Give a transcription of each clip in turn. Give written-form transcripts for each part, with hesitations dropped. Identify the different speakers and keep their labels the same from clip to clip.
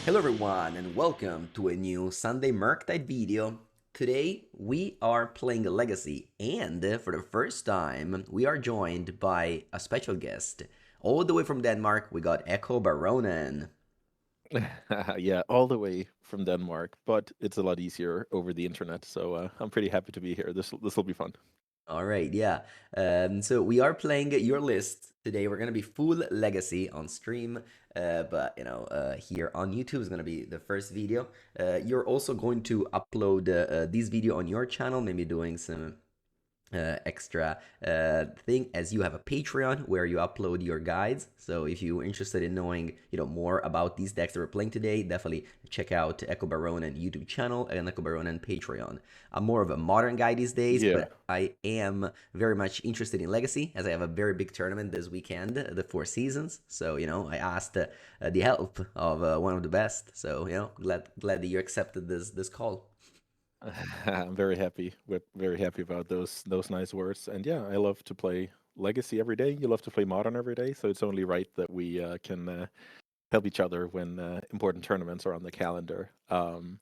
Speaker 1: Hello everyone and welcome to a new Sunday Merctide video. Today we are playing a Legacy and for the first time we are joined by a special guest. All the way from Denmark we got Echo Baronen.
Speaker 2: Yeah, all the way from Denmark, but it's a lot easier over the internet, so I'm pretty happy to be here. This will be fun.
Speaker 1: All right, yeah. So we are playing your list today. We're gonna be full Legacy on stream, but here on YouTube is gonna be the first video. You're also going to upload this video on your channel, maybe doing some extra thing as you have a Patreon where you upload your guides. So if you're interested in knowing more about these decks that we're playing today, definitely check out Echo Baronen YouTube channel and Echo Baronen Patreon. I'm more of a modern guy these days,
Speaker 2: Yeah,
Speaker 1: but I am very much interested in Legacy as I have a very big tournament this weekend, the Four Seasons. So I asked the help of one of the best. So glad that you accepted this call.
Speaker 2: I'm very happy very happy about those nice words. And yeah, I love to play Legacy every day. You love to play Modern every day, so it's only right that we can help each other when important tournaments are on the calendar. And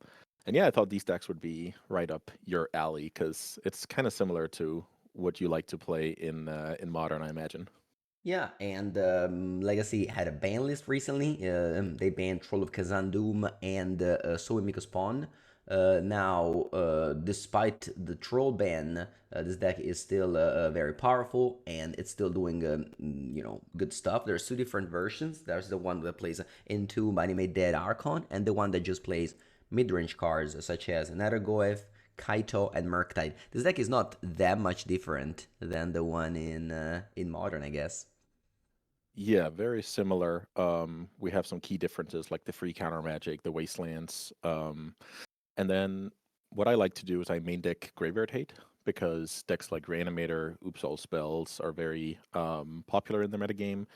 Speaker 2: yeah, I thought these decks would be right up your alley because it's kind of similar to what you like to play in Modern, I imagine.
Speaker 1: Yeah, and Legacy had a ban list recently. They banned Troll of Khazad-dûm and Soe Spawn. Despite the troll ban, this deck is still very powerful and it's still doing good stuff. There's two different versions. There's the one that plays into Anime Dead Archon and the one that just plays mid-range cards such as Nethergoyf, Kaito, and Murktide. This deck is not that much different than the one in Modern, I guess.
Speaker 2: Yeah, very similar. We have some key differences like the free counter magic, the wastelands. And then what I like to do is I main deck Graveyard Hate because decks like Reanimator, Oops All Spells are very popular in the metagame.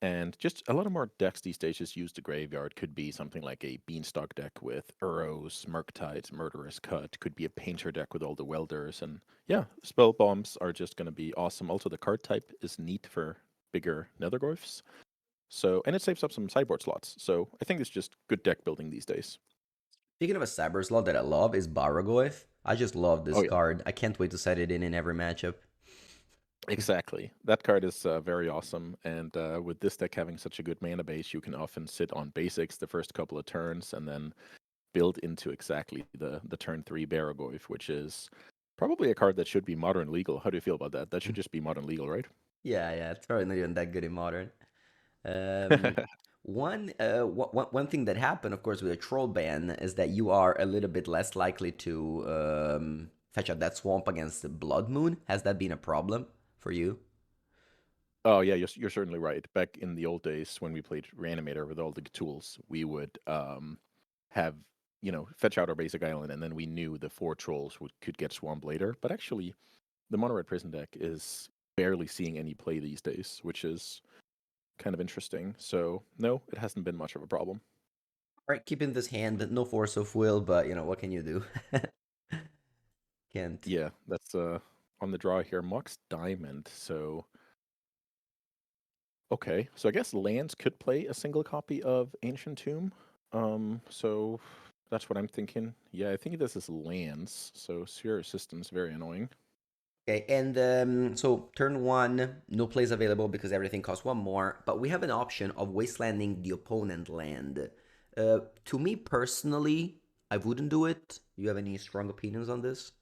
Speaker 2: And just a lot of more decks these days just use the graveyard. Could be something like a Beanstalk deck with Urros, Murktides, Murderous Cut. Could be a Painter deck with all the Welders. And yeah, Spell Bombs are just going to be awesome. Also, the card type is neat for bigger Nethergorfs. So, and it saves up some sideboard slots. So I think it's just good deck building these days.
Speaker 1: Speaking of a cyber slot that I love is Baragoyf. I just love
Speaker 2: Oh
Speaker 1: this
Speaker 2: yeah,
Speaker 1: card. I can't wait to set it in every matchup.
Speaker 2: exactly. That card is very awesome. And with this deck having such a good mana base, you can often sit on basics the first couple of turns and then build into exactly the turn three Baragoyf, which is probably a card that should be modern legal. How do you feel about that? That should just be modern legal, right?
Speaker 1: Yeah, it's probably not even that good in modern. Um, one thing that happened, of course, with a troll ban is that you are a little bit less likely to fetch out that swamp against the Blood Moon. Has that been a problem for you?
Speaker 2: Oh yeah, you're certainly right. Back in the old days when we played Reanimator with all the tools, we would have fetch out our basic island, and then we knew the four trolls could get swarmed later. But actually, the mono red prison deck is barely seeing any play these days, which is kind of interesting. So no, it hasn't been much of a problem.
Speaker 1: All right, keeping this hand, no force of will, but what can you do? Can't.
Speaker 2: Yeah, that's on the draw here. Mox Diamond. So okay, so I guess lands could play a single copy of Ancient Tomb. So that's what I'm thinking. Yeah, I think this is lands. So Sphere Assistance, very annoying.
Speaker 1: Okay, and so turn one, no plays available because everything costs one more, but we have an option of wastelanding the opponent land. To me personally, I wouldn't do it. You have any strong opinions on this?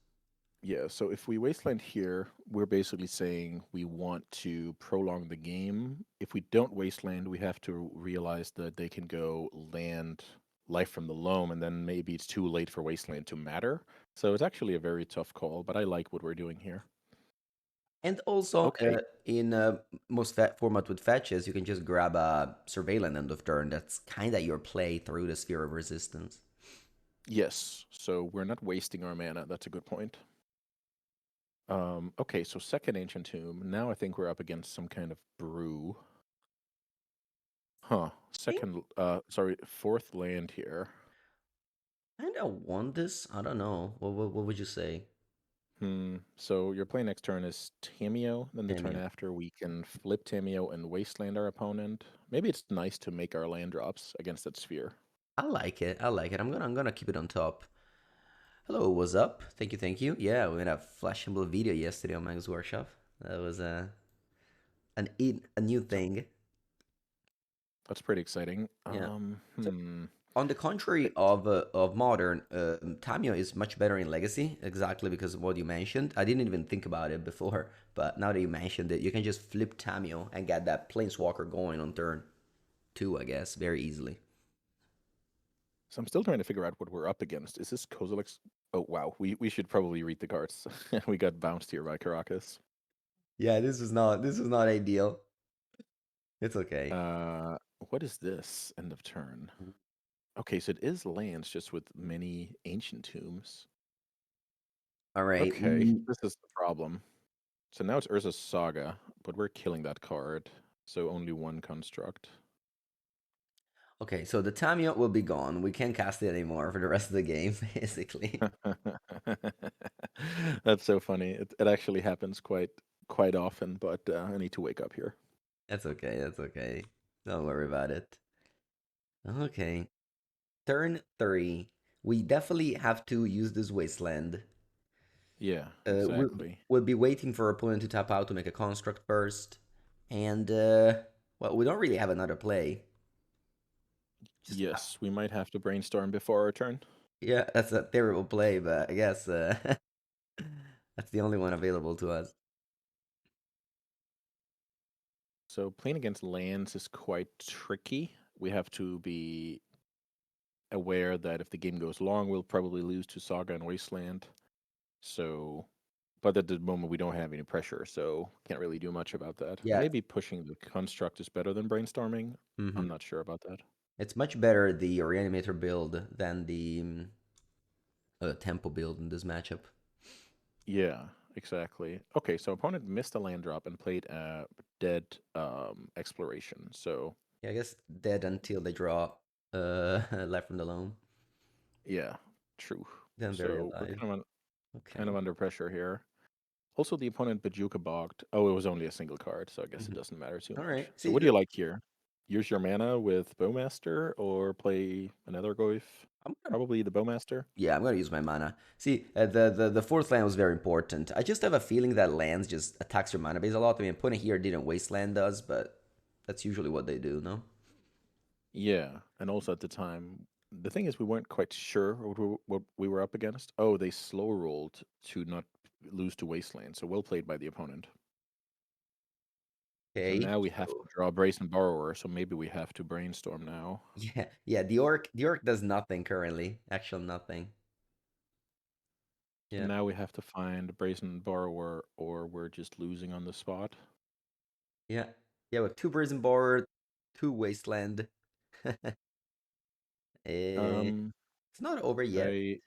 Speaker 2: Yeah, so if we wasteland here, we're basically saying we want to prolong the game. If we don't wasteland, we have to realize that they can go land Life from the Loam, and then maybe it's too late for wasteland to matter. So it's actually a very tough call, but I like what we're doing here.
Speaker 1: And also,
Speaker 2: Okay.
Speaker 1: in most format with fetches, you can just grab a surveillance end of turn. That's kind of your play through the sphere of resistance.
Speaker 2: Yes, so we're not wasting our mana. That's a good point. Okay, so second Ancient Tomb. Now I think we're up against some kind of brew. Huh. Sorry, fourth land here.
Speaker 1: Kind of want this. I don't know. What would you say,
Speaker 2: So your play next turn is Tameo. Then the turn
Speaker 1: Damien?
Speaker 2: after, we can flip Tameo and wasteland our opponent. Maybe it's nice to make our land drops against that sphere.
Speaker 1: I like it. I like it. I'm gonna keep it on top. Hello, what's up? Thank you, thank you. Yeah, we made a flashable video yesterday on Mango's Workshop. That was a new
Speaker 2: So
Speaker 1: thing.
Speaker 2: that's pretty exciting.
Speaker 1: Yeah. So on the
Speaker 2: Eh,
Speaker 1: contrary of modern, Tamio is much better in Legacy, exactly because of what you mentioned. I didn't even think about it before, but now that you mentioned it, you can just flip Tamio and get that Planeswalker going on turn two, I guess, very easily.
Speaker 2: So I'm still trying to figure out what we're up against. Is this Kozilek's? Oh wow, we should probably read the cards. We got bounced here by Caracas.
Speaker 1: Yeah, this was not ideal. It's okay.
Speaker 2: Uh, what is this? End of turn. Okay, so it is lands just with many ancient tombs.
Speaker 1: All right.
Speaker 2: Okay, this is the problem. So now it's Urza's Saga, but we're killing that card. So only one construct.
Speaker 1: Okay, so the Tamiya will be gone. We can't cast it anymore for the rest of the game, basically.
Speaker 2: That's so funny. It actually happens quite often, but I need to wake up here.
Speaker 1: That's okay. That's okay. Don't worry about it. Okay. Turn three. We definitely have to use this wasteland.
Speaker 2: Yeah,
Speaker 1: We'll
Speaker 2: exactly.
Speaker 1: we'll be waiting for our opponent to tap out to make a construct first, and well, we don't really have another play. Just
Speaker 2: Yes, we might have to brainstorm before our turn.
Speaker 1: yeah, that's a terrible play, but I guess that's the only one available to us.
Speaker 2: So playing against lands is quite tricky. We have to be aware that if the game goes long, we'll probably lose to Saga and Wasteland. So, but at the moment we don't have any pressure, so can't really do much about that.
Speaker 1: Yeah.
Speaker 2: Maybe pushing the construct is better than brainstorming. I'm
Speaker 1: Hmm.
Speaker 2: not sure about that.
Speaker 1: It's much better the Reanimator build than the Tempo build in this matchup.
Speaker 2: Yeah, exactly. Okay, so opponent missed a land drop and played a dead exploration. So
Speaker 1: Yeah, I guess dead until they draw Life from the Loam.
Speaker 2: yeah, true.
Speaker 1: Then very
Speaker 2: So we're
Speaker 1: alive.
Speaker 2: kind of
Speaker 1: Okay.
Speaker 2: under pressure here. Also, the opponent Bajuka bogged. Oh, it was only a single card, so I guess it
Speaker 1: Hmm.
Speaker 2: doesn't matter too
Speaker 1: All
Speaker 2: much.
Speaker 1: right.
Speaker 2: So
Speaker 1: See,
Speaker 2: what do you like here? Use your mana with Bowmaster or play another Goif?
Speaker 1: I'm gonna
Speaker 2: Probably the Bowmaster.
Speaker 1: yeah, I'm gonna use my mana. See, the fourth land was very important. I just have a feeling that lands just attacks your mana base a lot. I mean, putting here didn't wasteland does, but that's usually what they do, no?
Speaker 2: Yeah, and also at the time, the thing is, we weren't quite sure what we were up against. Oh, they slow rolled to not lose to Wasteland, so well played by the opponent. So
Speaker 1: Okay.
Speaker 2: now we have to
Speaker 1: So
Speaker 2: draw Brazen Borrower, so maybe we have to brainstorm now.
Speaker 1: yeah, yeah. The orc does nothing currently. Actual nothing.
Speaker 2: So
Speaker 1: Yeah,
Speaker 2: now we have to find Brazen Borrower, or we're just losing on the spot.
Speaker 1: yeah, yeah. With two Prison Board, two Wasteland. Eh,
Speaker 2: Um,
Speaker 1: it's not over yet.
Speaker 2: I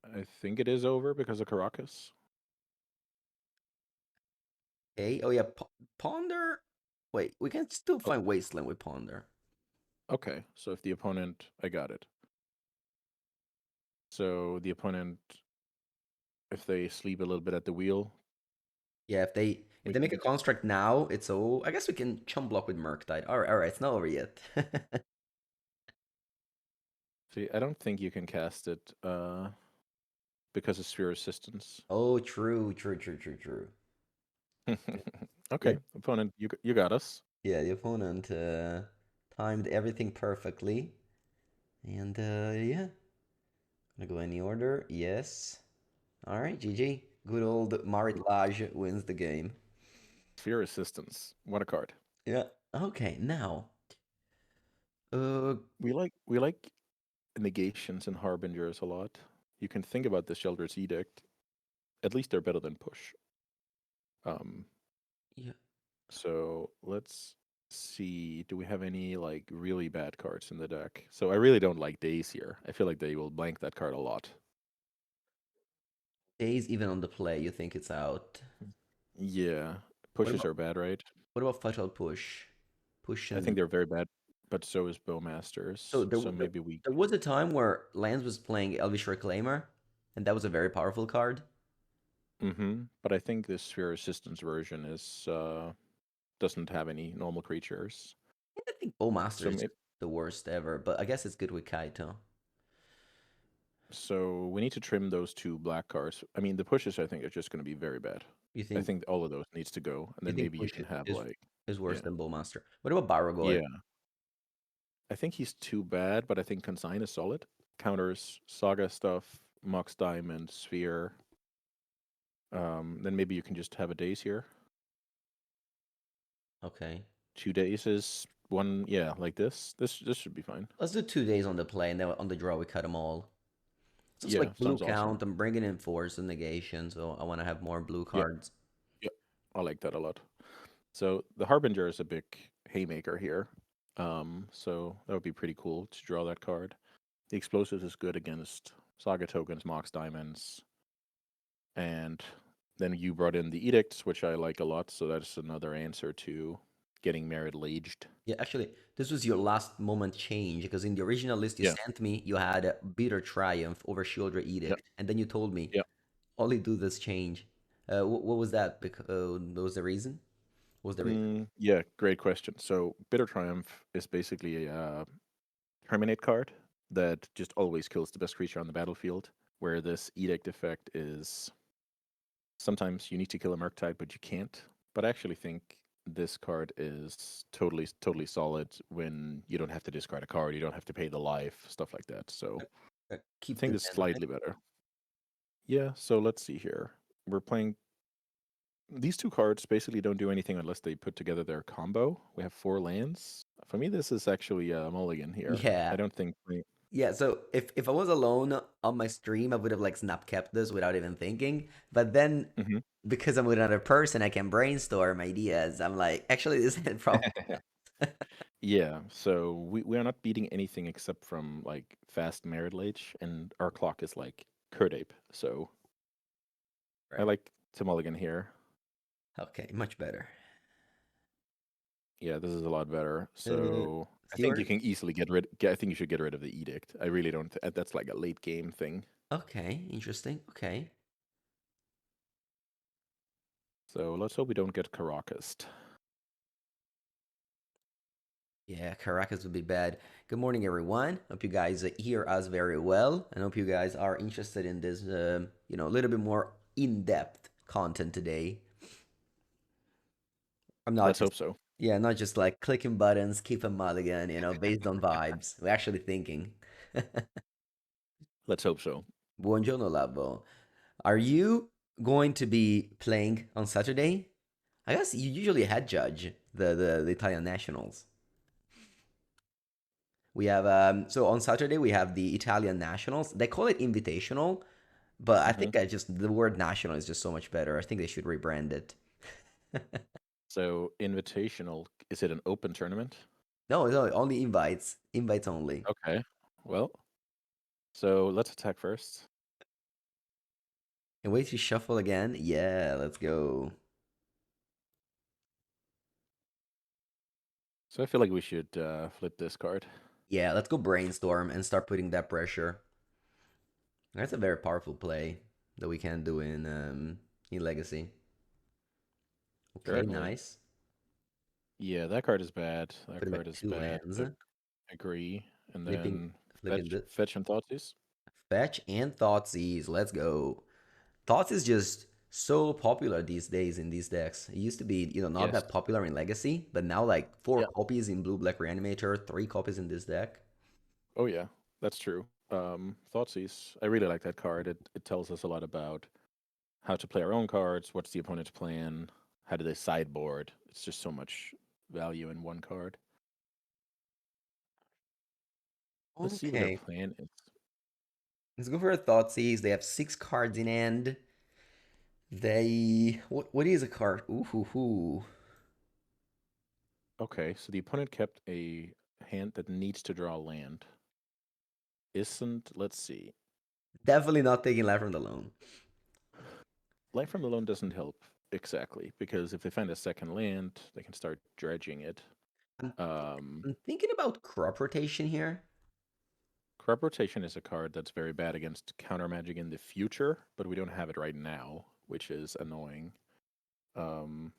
Speaker 2: I think it is over because of Caracas.
Speaker 1: Okay. Oh yeah, Ponder. Wait, we can still
Speaker 2: Oh,
Speaker 1: find Wasteland with Ponder.
Speaker 2: okay. So if the opponent, I got it. So the opponent, if they sleep a little bit at the wheel,
Speaker 1: Yeah, if
Speaker 2: we
Speaker 1: they make a
Speaker 2: can.
Speaker 1: construct now, it's so I guess we can chum block with Murktide. All right, it's not over yet.
Speaker 2: See, I don't think you can cast it because of sphere resistance.
Speaker 1: Oh, true, true, true, true, true. Yeah,
Speaker 2: Okay, opponent, you got us.
Speaker 1: yeah. The opponent timed everything perfectly, and yeah, gonna go any order. Yes. All right, GG. Good old Marit Lage wins the game.
Speaker 2: Sphere resistance. What a card.
Speaker 1: Yeah. Okay, now, uh,
Speaker 2: We like negations and harbingers a lot. You can think about the Shelter's Edict. At least they're better than push. Um,
Speaker 1: yeah.
Speaker 2: so let's see. Do we have any like really bad cards in the deck? So I really don't like Days here. I feel like they will blank that card a lot.
Speaker 1: Days even on the play, you think it's out.
Speaker 2: Yeah,
Speaker 1: What
Speaker 2: pushes
Speaker 1: about
Speaker 2: are bad, right?
Speaker 1: what about Fatal Push? Push
Speaker 2: I
Speaker 1: and
Speaker 2: think they're very bad, but so is
Speaker 1: so
Speaker 2: Bowmasters.
Speaker 1: there,
Speaker 2: So
Speaker 1: there,
Speaker 2: maybe we.
Speaker 1: there was a time where Lance was playing Elvish Reclaimer, and that was a very powerful card.
Speaker 2: Mm-hmm. But I think this Sphere Resistance version is doesn't have any normal creatures.
Speaker 1: And I think
Speaker 2: So
Speaker 1: Bowmaster is
Speaker 2: maybe.
Speaker 1: the worst ever, but I guess it's good with Kaito.
Speaker 2: So we need to trim those two black cards. I mean, the pushes I think are just going to be very bad.
Speaker 1: You
Speaker 2: I
Speaker 1: think
Speaker 2: think all of those needs to go, and
Speaker 1: you
Speaker 2: then
Speaker 1: think
Speaker 2: maybe you
Speaker 1: push
Speaker 2: can have
Speaker 1: is
Speaker 2: like,
Speaker 1: is worse
Speaker 2: yeah,
Speaker 1: than Bullmaster? What about Baragoy?
Speaker 2: yeah. I think he's too bad, but I think Consign is solid. Counters Saga stuff, Mox Diamond, Sphere. Then maybe you can just have a daze here.
Speaker 1: Okay.
Speaker 2: 2 days is one, yeah, like this. This should be fine.
Speaker 1: Let's do 2 days on the play, and then on the draw we cut them all. It's also
Speaker 2: Yeah,
Speaker 1: like blue
Speaker 2: sounds awesome.
Speaker 1: count. I'm bringing in force and negation, so I want to have more blue
Speaker 2: Yeah,
Speaker 1: cards.
Speaker 2: yeah, I like that a lot. So the Harbinger is a big haymaker here. So that would be pretty cool to draw that card. The Explosives is good against Saga tokens, Mox Diamonds, and then you brought in the Edicts, which I like a lot. So that's another answer to getting Merit Laged.
Speaker 1: Yeah, actually, this was your last moment change because in the original list you
Speaker 2: Yeah,
Speaker 1: sent me, you had a Bitter Triumph over Shieldred
Speaker 2: yeah,
Speaker 1: Edict, and then you told me
Speaker 2: yeah.
Speaker 1: only do this change. What was that? Because what was the reason? What was the reason?
Speaker 2: Yeah, great question. So Bitter Triumph is basically a Terminate card that just always kills the best creature on the battlefield, where this Edict effect is sometimes you need to kill a Murktide, but you can't. But I actually think this card is totally solid when you don't have to discard a card, you don't have to pay the life, stuff like that. So I
Speaker 1: Keep
Speaker 2: think
Speaker 1: the
Speaker 2: it's
Speaker 1: mana.
Speaker 2: slightly better. Yeah, so let's see here. We're playing these two cards basically don't do anything unless they put together their combo. We have 4 lands. For me, this is actually a mulligan here. I
Speaker 1: Yeah,
Speaker 2: don't think
Speaker 1: yeah. So if I was alone on my stream, I would have like snap kept this without even thinking. But then
Speaker 2: Mhm.
Speaker 1: because I'm with another person, I can brainstorm ideas. I'm like, actually, this is probably
Speaker 2: Yeah, so we are not beating anything except from like fast merit lage, and our clock is like Kurdape. So I
Speaker 1: right.
Speaker 2: like to mulligan here.
Speaker 1: Okay, much better.
Speaker 2: Yeah, this is a lot better.
Speaker 1: Uh,
Speaker 2: So I think you
Speaker 1: Stewart.
Speaker 2: can easily get rid. I think you should get rid of the edict. I really don't. That's like a late game thing.
Speaker 1: Okay, interesting. Okay.
Speaker 2: So let's hope we don't get Caracas.
Speaker 1: Yeah, Caracas would be bad. Good morning, everyone. Hope you guys hear us very well, and hope you guys are interested in this, a little bit more in-depth content today. I'm not
Speaker 2: Let's
Speaker 1: just,
Speaker 2: hope so.
Speaker 1: yeah, not just like clicking buttons, keep a mulligan, based on vibes. We're actually thinking.
Speaker 2: Let's hope so.
Speaker 1: Buongiorno, Lavo. Are you going to be playing on Saturday? I guess you usually head judge the Italian nationals. We have so on Saturday we have the Italian nationals. They call it invitational, but I
Speaker 2: Hmm.
Speaker 1: think the word national is just so much better. I think they should rebrand it.
Speaker 2: So invitational. Is it an open tournament?
Speaker 1: No, no, only invites. Invites only.
Speaker 2: Okay. Well, so let's attack first.
Speaker 1: And wait to shuffle again. Yeah, let's go.
Speaker 2: So I feel like we should flip this card.
Speaker 1: Yeah, let's go brainstorm and start putting that pressure. That's a very powerful play that we can do in Legacy. Okay,
Speaker 2: Certainly.
Speaker 1: nice.
Speaker 2: Yeah, that card is bad. That
Speaker 1: Put him
Speaker 2: card
Speaker 1: at
Speaker 2: is
Speaker 1: two
Speaker 2: bad.
Speaker 1: lands.
Speaker 2: Agree. And
Speaker 1: Flipping,
Speaker 2: then
Speaker 1: flipping the
Speaker 2: fetch and Thoughtseize.
Speaker 1: fetch and Thoughtseize. Let's go. Thoughts is just so popular these days in these decks. It used to be, not
Speaker 2: Yes.
Speaker 1: that popular in Legacy, but now like four
Speaker 2: Yeah.
Speaker 1: copies in Blue Black Reanimator, three copies in this deck.
Speaker 2: Oh yeah, that's true. Thoughtseize. I really like that card. It tells us a lot about how to play our own cards. What's the opponent's plan? How do they sideboard? It's just so much value in one card. Let's see what their
Speaker 1: Okay,
Speaker 2: plan is.
Speaker 1: let's go for a Thoughtseize. They have six cards in hand. What is a card? Ooh, hoo, hoo.
Speaker 2: Okay, so the opponent kept a hand that needs to draw land. Isn't, let's see.
Speaker 1: Definitely not taking Life from the Loan.
Speaker 2: Life from the Loan doesn't help exactly because if they find a second land, they can start dredging it.
Speaker 1: I'm,
Speaker 2: Um,
Speaker 1: I'm thinking about crop rotation here.
Speaker 2: Crop Rotation is a card that's very bad against counter magic in the future, but we don't have it right now, which is annoying. Um,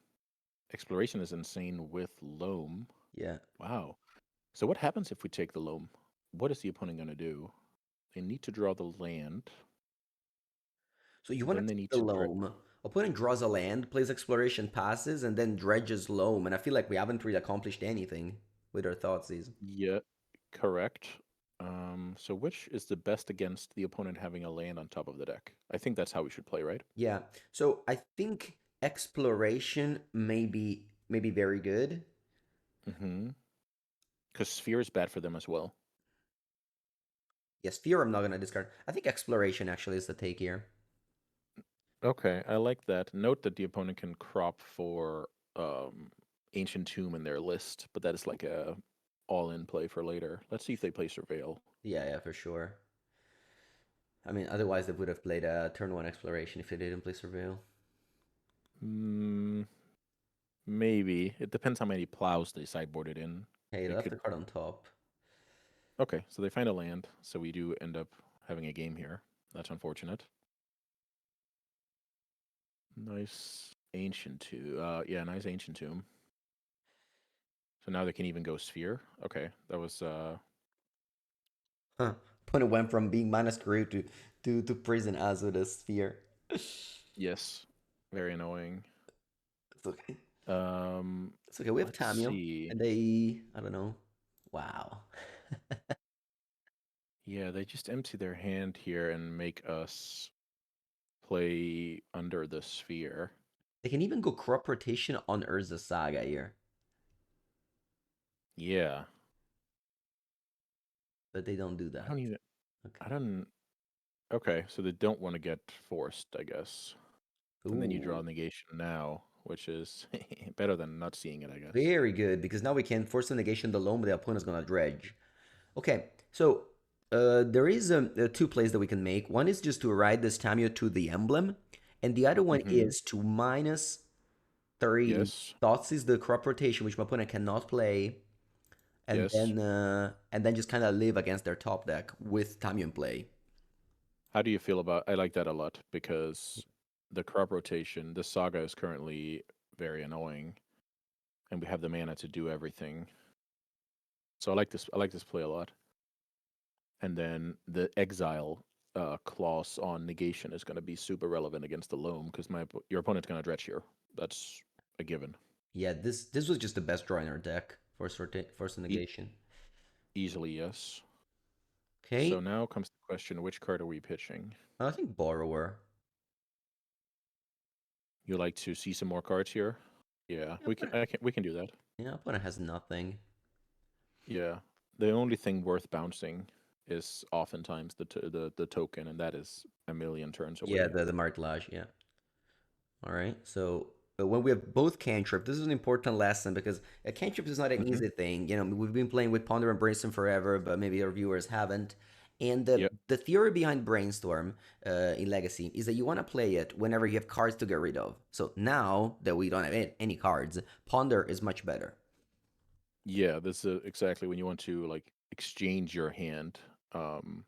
Speaker 2: Exploration is insane with Loam.
Speaker 1: Yeah.
Speaker 2: Wow. So what happens if we take the loam? What is the opponent going to do? They need to draw the land.
Speaker 1: So you want
Speaker 2: Then
Speaker 1: to
Speaker 2: they
Speaker 1: take
Speaker 2: need
Speaker 1: the
Speaker 2: to
Speaker 1: loam. Opponent draws a land, plays exploration passes, and then dredges loam. And I feel like we haven't really accomplished anything with our Thoughtseize.
Speaker 2: Yeah, correct. So which is the best against the opponent having a land on top of the deck? I think that's how we should play, right?
Speaker 1: Yeah. So I think exploration may be very good.
Speaker 2: Mm-hmm. Because Sphere is bad for them as well.
Speaker 1: Yes, fear I'm not gonna discard. I think exploration actually is the take here.
Speaker 2: Okay, I like that. Note that the opponent can crop for um, Ancient Tomb in their list, but that is like a all-in play for later. Let's see if they play Surveil.
Speaker 1: Yeah, yeah, for sure. I mean, otherwise they would have played a turn one exploration if they didn't play surveil.
Speaker 2: Mm, maybe. It depends how many plows they sideboarded in.
Speaker 1: Hey, they
Speaker 2: They
Speaker 1: left
Speaker 2: could.
Speaker 1: the card on top.
Speaker 2: Okay, so they find a land, so we do end up having a game here. That's unfortunate. Nice Ancient Tomb. Yeah, nice Ancient Tomb. So now they can even go Sphere. Okay, that was
Speaker 1: Huh. Opponent went from being minus career to prison as with a sphere.
Speaker 2: yes, very annoying.
Speaker 1: It's okay.
Speaker 2: Um,
Speaker 1: It's okay. We have
Speaker 2: let's
Speaker 1: Tamio,
Speaker 2: see.
Speaker 1: and they, I don't know. Wow.
Speaker 2: Yeah, they just empty their hand here and make us play under the sphere.
Speaker 1: They can even go crop rotation on Urza Saga here,
Speaker 2: Yeah,
Speaker 1: but they don't do
Speaker 2: I
Speaker 1: that.
Speaker 2: don't even.
Speaker 1: Okay.
Speaker 2: I don't. Okay, so they don't want to get forced, I guess. And then you draw
Speaker 1: Ooh,
Speaker 2: negation now, which is better than not seeing it, I guess.
Speaker 1: very good because now we can force the negation the loan, but the opponent's gonna dredge. Okay, so there is two plays that we can make. One is just to ride this Tamio to the emblem, and the other one
Speaker 2: Mm-hmm.
Speaker 1: is to minus 3
Speaker 2: Yes.
Speaker 1: thoughts is the crop rotation, which my opponent cannot play,
Speaker 2: Yes.
Speaker 1: and then just kind of live against their top deck with Tamio in play.
Speaker 2: How do you feel about? I like that a lot because the crop rotation, the saga is currently very annoying, and we have the mana to do everything. So I like this. I like this play a lot. And then the exile clause on negation is going to be super relevant against the loam because your opponent's going to dredge here. That's a given.
Speaker 1: Yeah, this was just the best draw in our deck for force
Speaker 2: E-
Speaker 1: negation.
Speaker 2: easily, yes. So
Speaker 1: Okay,
Speaker 2: now comes the question: which card are we pitching?
Speaker 1: I think borrower.
Speaker 2: You like to see some more cards here? Yeah,
Speaker 1: Yeah,
Speaker 2: we can. We can do that.
Speaker 1: opponent has nothing.
Speaker 2: Yeah. The only thing worth bouncing is oftentimes the token, and that is a million turns
Speaker 1: Yeah,
Speaker 2: away.
Speaker 1: the martelage. Yeah. All right. So when we have both cantrip, this is an important lesson because a cantrip is not an
Speaker 2: Hmm.
Speaker 1: easy thing. You know, we've been playing with Ponder and Brainstorm forever, but maybe our viewers haven't. And
Speaker 2: Yep.
Speaker 1: the theory behind Brainstorm in Legacy is that you want to play it whenever you have cards to get rid of. So now that we don't have any cards, Ponder is much better.
Speaker 2: Yeah, this is exactly when you want to like exchange your hand. Um,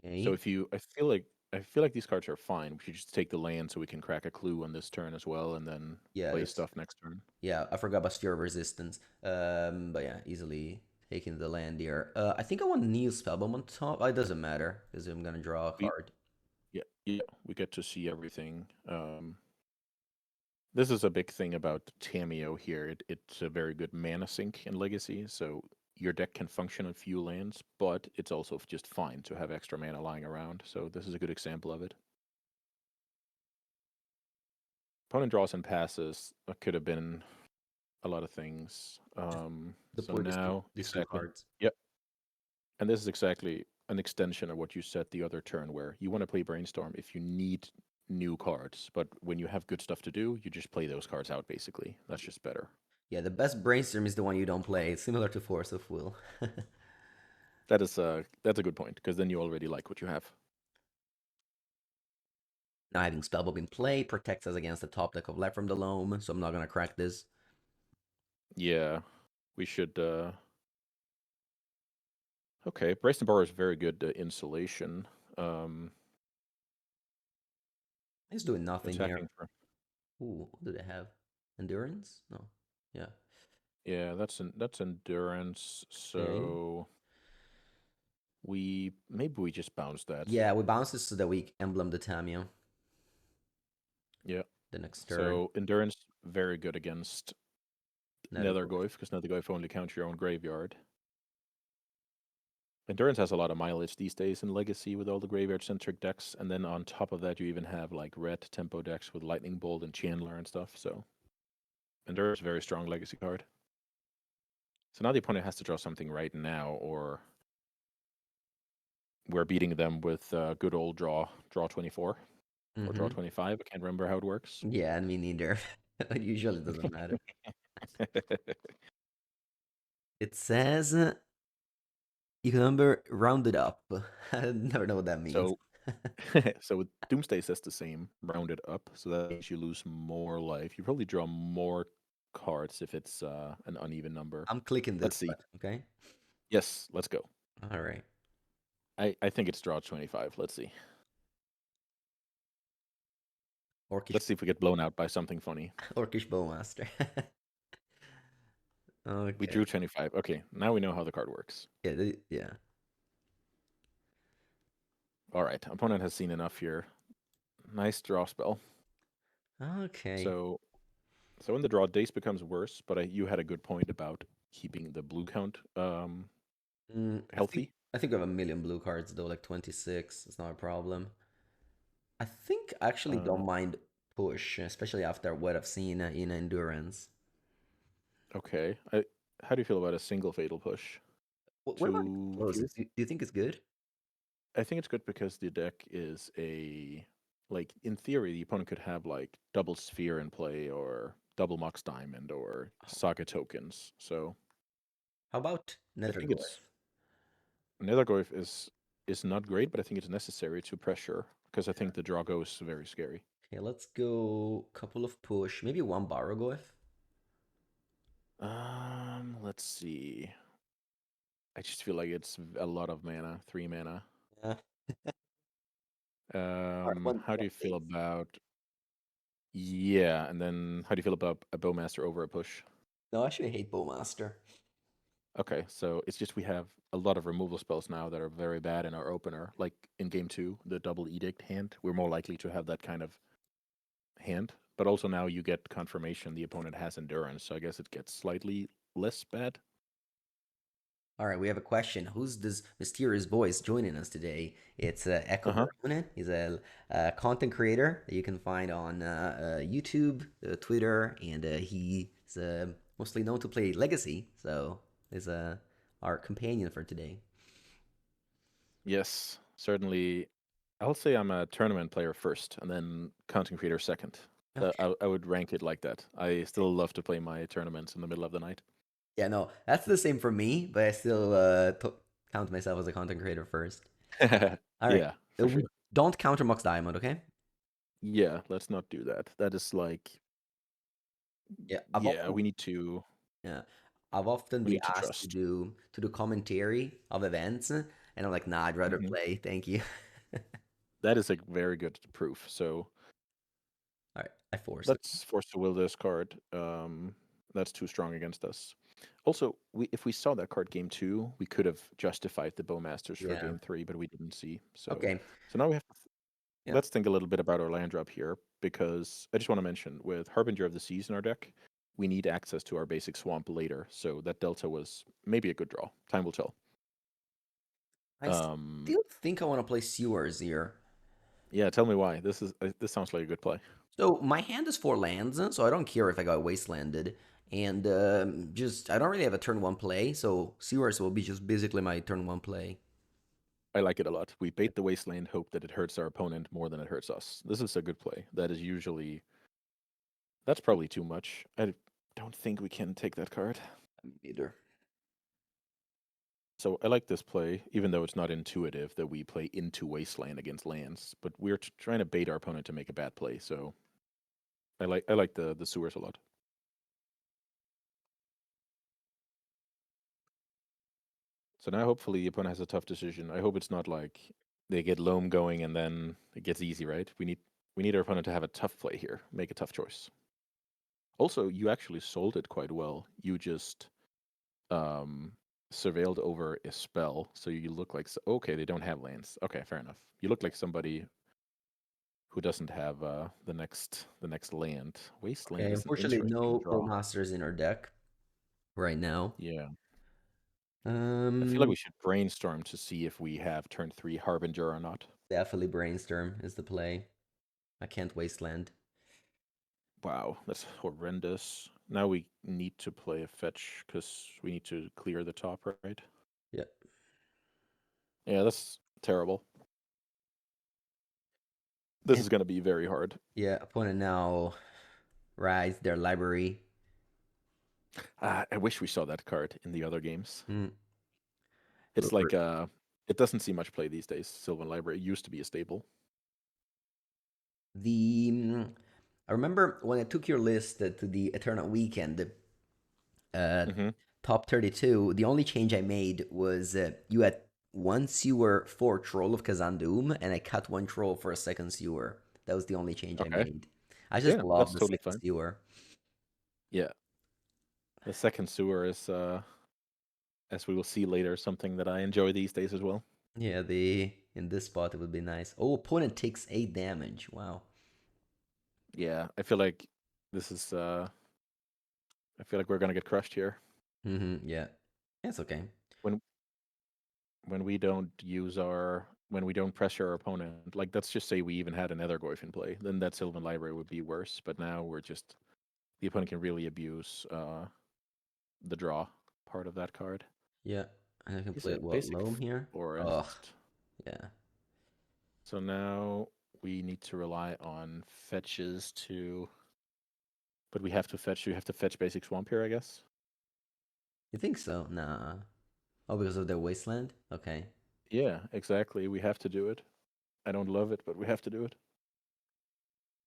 Speaker 2: so
Speaker 1: Okay.
Speaker 2: if you, I feel like these cards are fine. We should just take the land so we can crack a clue on this turn as well, and then
Speaker 1: Yeah,
Speaker 2: play
Speaker 1: that's
Speaker 2: stuff next turn.
Speaker 1: yeah. I forgot about Sphere of Resistance. But yeah, easily taking the land here. I think I want Neil Spellbomb on top. It doesn't matter because I'm gonna draw a
Speaker 2: We
Speaker 1: card.
Speaker 2: yeah, we get to see everything. This is a big thing about Tameo here. It's a very good mana sink in Legacy, so your deck can function on few lands, but it's also just fine to have extra mana lying around. So this is a good example of it. Opponent draws and passes. That could have been a lot of things.
Speaker 1: Just
Speaker 2: So
Speaker 1: deploy
Speaker 2: now
Speaker 1: these two
Speaker 2: exactly.
Speaker 1: cards.
Speaker 2: Yep. And this is exactly an extension of what you said the other turn, where you want to play Brainstorm if you need new cards, but when you have good stuff to do, you just play those cards out. Basically, that's just better.
Speaker 1: Yeah, the best brainstorm is the one you don't play. It's similar to Force of Will.
Speaker 2: That's a good point because then you already like what you have.
Speaker 1: Now having Spellbob in play protects us against the top deck of Left from the Loam, so I'm not gonna crack this.
Speaker 2: Yeah, we should. Okay, Bryson Bar is very good insulation. Um,
Speaker 1: He's doing nothing here.
Speaker 2: attacking for
Speaker 1: Ooh, what do they have? Endurance? No. Yeah.
Speaker 2: Yeah, that's endurance.
Speaker 1: Okay.
Speaker 2: So maybe we just bounce that.
Speaker 1: Yeah, we bounce this so that we emblem the Tamio
Speaker 2: Yeah.
Speaker 1: the next turn.
Speaker 2: So endurance very good against
Speaker 1: Nether Gold.
Speaker 2: Nethergoyf because Nethergoyf only counts your own graveyard. Endurance has a lot of mileage these days in Legacy with all the graveyard centric decks, and then on top of that you even have like red tempo decks with Lightning Bolt and Chandler and stuff. So Endurance is a very strong Legacy card. So now the opponent has to draw something right now, or we're beating them with good old draw 24 or draw
Speaker 1: Mm-hmm.
Speaker 2: 25. I can't remember how it works.
Speaker 1: Yeah, and me neither. It usually doesn't matter. It says you can number round it up. I never know what that means.
Speaker 2: so so Doomsday says the same, rounded up, so that means you lose more life. You probably draw more cards if it's an uneven number.
Speaker 1: I'm clicking
Speaker 2: Let's
Speaker 1: this
Speaker 2: see.
Speaker 1: button, okay?
Speaker 2: Yes, let's go.
Speaker 1: All right.
Speaker 2: I think it's draw 25. Let's see.
Speaker 1: Orcish
Speaker 2: Let's see if we get blown out by something funny.
Speaker 1: Orcish Bowmaster.
Speaker 2: We
Speaker 1: Okay.
Speaker 2: drew 25. Okay, now we know how the card works.
Speaker 1: Yeah, yeah.
Speaker 2: All right, opponent has seen enough here. Nice draw spell.
Speaker 1: Okay.
Speaker 2: So so in the draw, Dace becomes worse, but you had a good point about keeping the blue count
Speaker 1: I think
Speaker 2: healthy.
Speaker 1: I think I have a million blue cards though, like 26. It's not a problem. I think I actually
Speaker 2: Uh,
Speaker 1: don't mind push, especially after what I've seen in endurance.
Speaker 2: okay. How do you feel about a single fatal push?
Speaker 1: What about
Speaker 2: Two
Speaker 1: closes?
Speaker 2: fears?
Speaker 1: Do you think it's good?
Speaker 2: I think it's good because the deck is like in theory the opponent could have like double sphere in play or double Mox Diamond or Saga tokens. So
Speaker 1: How about
Speaker 2: I think it's
Speaker 1: Netherglyph?
Speaker 2: Nethergoyf is not great, but I think it's necessary to pressure because I think the draw go is very scary.
Speaker 1: Okay, let's go couple of push, maybe one Baraglyph.
Speaker 2: Let's see. I just feel like it's a lot of mana, 3 mana.
Speaker 1: Yeah. All right,
Speaker 2: How do
Speaker 1: one
Speaker 2: you feel
Speaker 1: base.
Speaker 2: about yeah, and then how do you feel about a Bowmaster over a push?
Speaker 1: No, I actually hate Bowmaster.
Speaker 2: Okay, so it's just we have a lot of removal spells now that are very bad in our opener. Like in game two, the double edict hand, we're more likely to have that kind of hand. But also now you get confirmation the opponent has endurance, so I guess it gets slightly less bad.
Speaker 1: All right, we have a question. Who's this mysterious voice joining us today? It's Echo
Speaker 2: Uh-huh.
Speaker 1: Berlin. He's a content creator that you can find on YouTube, Twitter, and he's mostly known to play Legacy. So he's our companion for today.
Speaker 2: Yes, certainly. I'll say I'm a tournament player first, and then content creator second.
Speaker 1: Okay.
Speaker 2: I would rank it like that. I still love to play my tournaments in the middle of the night.
Speaker 1: Yeah, no, that's the same for me, but I still count myself as a content creator first. All right,
Speaker 2: Yeah, for
Speaker 1: we
Speaker 2: sure.
Speaker 1: don't counter Mox Diamond, okay?
Speaker 2: Yeah, let's not do that. That is like,
Speaker 1: Yeah,
Speaker 2: yeah,
Speaker 1: yeah, I've often
Speaker 2: we
Speaker 1: been
Speaker 2: need to
Speaker 1: asked
Speaker 2: trust.
Speaker 1: to do commentary of events, and I'm like, nah, I'd rather
Speaker 2: Mhm.
Speaker 1: play. Thank you.
Speaker 2: That is a very good proof. So
Speaker 1: All right, I force it.
Speaker 2: let's force to will this card. That's too strong against us. Also, if we saw that card game two, we could have justified the Bowmasters for
Speaker 1: Yeah.
Speaker 2: game three, but we didn't see.
Speaker 1: Okay.
Speaker 2: So now we have to
Speaker 1: Yeah.
Speaker 2: let's think a little bit about our land drop here because I just want to mention with Harbinger of the Seas in our deck, we need access to our basic swamp later. So that Delta was maybe a good draw. Time will tell.
Speaker 1: I
Speaker 2: Um,
Speaker 1: still think I want to play sewers here.
Speaker 2: yeah, tell me why. This sounds like a good play.
Speaker 1: So my hand is four lands, so I don't care if I got wastelanded. And just I don't really have a turn one play, so sewers will be just basically my turn one play.
Speaker 2: I like it a lot. We bait the wasteland, hope that it hurts our opponent more than it hurts us. This is a good play. That's probably too much. I don't think we can take that card.
Speaker 1: Neither.
Speaker 2: So I like this play, even though it's not intuitive that we play into wasteland against lands. But we're trying to bait our opponent to make a bad play. So I like the sewers a lot. So now hopefully the opponent has a tough decision. I hope it's not like they get loam going and then it gets easy, right? We need our opponent to have a tough play here, make a tough choice. Also, you actually sold it quite well. You just um surveilled over a spell, so you look like okay, they don't have lands. Okay, fair enough. You look like somebody who doesn't have the next land. Wasteland
Speaker 1: Okay,
Speaker 2: is an
Speaker 1: unfortunately,
Speaker 2: interesting
Speaker 1: no
Speaker 2: draw.
Speaker 1: Bowmasters in our deck right now.
Speaker 2: Yeah. I feel like
Speaker 1: Um,
Speaker 2: we should brainstorm to see if we have turn 3 Harbinger or not.
Speaker 1: Definitely Brainstorm is the play. I can't Wasteland.
Speaker 2: Wow, that's horrendous. Now we need to play a fetch because we need to clear the top, right?
Speaker 1: Yeah.
Speaker 2: Yeah, that's terrible. This
Speaker 1: And
Speaker 2: is going to be very hard.
Speaker 1: yeah, opponent now rise their library.
Speaker 2: I wish we saw that card in the other games.
Speaker 1: Mm.
Speaker 2: It's like it doesn't see much play these days. Sylvan Library used to be a staple.
Speaker 1: The I remember when I took your list to the Eternal Weekend, uh,
Speaker 2: Hmm.
Speaker 1: top 32, the only change I made was you had one sewer for Troll of Kazandoom, and I cut one troll for a second sewer. That was the only change I
Speaker 2: Okay.
Speaker 1: made. I just
Speaker 2: Yeah,
Speaker 1: love
Speaker 2: that's
Speaker 1: the
Speaker 2: totally
Speaker 1: second
Speaker 2: fine.
Speaker 1: sewer.
Speaker 2: Yeah, the second sewer is, as we will see later, something that I enjoy these days as well.
Speaker 1: Yeah, the in this spot it would be nice. Oh, opponent takes 8 damage. Wow.
Speaker 2: Yeah, I feel like this is. I feel like we're gonna get crushed here
Speaker 1: Yeah. It's okay.
Speaker 2: when when we don't pressure our opponent. Like, let's just say we even had another Goyf in play, then that Sylvan Library would be worse. But now we're just the opponent can really abuse the draw part of that card.
Speaker 1: Yeah. And I can
Speaker 2: He's
Speaker 1: play
Speaker 2: a
Speaker 1: it what,
Speaker 2: basic
Speaker 1: Loam here? Oh,
Speaker 2: forest.
Speaker 1: yeah.
Speaker 2: So now we need to rely on fetches to. But we have to fetch. You have to fetch basic swamp here, I guess.
Speaker 1: You think so? Nah. Oh, because of their wasteland? Okay.
Speaker 2: Yeah, exactly. We have to do it. I don't love it, but we have to do it.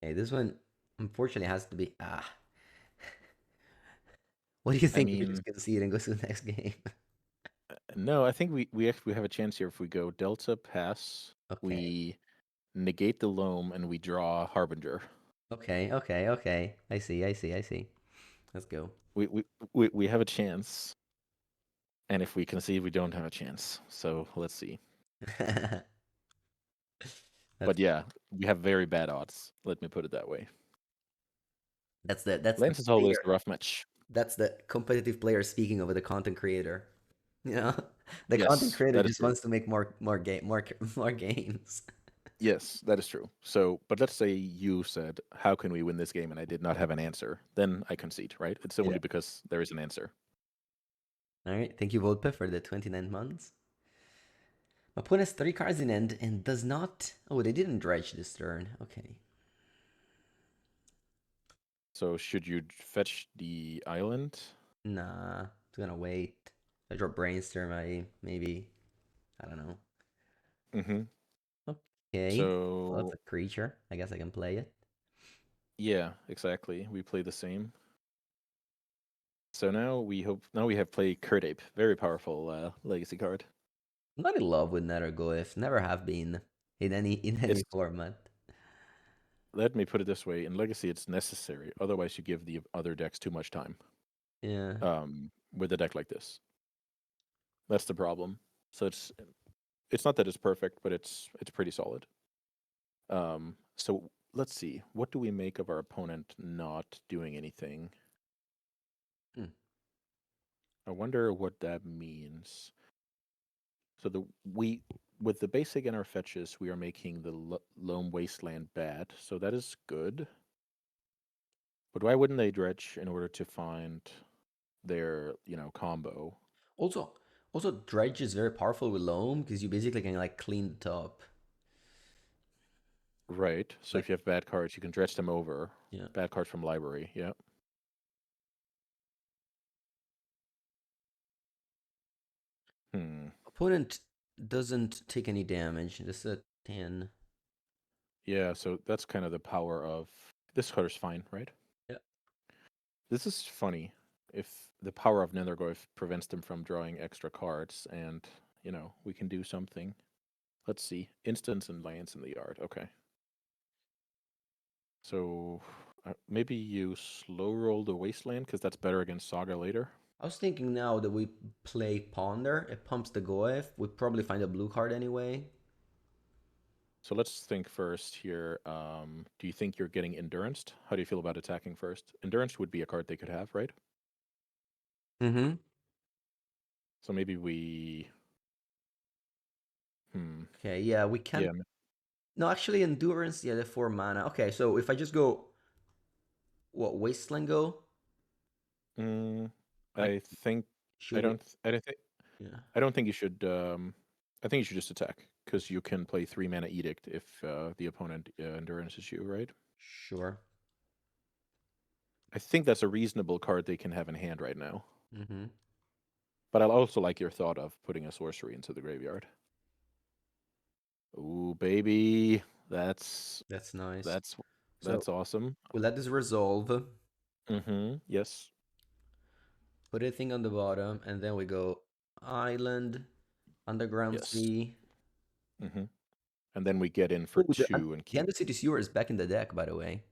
Speaker 1: Hey, this one unfortunately has to be What do you
Speaker 2: I
Speaker 1: think if we
Speaker 2: mean,
Speaker 1: just concede and go to the next game?
Speaker 2: no, I think we actually have a chance here if we go Delta Pass,
Speaker 1: Okay.
Speaker 2: we negate the loam, and we draw Harbinger.
Speaker 1: Okay. I see, I see. Let's go.
Speaker 2: We have a chance, and if we concede, we don't have a chance. So let's see.
Speaker 1: That's
Speaker 2: But yeah, we have very bad odds. Let me put it that way.
Speaker 1: that's the
Speaker 2: Lance is always
Speaker 1: player.
Speaker 2: the rough match.
Speaker 1: That's the competitive player speaking over the content creator. You know, the content
Speaker 2: Yes,
Speaker 1: creator
Speaker 2: that is
Speaker 1: just
Speaker 2: true.
Speaker 1: wants to make more game more games.
Speaker 2: Yes, that is true. So, but let's say you said, "How can we win this game?" and I did not have an answer. Then I concede, right? It's
Speaker 1: Yeah.
Speaker 2: only because there is an answer.
Speaker 1: All right. Thank you, Volpe, for the 29 months. My opponent has 3 cards in end and does not. Oh, they didn't dredge this turn. Okay.
Speaker 2: So, should you fetch the island?
Speaker 1: Nah, it's gonna wait. I draw brainstorm. I maybe I don't know.
Speaker 2: Mm-hmm.
Speaker 1: Okay. Well, that's
Speaker 2: So,
Speaker 1: a creature. I guess I can play it.
Speaker 2: yeah, exactly. We play the same. So now we hope. Now we have played Kurdape, very powerful legacy card.
Speaker 1: I'm not in love with Nethergoyf. Never have been in any
Speaker 2: It's
Speaker 1: format.
Speaker 2: let me put it this way: in Legacy, it's necessary. Otherwise, you give the other decks too much time.
Speaker 1: Yeah.
Speaker 2: With a deck like this, that's the problem. So it's not that it's perfect, but it's pretty solid. So let's see. What do we make of our opponent not doing anything?
Speaker 1: Hmm.
Speaker 2: I wonder what that means. So we with the basic in our fetches, we are making the Loam Wasteland bad. So that is good. But why wouldn't they dredge in order to find their combo?
Speaker 1: Also, also dredge is very powerful with loam because you basically can like clean the top.
Speaker 2: Right. So
Speaker 1: Like
Speaker 2: if you have bad cards, you can dredge them over.
Speaker 1: yeah.
Speaker 2: Bad cards from library. Yeah. Hmm.
Speaker 1: Opponent doesn't take any damage. This is a 10.
Speaker 2: Yeah. So that's kind of the power of this card is fine, right?
Speaker 1: Yeah.
Speaker 2: This is funny. If the power of Nethergoyf prevents them from drawing extra cards, and we can do something. Let's see. Instants and lands in the yard. Okay. So Maybe you slow roll the Wasteland because that's better against Saga later.
Speaker 1: I was thinking now that we play Ponder, it pumps the Goef. We probably find a blue card anyway.
Speaker 2: So let's think first here. Do you think you're getting Enduranced? How do you feel about attacking first? Endurance would be a card they could have, right?
Speaker 1: Mm-hmm.
Speaker 2: So maybe we. Hmm.
Speaker 1: Okay, yeah, we can.
Speaker 2: Yeah.
Speaker 1: No, actually, Endurance, yeah, the 4 mana. Okay, so if I just go, what, Wasteland go?
Speaker 2: Mm,
Speaker 1: I
Speaker 2: I think I
Speaker 1: should it.
Speaker 2: don't. I don't think.
Speaker 1: Yeah,
Speaker 2: I don't think you should. I think you should just attack because you can play 3 mana Edict if the opponent endurances you, right?
Speaker 1: sure.
Speaker 2: I think that's a reasonable card they can have in hand right now.
Speaker 1: Mm-hmm.
Speaker 2: But I'll also like your thought of putting a sorcery into the graveyard. Ooh, baby, that's
Speaker 1: That's nice.
Speaker 2: that's
Speaker 1: So
Speaker 2: that's awesome.
Speaker 1: we let this resolve,
Speaker 2: Mm-hmm. Yes.
Speaker 1: put a thing on the bottom, and then we go Island, Underground
Speaker 2: Yes.
Speaker 1: Sea.
Speaker 2: Mm-hmm. And then we get in for
Speaker 1: Oh,
Speaker 2: two and
Speaker 1: the
Speaker 2: keep.
Speaker 1: Undercity Sewer is back in the deck, by the way.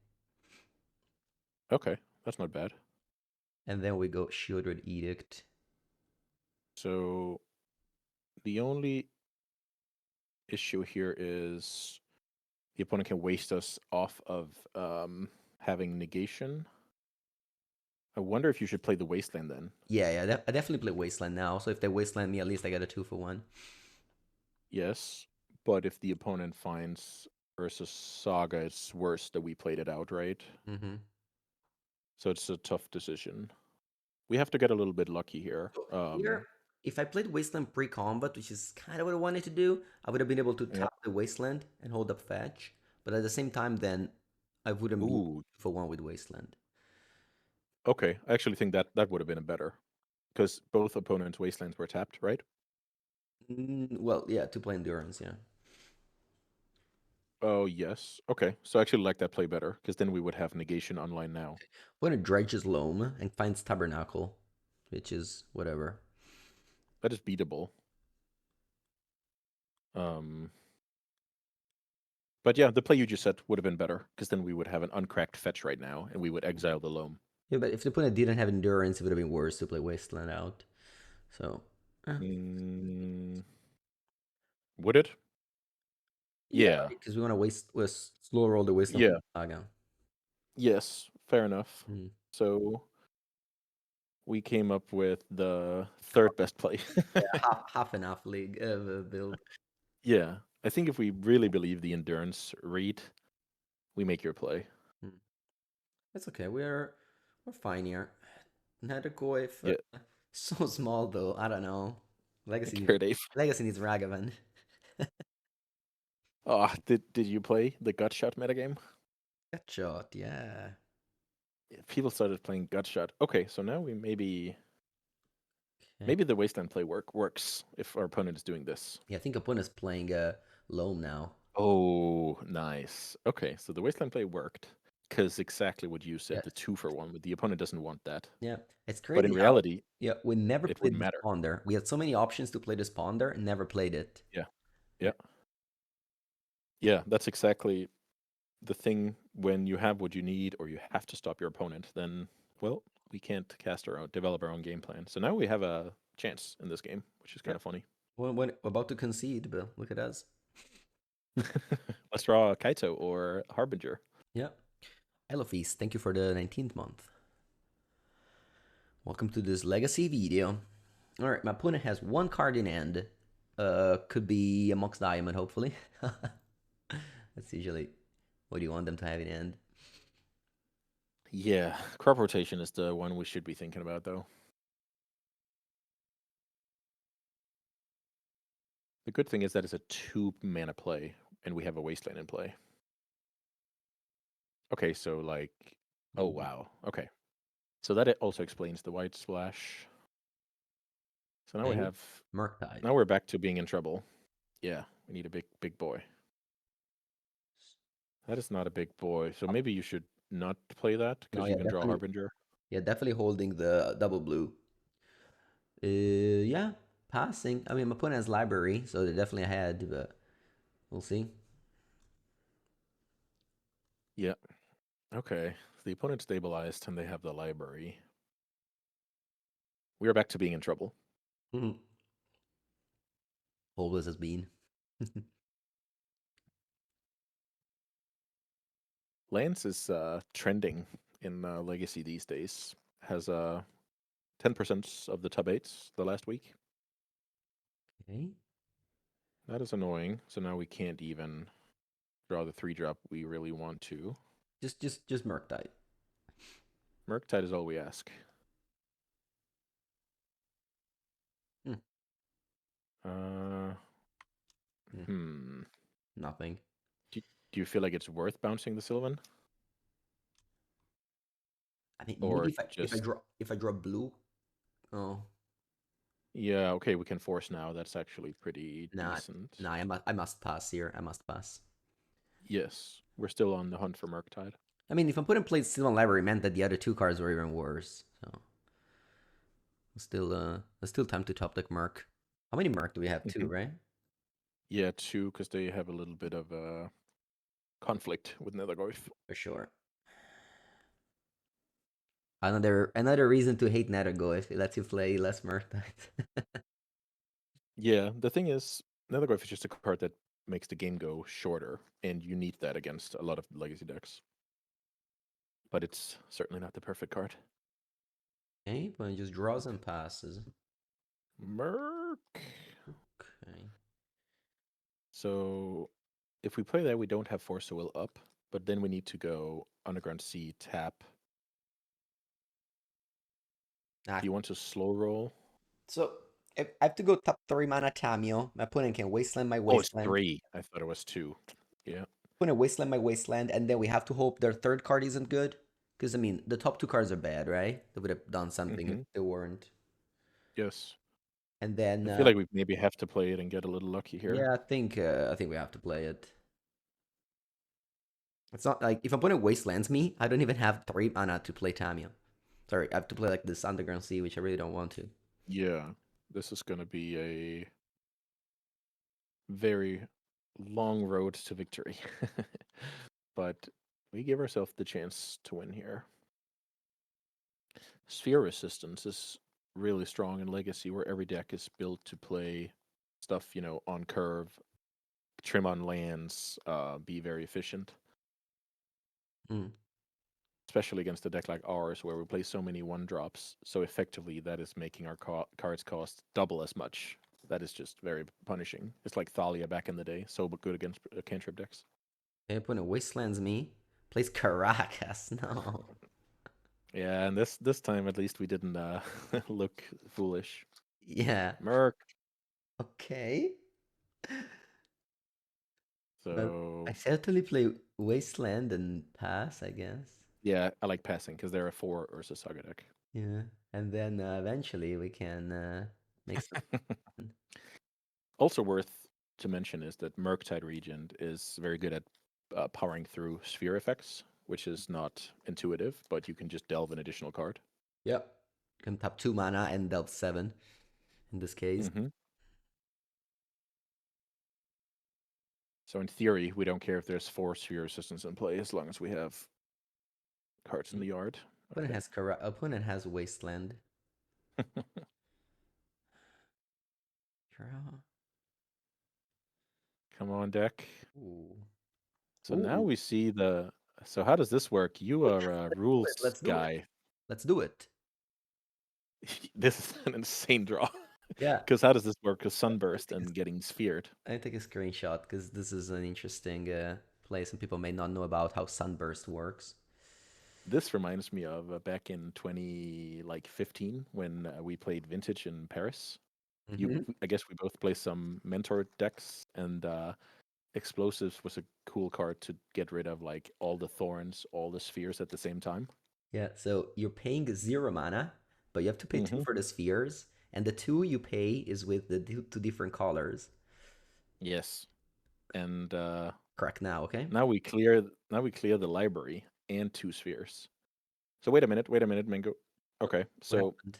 Speaker 2: Okay, that's not bad.
Speaker 1: And then we go Shieldred Edict.
Speaker 2: So the only issue here is the opponent can waste us off of having negation. I wonder if you should play the Wasteland then.
Speaker 1: Yeah, yeah, I definitely play Wasteland now. So if they Wasteland me, at least I get a 2-for-1.
Speaker 2: Yes, but if the opponent finds versus Saga, it's worse that we played it out, right?
Speaker 1: Mm-hmm.
Speaker 2: So it's a tough decision. We have to get a little bit lucky here.
Speaker 1: So here, if I played Wasteland pre-combat, which is kind of what I wanted to do, I would have been able to
Speaker 2: Yeah.
Speaker 1: tap the Wasteland and hold up fetch. But at the same time, then I wouldn't be
Speaker 2: Ooh.
Speaker 1: 2-for-1 with Wasteland.
Speaker 2: Okay. I actually think that would have been a better because both opponents' Wastelands were tapped, right?
Speaker 1: Well, yeah, to play Endurance, yeah.
Speaker 2: Oh yes. Okay. So I actually like that play better because then we would have negation online now.
Speaker 1: When it dredges Loam and finds Tabernacle, which is whatever.
Speaker 2: That is beatable. Um, but yeah, the play you just said would have been better because then we would have an uncracked fetch right now and we would exile the loam.
Speaker 1: Yeah, but if the opponent didn't have Endurance, it would have been worse to play Wasteland out. So,
Speaker 2: Mm, would it?
Speaker 1: yeah,
Speaker 2: Yeah.
Speaker 1: because we want to slow roll the Wasteland from
Speaker 2: Yeah.
Speaker 1: the Saga.
Speaker 2: Yes. Fair enough.
Speaker 1: Mm.
Speaker 2: So we came up with the third best play.
Speaker 1: Yeah, half and half league build.
Speaker 2: Yeah. I think if we really believe the endurance read, we make your play.
Speaker 1: Mm. That's okay. We're fine here. Nethergoyf,
Speaker 2: Yeah.
Speaker 1: so small though. I don't know. Legacy needs
Speaker 2: Carrot Ape.
Speaker 1: Legacy needs Ragavan.
Speaker 2: Oh, did you play the gut shot metagame?
Speaker 1: Gut shot, yeah.
Speaker 2: Yeah, people started playing gut shot. Okay, so now we maybe
Speaker 1: Okay.
Speaker 2: maybe the wasteland play works if our opponent is doing this.
Speaker 1: Yeah, I think opponent's playing Loam now.
Speaker 2: Oh, nice. Okay, so the wasteland play worked because exactly what you said, the
Speaker 1: Yes.
Speaker 2: 2-for-1, but the opponent doesn't want that.
Speaker 1: Yeah. It's
Speaker 2: But in
Speaker 1: crazy how
Speaker 2: reality,
Speaker 1: yeah, we never
Speaker 2: it
Speaker 1: played
Speaker 2: wouldn't
Speaker 1: this
Speaker 2: matter.
Speaker 1: Ponder. We had so many options to play this Ponder and never played it.
Speaker 2: Yeah.
Speaker 1: Yeah.
Speaker 2: Yeah. Yeah, that's exactly the thing. When you have what you need or you have to stop your opponent, then well, we can't develop our own game plan. So now we have a chance in this game, which is
Speaker 1: Yeah.
Speaker 2: kind of funny.
Speaker 1: When about to concede, but look at us.
Speaker 2: Let's draw a Kaito or Harbinger.
Speaker 1: Yeah. Elofeast, thank you for the 19th month. Welcome to this legacy video. All right, my opponent has one card in hand. Could be a Mox Diamond, hopefully. That's usually what you want them to have in hand.
Speaker 2: Yeah, crop rotation is the one we should be thinking about, though. The good thing is that it's a 2 mana play, and we have a wasteland in play. Okay, so like, oh wow, okay, so that it also explains the white splash. So now we
Speaker 1: Okay.
Speaker 2: have,
Speaker 1: Murktide.
Speaker 2: now we're back to being in trouble. Yeah, we need a big boy. That is not a big boy, so maybe you should not play that
Speaker 1: No,
Speaker 2: because
Speaker 1: yeah,
Speaker 2: you can draw Harbinger.
Speaker 1: definitely holding the double blue. Yeah, passing. I mean, my opponent has library, so they're definitely ahead, but we'll see.
Speaker 2: Yeah. Okay. The opponent stabilized and they have the library. We are back to being in trouble.
Speaker 1: Always has been.
Speaker 2: Lance is trending in Legacy these days. Has 10% of the top 8s the last week.
Speaker 1: Okay.
Speaker 2: That is annoying. So now we can't even draw the 3-drop we really want to.
Speaker 1: Just Murktide.
Speaker 2: Murktide is all we ask.
Speaker 1: Hmm.
Speaker 2: Uh, hmm.
Speaker 1: Nothing.
Speaker 2: Do you feel like it's worth bouncing the Sylvan?
Speaker 1: I mean, maybe
Speaker 2: Or
Speaker 1: if I
Speaker 2: just...
Speaker 1: draw blue. Oh,
Speaker 2: Yeah, okay, we can force now. That's actually pretty
Speaker 1: nah,
Speaker 2: decent.
Speaker 1: nah. I must pass here. I must pass.
Speaker 2: Yes, we're still on the hunt for Murktide.
Speaker 1: I mean, if I put in place Sylvan Library, meant that the other two cards were even worse. So there's still time to top deck Merc. How many Merc do we have? Two,
Speaker 2: Mhm.
Speaker 1: right?
Speaker 2: Yeah, 2, because they have a little bit of a conflict with Nethergoyf.
Speaker 1: For sure. Another reason to hate Nethergo if it lets you play less Murktide.
Speaker 2: Yeah, the thing is, Nethergoyf is just a card that makes the game go shorter, and you need that against a lot of legacy decks. But it's certainly not the perfect card.
Speaker 1: Okay, but it just draws and passes.
Speaker 2: Merc.
Speaker 1: Okay.
Speaker 2: So if we play that, we don't have Force of Will up, but then we need to go Underground Sea, tap.
Speaker 1: Ah,
Speaker 2: Do you want to slow roll?
Speaker 1: so if I have to go top 3 mana Tamio. My opponent can wasteland my
Speaker 2: Oh, it's
Speaker 1: wasteland.
Speaker 2: 3. I thought it was 2. Yeah.
Speaker 1: Opponent wasteland my wasteland, and then we have to hope their third card isn't good. Because I mean, the top two cards are bad, right? They would have done something if
Speaker 2: Mm-hmm.
Speaker 1: they weren't.
Speaker 2: Yes.
Speaker 1: And then,
Speaker 2: I feel like we maybe have to play it and get a little lucky here.
Speaker 1: yeah, I think we have to play it. It's not like if opponent wastelands me, I don't even have 3 mana to play Tamio. Sorry, I have to play like this Underground Sea, which I really don't want to.
Speaker 2: Yeah. This is going to be a very long road to victory. But we give ourselves the chance to win here. Sphere resistance is really strong in Legacy, where every deck is built to play stuff, on curve, trim on lands, be very efficient.
Speaker 1: Mm.
Speaker 2: Especially against a deck like ours, where we play so many 1-drops, so effectively that is making our cards cost double as much. That is just very punishing. It's like Thalia back in the day, so good against cantrip decks.
Speaker 1: Okay, opponent wastelands me, plays Caracas. No.
Speaker 2: Yeah, and this time at least we didn't look foolish.
Speaker 1: Yeah.
Speaker 2: Merc.
Speaker 1: Okay. But I
Speaker 2: So
Speaker 1: certainly play Wasteland and pass, I guess.
Speaker 2: yeah, I like passing because they're a 4 Ursa Saga deck.
Speaker 1: Yeah. And then eventually we can make some.
Speaker 2: Also worth to mention is that Murktide Regent is very good at powering through sphere effects, which is not intuitive, but you can just delve an additional card.
Speaker 1: Yep. Can tap 2 mana and delve 7 in this case.
Speaker 2: Mm-hmm. So in theory, we don't care if there's 4 sphere resistance in play as long as we have cards in
Speaker 1: Okay.
Speaker 2: the yard.
Speaker 1: Opponent
Speaker 2: Okay.
Speaker 1: has opponent has Wasteland. Draw.
Speaker 2: Come on, deck.
Speaker 1: Ooh.
Speaker 2: So now
Speaker 1: Ooh.
Speaker 2: we see the. So how does this work? You are a rules
Speaker 1: Let's do it.
Speaker 2: guy.
Speaker 1: Let's do it.
Speaker 2: This is an insane draw.
Speaker 1: Yeah.
Speaker 2: Because how does this work? Because
Speaker 1: I
Speaker 2: Sunburst
Speaker 1: take a,
Speaker 2: and getting sphered.
Speaker 1: I take a screenshot because this is an interesting place and people may not know about how Sunburst works.
Speaker 2: This reminds me of back in 2015 when we played Vintage in Paris.
Speaker 1: Hmm.
Speaker 2: I guess we both play some mentor decks, and Explosives was a cool card to get rid of like all the thorns, all the spheres at the same time.
Speaker 1: Yeah, so you're paying 0 mana, but you have to pay two
Speaker 2: Hmm.
Speaker 1: for the spheres, and the two you pay is with the two different colors.
Speaker 2: Yes, and
Speaker 1: Correct now, okay?
Speaker 2: now we clear the library and 2 spheres. So wait a minute, Mingo. Okay,
Speaker 1: What
Speaker 2: so
Speaker 1: happened?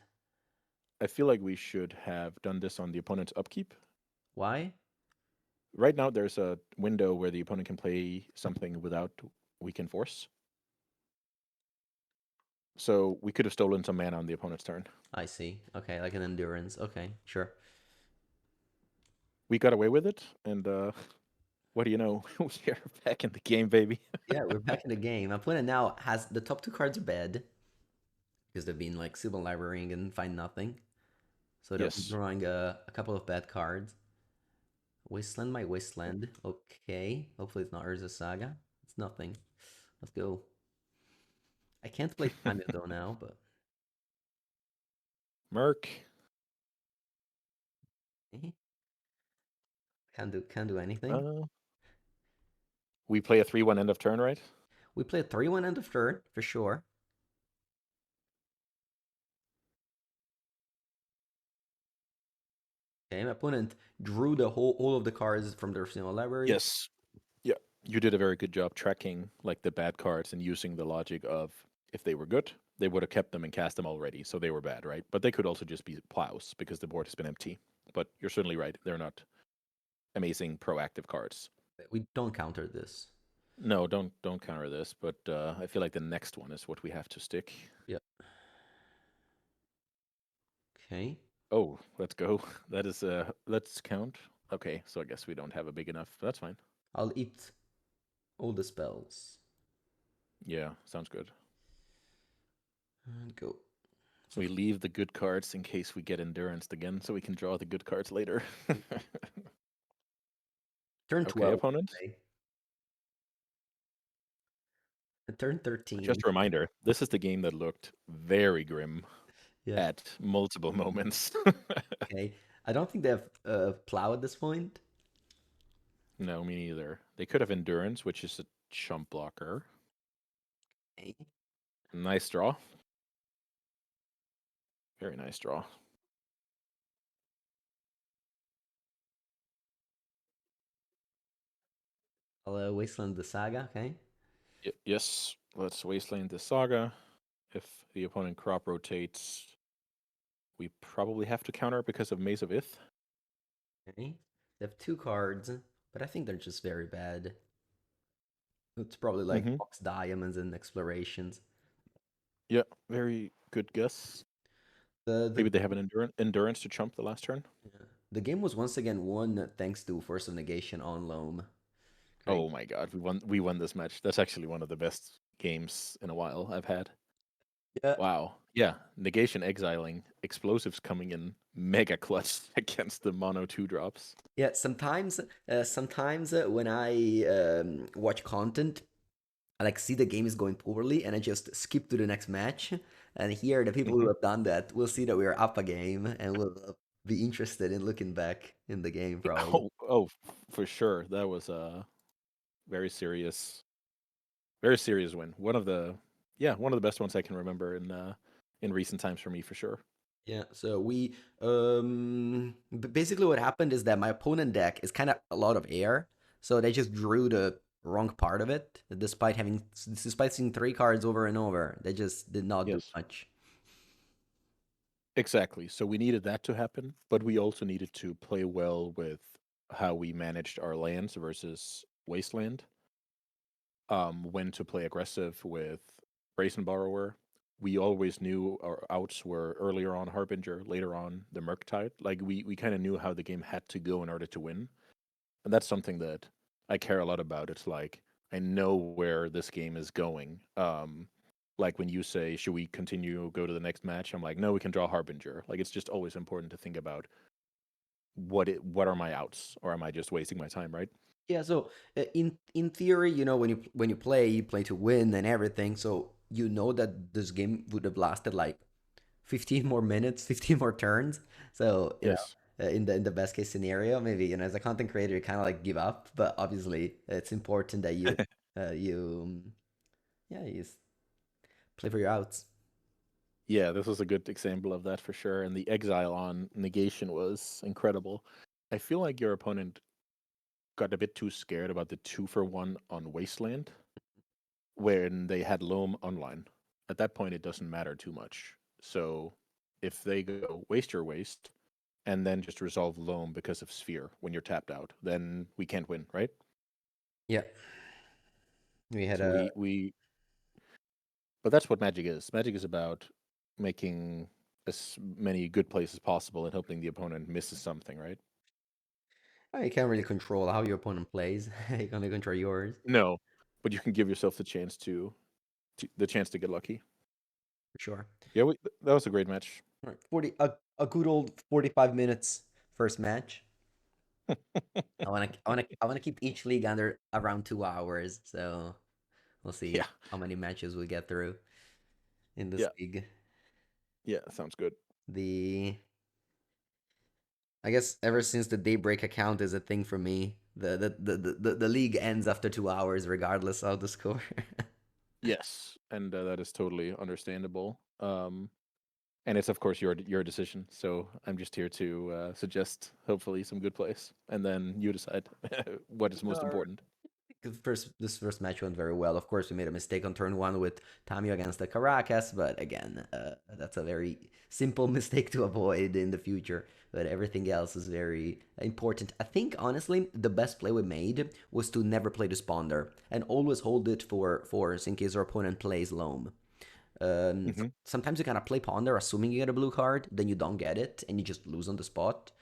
Speaker 2: I feel like we should have done this on the opponent's upkeep.
Speaker 1: Why?
Speaker 2: Right now, there's a window where the opponent can play something without weaken force. So we could have stolen some mana on the opponent's turn.
Speaker 1: I see. Okay, like an endurance. Okay, sure.
Speaker 2: We got away with it, and what do you know? We're back in the game, baby.
Speaker 1: Yeah, we're back in the game. My opponent now has the top two cards are bad because they've been like Sybil Librarying and find nothing. So they're
Speaker 2: Yes.
Speaker 1: drawing a couple of bad cards. Wasteland, my Wasteland. Okay. Hopefully it's not Urza Saga. It's nothing. Let's go. I can't play Primal though now, but
Speaker 2: Merc.
Speaker 1: eh, can't do anything.
Speaker 2: Uh, we play a 3-1 end of turn, right?
Speaker 1: We play a 3-1 end of turn for sure. Okay, my opponent drew the whole all of the cards from their single library.
Speaker 2: Yes. Yeah. You did a very good job tracking like the bad cards and using the logic of if they were good, they would have kept them and cast them already, so they were bad, right? But they could also just be plows because the board has been empty. But you're certainly right; they're not amazing proactive cards.
Speaker 1: We don't counter this.
Speaker 2: No, don't counter this. But I feel like the next one is what we have to stick.
Speaker 1: Yep. Okay.
Speaker 2: Oh, let's go. That is let's count. Okay, so I guess we don't have a big enough. That's fine.
Speaker 1: I'll eat all the spells
Speaker 2: Yeah, sounds good.
Speaker 1: and go. So
Speaker 2: We leave the good cards in case we get endurance again, so we can draw the good cards later.
Speaker 1: turn
Speaker 2: Okay,
Speaker 1: 12.
Speaker 2: opponent.
Speaker 1: Okay. And turn 13.
Speaker 2: Just a reminder, this is the game that looked very grim
Speaker 1: Yeah.
Speaker 2: at multiple moments.
Speaker 1: Okay. I don't think they have plow at this point.
Speaker 2: No, me neither. They could have endurance, which is a chump blocker.
Speaker 1: Okay.
Speaker 2: Nice draw. Very nice draw.
Speaker 1: I'll Wasteland the Saga. Okay.
Speaker 2: Yes, let's Wasteland the Saga. If the opponent crop rotates, we probably have to counter because of Maze of Ith.
Speaker 1: Okay. They have two cards, but I think they're just very bad. It's probably like
Speaker 2: Mm-hmm.
Speaker 1: Box Diamonds and Explorations.
Speaker 2: Yeah, very good guess.
Speaker 1: The
Speaker 2: Maybe
Speaker 1: the
Speaker 2: they have an endurance to chump the last turn.
Speaker 1: yeah. The game was once again won thanks to Force of Negation on loam. Okay.
Speaker 2: Oh my god, we won this match. That's actually one of the best games in a while I've had.
Speaker 1: Yeah.
Speaker 2: Wow. Yeah, negation exiling, explosives coming in mega clutch against the mono 2 drops.
Speaker 1: Yeah, sometimes when I watch content, I like see the game is going poorly and I just skip to the next match. And here, the people who
Speaker 2: Hmm.
Speaker 1: have done that will see that we are up a game and will be interested in looking back in the game probably.
Speaker 2: Oh, for sure. That was a very very serious win. One of the best ones I can remember in recent times for me for sure.
Speaker 1: Yeah, so we basically what happened is that my opponent deck is kind of a lot of air, so they just drew the wrong part of it. Despite seeing three cards over and over, they just did not do
Speaker 2: Yes.
Speaker 1: much.
Speaker 2: Exactly. So we needed that to happen, but we also needed to play well with how we managed our lands versus Wasteland. When to play aggressive with Brazen Borrower. We always knew our outs were earlier on Harbinger, later on the Murktide. Like we kind of knew how the game had to go in order to win. And that's something that I care a lot about. It's like I know where this game is going. Like when you say, should we continue, go to the next match? I'm like, no, we can draw Harbinger. Like it's just always important to think about what are my outs, or am I just wasting my time, right?
Speaker 1: Yeah, so in theory, when you play to win and everything. So you know that this game would have lasted like 15 more minutes, 15 more turns. So,
Speaker 2: Yes.
Speaker 1: in the best case scenario, maybe, as a content creator, you kind of like give up, but obviously it's important that you play for your outs.
Speaker 2: Yeah, this was a good example of that for sure. And the exile on negation was incredible. I feel like your opponent got a bit too scared about the 2-for-1 on Wasteland when they had Loam online. At that point, it doesn't matter too much. So if they go waste your waste and then just resolve Loam because of Sphere when you're tapped out, then we can't win, right?
Speaker 1: Yeah. We had
Speaker 2: So
Speaker 1: a
Speaker 2: we But that's what Magic is. Magic is about making as many good plays as possible and hoping the opponent misses something, right?
Speaker 1: You can't really control how your opponent plays. You can only control yours,
Speaker 2: No, but you can give yourself the chance to get lucky.
Speaker 1: for sure.
Speaker 2: Yeah, that was a great match.
Speaker 1: All right, 40, a good old 45 minutes first match. I wanna keep each league under around 2 hours, so we'll
Speaker 2: Yeah,
Speaker 1: see how many matches we get through in this
Speaker 2: yeah,
Speaker 1: league.
Speaker 2: yeah. Sounds good.
Speaker 1: The I guess ever since the daybreak account is a thing for me, the league ends after 2 hours regardless of the score.
Speaker 2: Yes, and that is totally understandable. And it's of course your decision. So I'm just here to suggest hopefully some good plays, and then you decide what is most
Speaker 1: Alright.
Speaker 2: important.
Speaker 1: This first match went very well. Of course, we made a mistake on turn one with Tamio against the Caracas, but again, that's a very simple mistake to avoid in the future. But everything else is very important. I think honestly, the best play we made was to never play the Spawner and always hold it for force in case our opponent plays Loam.
Speaker 2: Hmm.
Speaker 1: Sometimes you kind of play Ponder assuming you get a blue card, then you don't get it and you just lose on the spot.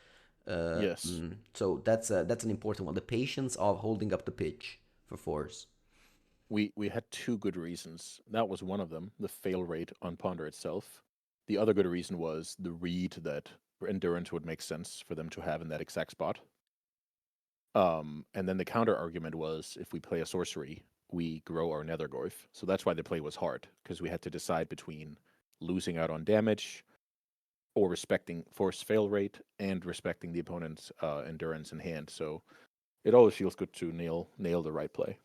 Speaker 2: Yes,
Speaker 1: So that's an important one. The patience of holding up the pitch for force.
Speaker 2: we had two good reasons. That was one of them, the fail rate on Ponder itself. The other good reason was the read that endurance would make sense for them to have in that exact spot. And then the counter argument was if we play a sorcery, we grow our Nethergorth. So that's why the play was hard, because we had to decide between losing out on damage or respecting force fail rate and respecting the opponent's endurance in hand. So it always feels good to nail the right play.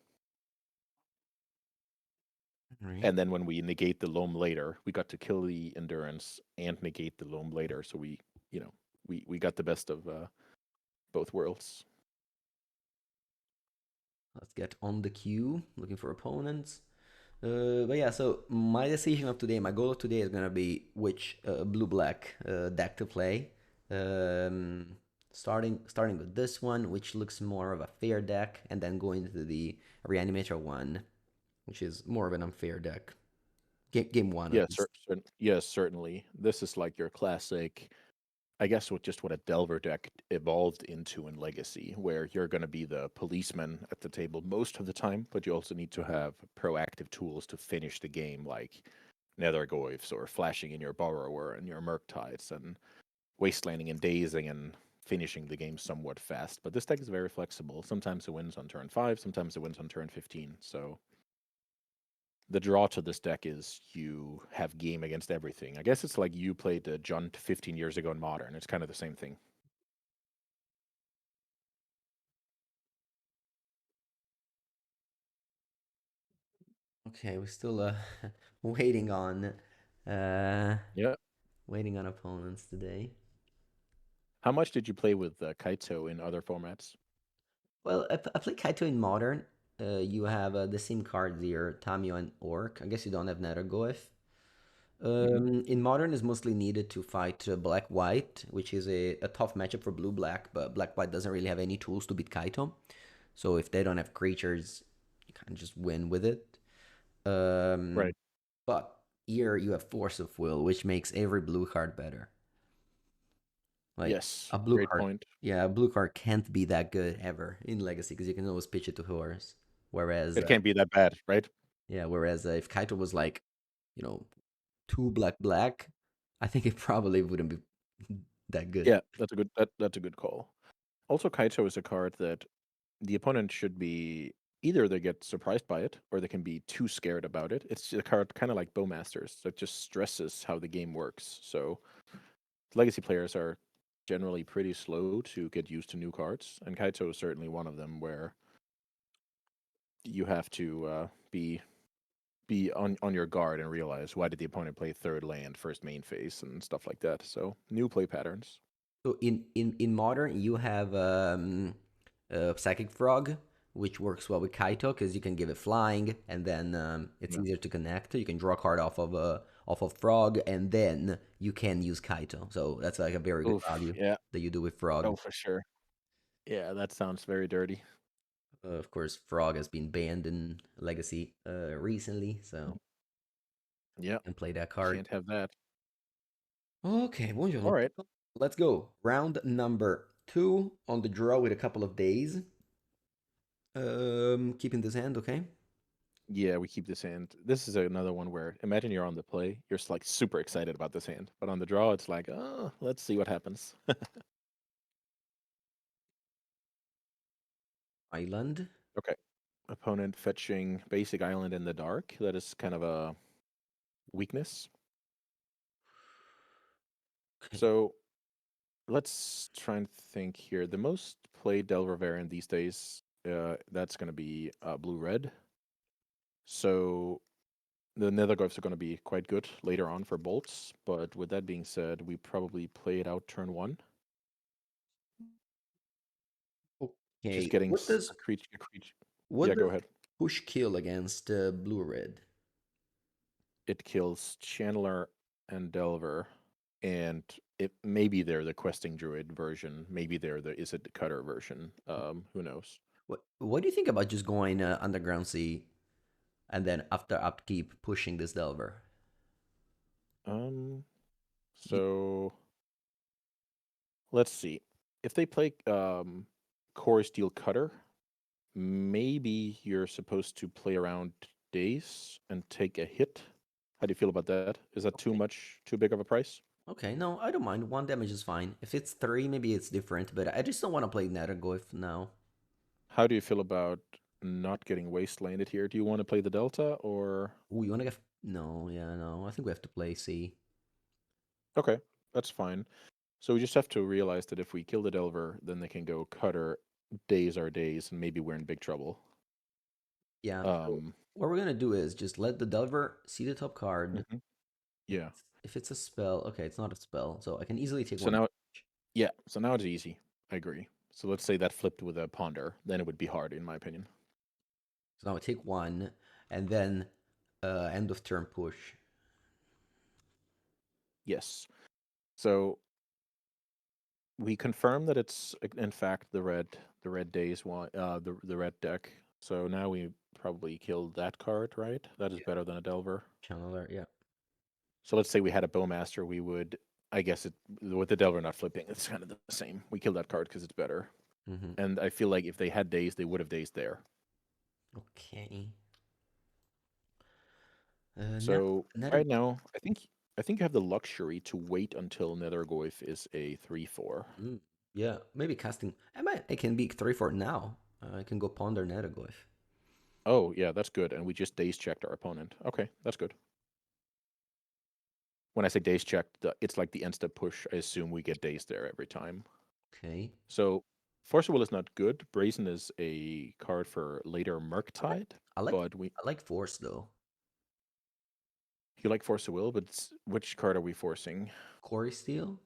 Speaker 1: Right.
Speaker 2: And then when we negate the loam later, we got to kill the endurance and negate the loam later. So we got the best of both worlds.
Speaker 1: Let's get on the queue, looking for opponents. But yeah, so my decision of today, my goal of today is gonna be which blue-black deck to play. Um, starting with this one, which looks more of a fair deck, and then going to the Reanimator one, which is more of an unfair deck. Game one, at
Speaker 2: Yes,
Speaker 1: least.
Speaker 2: yes, certainly. This is like your classic, I guess, what a Delver deck evolved into in Legacy, where you're going to be the policeman at the table most of the time, but you also need to have proactive tools to finish the game, like Nethergoyfs or flashing in your Borrower and your Murktides and wastelanding and dazing and finishing the game somewhat fast. But this deck is very flexible. Sometimes it wins on turn 5, sometimes it wins on turn 15. So the draw to this deck is you have game against everything. I guess it's like you played Junt 15 years ago in Modern. It's kind of the same thing.
Speaker 1: Okay, we're still waiting on uh
Speaker 2: Yeah.
Speaker 1: waiting on opponents today.
Speaker 2: How much did you play with Kaito in other formats?
Speaker 1: Well, I play Kaito in Modern. You have the same cards here, Tamio and Orc. I guess you don't have Nethergoyf.
Speaker 2: Hmm.
Speaker 1: In Modern is mostly needed to fight Black-White, which is a tough matchup for Blue-Black, but Black-White doesn't really have any tools to beat Kaito. So if they don't have creatures, you kind of just win with it.
Speaker 2: Right.
Speaker 1: But here you have Force of Will, which makes every blue card better. Like
Speaker 2: Yes.
Speaker 1: a blue
Speaker 2: Great
Speaker 1: card,
Speaker 2: point.
Speaker 1: yeah, a blue card can't be that good ever in Legacy because you can always pitch it to horse. Whereas,
Speaker 2: It can't be that bad, right?
Speaker 1: yeah, whereas if Kaito was like, you know, two black black, I think it probably wouldn't be that good.
Speaker 2: Yeah, that's a good call. Also, Kaito is a card that the opponent should be either they get surprised by it or they can be too scared about it. It's a card kind of like Bowmasters that just stresses how the game works. So legacy players are generally pretty slow to get used to new cards, and Kaito is certainly one of them where you have to be on your guard and realize why did the opponent play third land, first main phase, and stuff like that. So new play patterns.
Speaker 1: So in modern, you have Psychic Frog, which works well with Kaito because you can give it flying, and then it's
Speaker 2: Yeah.
Speaker 1: easier to connect. You can draw a card off of Frog, and then you can use Kaito. So that's like a very good
Speaker 2: Oof.
Speaker 1: value
Speaker 2: Yeah.
Speaker 1: that you do with Frog.
Speaker 2: Oh, for sure. Yeah, that sounds very dirty.
Speaker 1: Of course, Frog has been banned in Legacy recently, so
Speaker 2: Yeah,
Speaker 1: And play that card.
Speaker 2: can't have that.
Speaker 1: Okay,
Speaker 2: All
Speaker 1: buongiorno.
Speaker 2: right.
Speaker 1: Let's go. Round number 2 on the draw with a couple of days. Keeping this hand, okay?
Speaker 2: Yeah, we keep this hand. This is another one where imagine you're on the play, you're just like super excited about this hand, but on the draw, it's like, oh, let's see what happens.
Speaker 1: Island.
Speaker 2: Okay. Opponent fetching basic island in the dark. That is kind of a weakness.
Speaker 1: Okay.
Speaker 2: So let's try and think here. The most played Delver variant these days, that's going to be blue red. So the Netherglyphs are going to be quite good later on for bolts. But with that being said, we probably play it out turn one. Just
Speaker 1: Okay.
Speaker 2: getting a creature.
Speaker 1: What
Speaker 2: Yeah, go
Speaker 1: does
Speaker 2: ahead.
Speaker 1: push kill against blue red?
Speaker 2: It kills Channeler and Delver, and it maybe they're the questing druid version. Maybe they're the is it the cutter version. Who knows?
Speaker 1: What do you think about just going underground sea and then after upkeep pushing this delver?
Speaker 2: Um,
Speaker 1: You,
Speaker 2: so let's see. If they play Core Steel Cutter, maybe you're supposed to play around days and take a hit. How do you feel about that? Is that too
Speaker 1: okay.
Speaker 2: much, too big of a price?
Speaker 1: Okay, no, I don't mind. One damage is fine. If it's three, maybe it's different, but I just don't want to play Netherglyph now.
Speaker 2: How do you feel about not getting wastelanded here? Do you want to play the Delta or?
Speaker 1: Ooh, you want to get. No, yeah, no. I think we have to play C.
Speaker 2: Okay, that's fine. So we just have to realize that if we kill the Delver, then they can go Cutter, days are days, and maybe we're in big trouble.
Speaker 1: Yeah, so
Speaker 2: Um,
Speaker 1: what we're gonna do is just let the Delver see the top card.
Speaker 2: mhm, yeah.
Speaker 1: If it's a spell, okay, it's not a spell, so I can easily take
Speaker 2: So
Speaker 1: one
Speaker 2: now,
Speaker 1: damage.
Speaker 2: yeah. So now it's easy. I agree. So let's say that flipped with a Ponder, then it would be hard, in my opinion.
Speaker 1: So now I take one, and then end of turn push.
Speaker 2: Yes. So we confirm that it's in fact the red days one, the red deck. So now we probably killed that card, right? That is
Speaker 1: Yeah.
Speaker 2: better than a Delver.
Speaker 1: Channeler, yeah.
Speaker 2: So let's say we had a Bowmaster, we would, I guess it with the Delver not flipping, it's kind of the same. We kill that card because it's better.
Speaker 1: Mm-hmm.
Speaker 2: And I feel like if they had days, they would have days there.
Speaker 1: Okay. Now,
Speaker 2: So
Speaker 1: another.
Speaker 2: right now, I think you have the luxury to wait until Nethergoyf is a 3/4.
Speaker 1: Mm, yeah, maybe casting. I can be 3 for now. I can go ponder Netherglyph.
Speaker 2: Oh yeah, that's good. And we just days checked our opponent. Okay, that's good. When I say days checked, it's like the insta push. I assume we get days there every time.
Speaker 1: Okay.
Speaker 2: So Force of Will is not good. Brazen is a card for later
Speaker 1: I like
Speaker 2: Murktide,
Speaker 1: I like
Speaker 2: but we
Speaker 1: I like force though.
Speaker 2: you like Force of Will, but which card are we forcing?
Speaker 1: Quarry steel.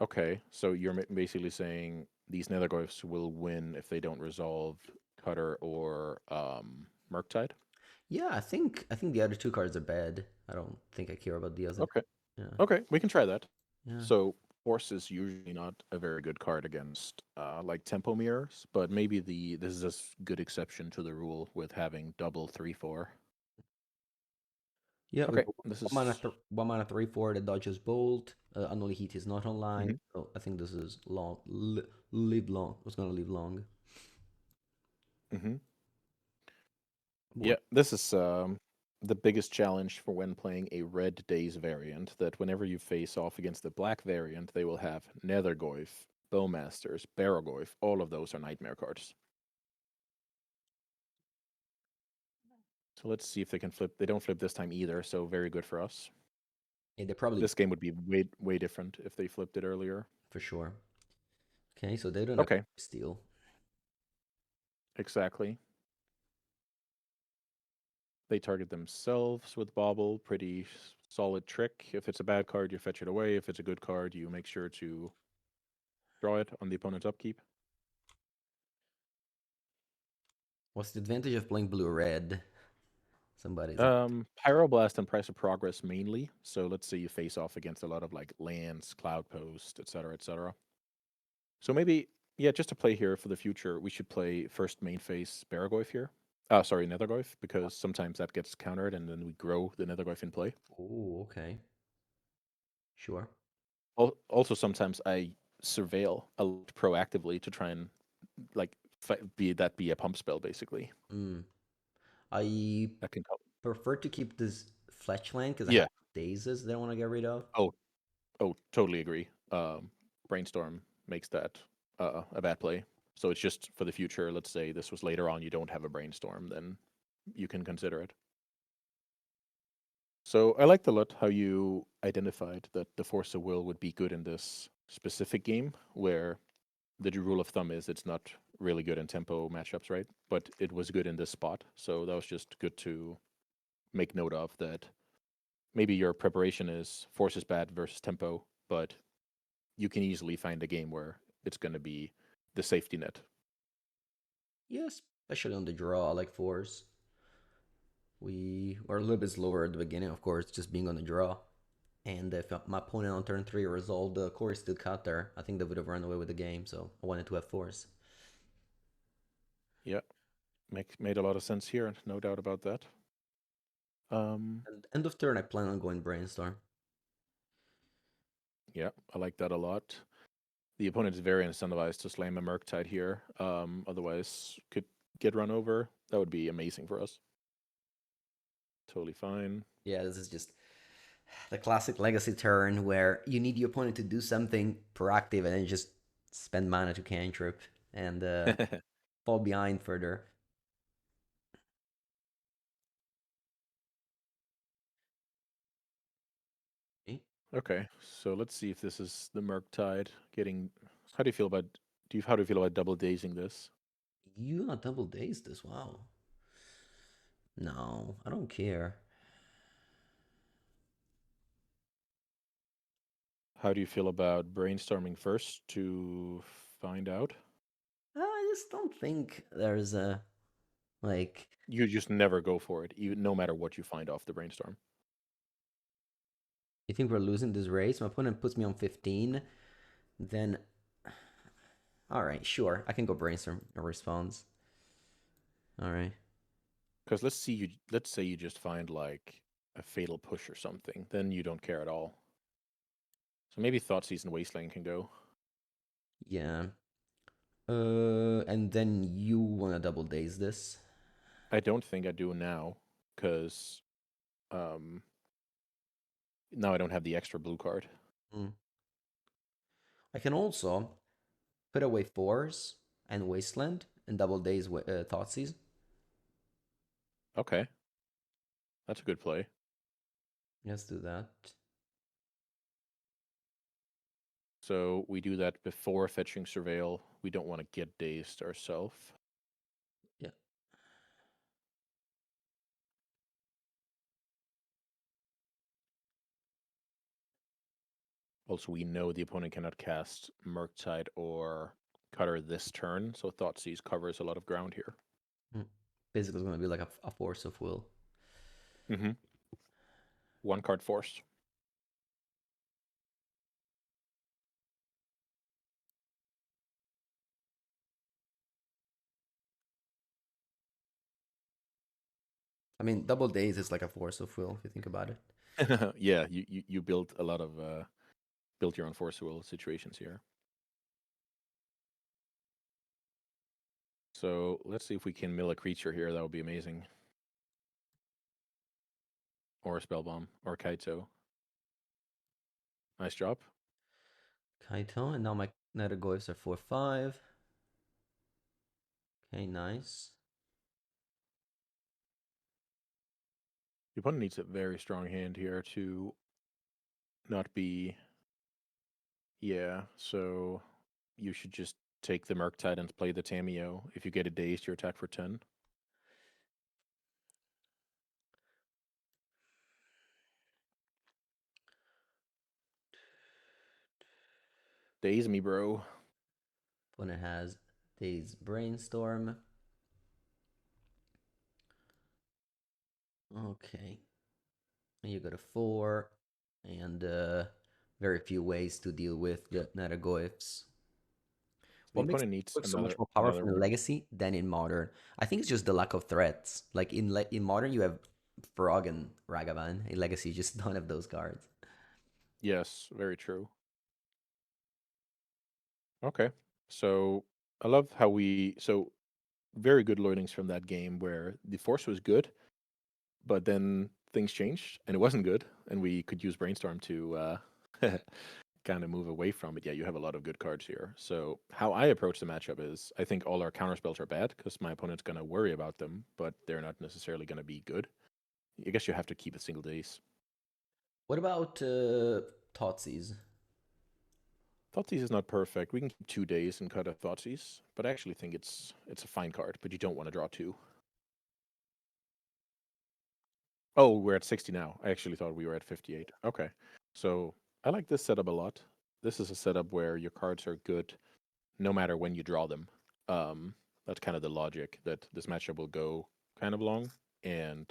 Speaker 2: Okay, so you're basically saying these Netherglyphs will win if they don't resolve Cutter or Murktide?
Speaker 1: Yeah, I think the other two cards are bad. I don't think I care about the other.
Speaker 2: Okay.
Speaker 1: Yeah.
Speaker 2: Okay, we can try that.
Speaker 1: Yeah.
Speaker 2: So Force is usually not a very good card against like Tempo Mirrors, but maybe this is a good exception to the rule with having double 3/4.
Speaker 1: Yeah, we
Speaker 2: Okay,
Speaker 1: go
Speaker 2: this
Speaker 1: one mana,
Speaker 2: is.
Speaker 1: 3/4 that dodges bolt. Annually heat is not online,
Speaker 2: Mhm,
Speaker 1: so I think this is long. Live long. It's gonna live long.
Speaker 2: mhm.
Speaker 1: Boy.
Speaker 2: Yeah, this is the biggest challenge for when playing a red days variant. That whenever you face off against the black variant, they will have Nethergoyf, Bowmasters, Barrogoyf. All of those are nightmare cards. So let's see if they can flip. They don't flip this time either, so very good for us.
Speaker 1: Yeah, they probably
Speaker 2: This game would be way different if they flipped it earlier.
Speaker 1: for sure. Okay, so they don't have
Speaker 2: Okay,
Speaker 1: steel.
Speaker 2: exactly. They target themselves with Bobble. Pretty solid trick. If it's a bad card, you fetch it away. If it's a good card, you make sure to draw it on the opponent's upkeep.
Speaker 1: What's the advantage of playing blue red? Somebody's like,
Speaker 2: Pyroblast and Price of Progress mainly. So let's say you face off against a lot of like lands, Cloud Post, etc., etc. So maybe, yeah, just to play here for the future, we should play first main phase Barragoyf here. Sorry, Nethergoyf, because sometimes that gets countered and then we grow the Nethergoyf in play.
Speaker 1: Oh, okay. Sure.
Speaker 2: Also, sometimes I surveil a lot proactively to try and like be a pump spell basically.
Speaker 1: Mm. I
Speaker 2: That can help.
Speaker 1: prefer to keep this Fletchland because I have
Speaker 2: Yeah.
Speaker 1: dazes that I want to get rid of.
Speaker 2: Oh, totally agree. Brainstorm makes that a bad play. So it's just for the future. Let's say this was later on, you don't have a brainstorm, then you can consider it. So I liked a lot how you identified that the Force of Will would be good in this specific game, where the rule of thumb is it's not really good in tempo matchups, right? But it was good in this spot. So that was just good to make note of that. Maybe your preparation is Force is bad versus tempo, but you can easily find a game where it's going to be the safety net.
Speaker 1: Yeah, especially on the draw, I like fours. We were a little bit slower at the beginning, of course, just being on the draw. And if my opponent on turn 3 resolved the core still cut there, I think they would have run away with the game, so I wanted to have fours.
Speaker 2: Yeah, made a lot of sense here, no doubt about that.
Speaker 1: And end of turn, I plan on going brainstorm.
Speaker 2: Yeah, I like that a lot. The opponent is very incentivized to slam a Murktide here. Otherwise, could get run over. That would be amazing for us. Totally fine.
Speaker 1: Yeah, this is just the classic legacy turn where you need your opponent to do something proactive and then just spend mana to cantrip and fall behind further. Okay.
Speaker 2: Okay, so let's see if this is the Murktide getting. How do you feel about? How do you feel about double dazing this?
Speaker 1: You not double days this, wow. No, I don't care.
Speaker 2: How do you feel about brainstorming first to find out?
Speaker 1: I just don't think there's a like.
Speaker 2: You just never go for it, even no matter what you find off the brainstorm.
Speaker 1: You think we're losing this race? My opponent puts me on 15, then all right, sure, I can go brainstorm a response. All right.
Speaker 2: Because let's say you just find like a fatal push or something, then you don't care at all. So maybe Thoughtseize and Wasteland can go.
Speaker 1: Yeah. And then you wanna double days this?
Speaker 2: I don't think I do now, because um, now I don't have the extra blue card.
Speaker 1: Mm. I can also put away fours and wasteland and double days Thoughtseize.
Speaker 2: Okay, that's a good play.
Speaker 1: Let's do that.
Speaker 2: So we do that before fetching Surveil. We don't want to get dazed ourselves.
Speaker 1: Yeah.
Speaker 2: Also, we know the opponent cannot cast Murktide or Cutter this turn, so Thoughtseize covers a lot of ground here.
Speaker 1: Mm. Basically, it's gonna be like a force of will.
Speaker 2: Mm-hmm. One card force.
Speaker 1: I mean, double days is like a force of will if you think about it.
Speaker 2: Yeah, you built a lot of built your own force will situations here. So let's see if we can mill a creature here. That would be amazing. Or a spell bomb or Kaito. Nice job.
Speaker 1: Kaito, and now my Nethergoyfs are 4/5. Okay, nice.
Speaker 2: The opponent needs a very strong hand here to not be. Yeah, so you should just take the Murktide and play the Tameo. If you get a dazed, you attack for 10. Daze me, bro.
Speaker 1: Opponent has Days Brainstorm. Okay. And you got a 4. And very few ways to deal with the Nethergoyfs.
Speaker 2: The
Speaker 1: What makes
Speaker 2: opponent needs
Speaker 1: it so much more
Speaker 2: another
Speaker 1: powerful in
Speaker 2: one.
Speaker 1: Legacy than in Modern? I think it's just the lack of threats. Like in Modern, you have Frog and Ragavan. In Legacy, you just don't have those cards.
Speaker 2: Yes, very true. Okay. So I love how very good learnings from that game where the force was good, but then things changed and it wasn't good, and we could use brainstorm to kind of move away from it. Yeah, you have a lot of good cards here. So how I approach the matchup is I think all our counter spells are bad because my opponent's going to worry about them, but they're not necessarily going to be good. I guess you have to keep it single days.
Speaker 1: What about Thoughtseize?
Speaker 2: Thoughtseize is not perfect. We can keep 2 days and cut a Thoughtseize, but I actually think it's a fine card, but you don't want to draw two. Oh, we're at 60 now. I actually thought we were at 58. Okay. So I like this setup a lot. This is a setup where your cards are good no matter when you draw them. That's kind of the logic that this matchup will go kind of long, and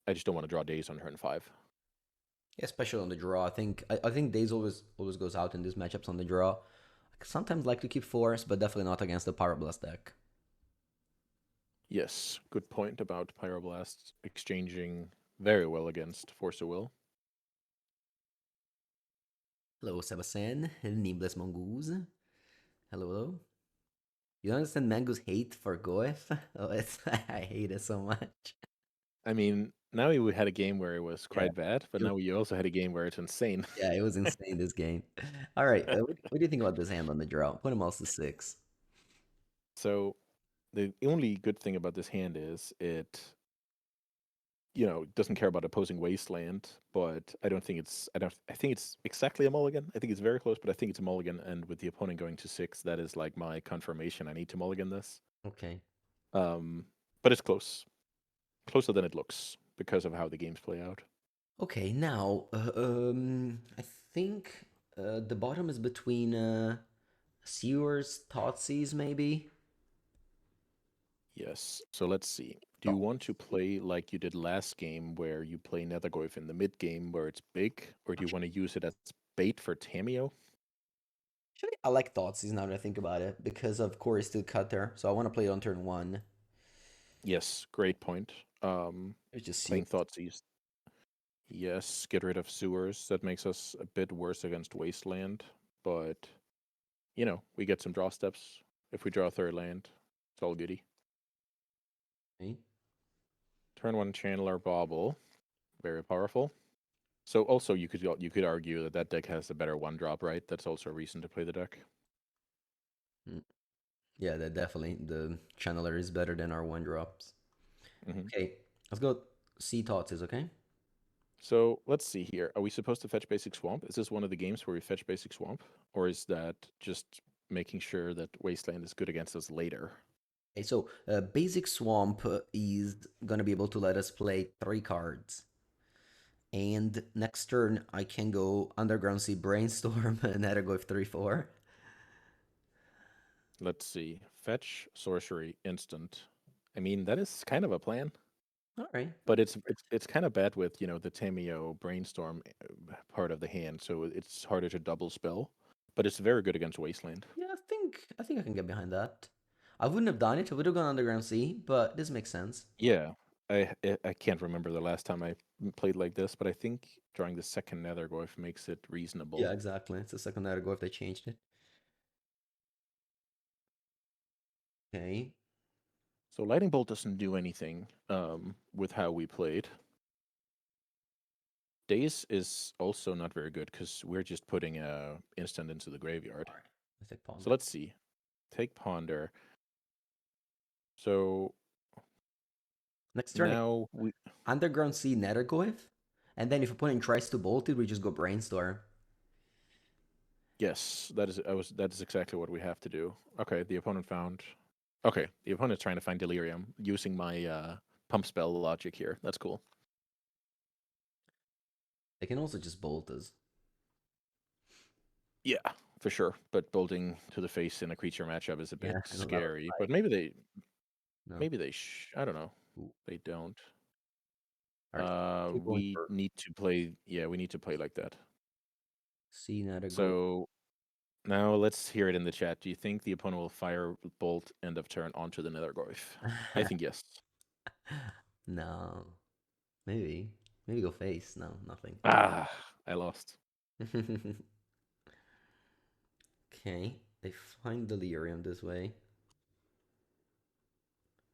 Speaker 2: I just don't want to draw days on turn 5.
Speaker 1: Yeah, especially on the draw. I think Days always goes out in these matchups on the draw. I sometimes like to keep force, but definitely not against the Pyroblast deck.
Speaker 2: Yes, good point about Pyroblast exchanging very well against Force of Will.
Speaker 1: Hello, Sebastian. Nameless Mongoose. Hello, hello. You don't understand Mango's hate for Goeth? Oh, it's I hate it so much.
Speaker 2: I mean, now we had a game where it was
Speaker 1: Yeah.
Speaker 2: quite bad, but now we also had a game where it's insane.
Speaker 1: Yeah, it was insane this game. All right, what do you think about this hand on the draw? Put him also 6.
Speaker 2: So the only good thing about this hand is it doesn't care about opposing wasteland, but I think it's exactly a mulligan. I think it's very close, but I think it's a mulligan, and with the opponent going to 6, that is like my confirmation I need to mulligan this.
Speaker 1: Okay.
Speaker 2: Um, but it's close. Closer than it looks because of how the games play out.
Speaker 1: Okay, now I think the bottom is between Sewers, Thoughtseize, maybe.
Speaker 2: Yes. So let's see. Do you want to
Speaker 1: Thoughtseize.
Speaker 2: play like you did last game where you play Nethergoyf in the mid game where it's big, or do you want to use it as bait for Tameo?
Speaker 1: Actually, I like Thoughtseize now that I think about it because of course still Cutter, so I want to play it on turn 1.
Speaker 2: Yes, great point.
Speaker 1: It's just
Speaker 2: Playing
Speaker 1: Sewers.
Speaker 2: Thoughtseize. Yes, get rid of sewers. That makes us a bit worse against Wasteland, but we get some draw steps. If we draw a third land, it's all goody.
Speaker 1: Okay.
Speaker 2: Turn 1 Channeler Bauble, very powerful. So also you could argue that that deck has a better 1-drop, right? That's also a reason to play the deck.
Speaker 1: Mm. Yeah, that definitely the channeler is better than our 1-drops.
Speaker 2: hmm
Speaker 1: Okay, let's go see Thoughtseize, okay?
Speaker 2: So let's see here. Are we supposed to fetch Basic Swamp? Is this one of the games where we fetch Basic Swamp, or is that just making sure that Wasteland is good against us later?
Speaker 1: Okay, so basic swamp is gonna be able to let us play 3 cards. And next turn, I can go Underground Sea Brainstorm and that'll go 3/4.
Speaker 2: Let's see. Fetch, sorcery, instant. I mean, that is kind of a plan,
Speaker 1: All right.
Speaker 2: but it's kind of bad with, the Tameo brainstorm part of the hand, so it's harder to double spell, but it's very good against Wasteland.
Speaker 1: Yeah, I think I can get behind that. I wouldn't have done it. I would have gone Underground Sea, but this makes sense.
Speaker 2: Yeah. I can't remember the last time I played like this, but I think drawing the second Nethergoyf makes it
Speaker 1: Yeah,
Speaker 2: reasonable.
Speaker 1: exactly. It's the second night ago if they changed it. Okay.
Speaker 2: So Lightning Bolt doesn't do anything with how we played. Daze is also not very good because we're just putting a instant into the graveyard.
Speaker 1: All right. Let's take
Speaker 2: So
Speaker 1: Ponder.
Speaker 2: let's see. Take Ponder. So
Speaker 1: Next turn,
Speaker 2: now we
Speaker 1: Underground Sea Nethergoyf. And then if opponent tries to bolt it, we just go Brainstorm.
Speaker 2: yes, that is exactly what we have to do. Okay, the opponent found. Okay, the opponent's trying to find Delirium using my pump spell logic here. That's cool.
Speaker 1: They can also just bolt us.
Speaker 2: Yeah, for sure. But bolting to the face in a creature matchup is a bit
Speaker 1: Yeah, and a lot of
Speaker 2: scary. But
Speaker 1: life. No.
Speaker 2: I don't know.
Speaker 1: Ooh.
Speaker 2: They don't.
Speaker 1: All right. Keep going
Speaker 2: We
Speaker 1: for
Speaker 2: need to play. Yeah, we need to play like that.
Speaker 1: Sea Nethergoyf.
Speaker 2: So Now let's hear it in the chat. Do you think the opponent will fire bolt end of turn onto the Netherglyph? I think yes.
Speaker 1: No. Maybe. Maybe go face. No, nothing.
Speaker 2: Ah, I lost.
Speaker 1: Okay. They find Delirium this way.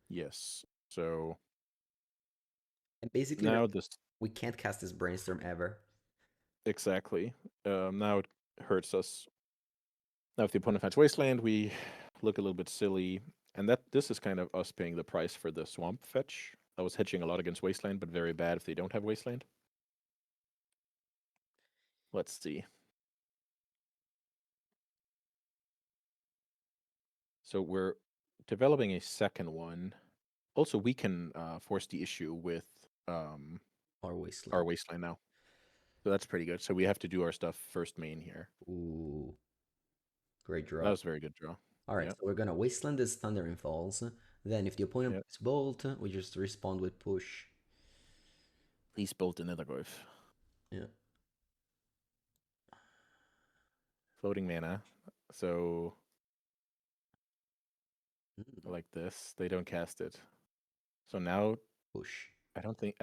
Speaker 2: Yes. So
Speaker 1: And basically,
Speaker 2: now this
Speaker 1: we can't cast this Brainstorm ever.
Speaker 2: exactly. Now it hurts us. Now if the opponent finds Wasteland, we look a little bit silly. And this is kind of us paying the price for the Swamp fetch. I was hedging a lot against Wasteland, but very bad if they don't have Wasteland. Let's see. So we're developing a second one. Also, we can force the issue with
Speaker 1: Or
Speaker 2: our
Speaker 1: Wasteland.
Speaker 2: Wasteland now. So that's pretty good. So we have to do our stuff first main here.
Speaker 1: Ooh. Great
Speaker 2: That
Speaker 1: draw.
Speaker 2: was a very good draw.
Speaker 1: Alright,
Speaker 2: Yeah,
Speaker 1: so we're gonna Wasteland this Thundering Falls. Then if the opponent
Speaker 2: yeah.
Speaker 1: plays Bolt, we just respond with push.
Speaker 2: Please build another growth.
Speaker 1: Yeah.
Speaker 2: Floating mana. So
Speaker 1: Mm,
Speaker 2: like this, they don't cast it. So now
Speaker 1: push.
Speaker 2: I don't think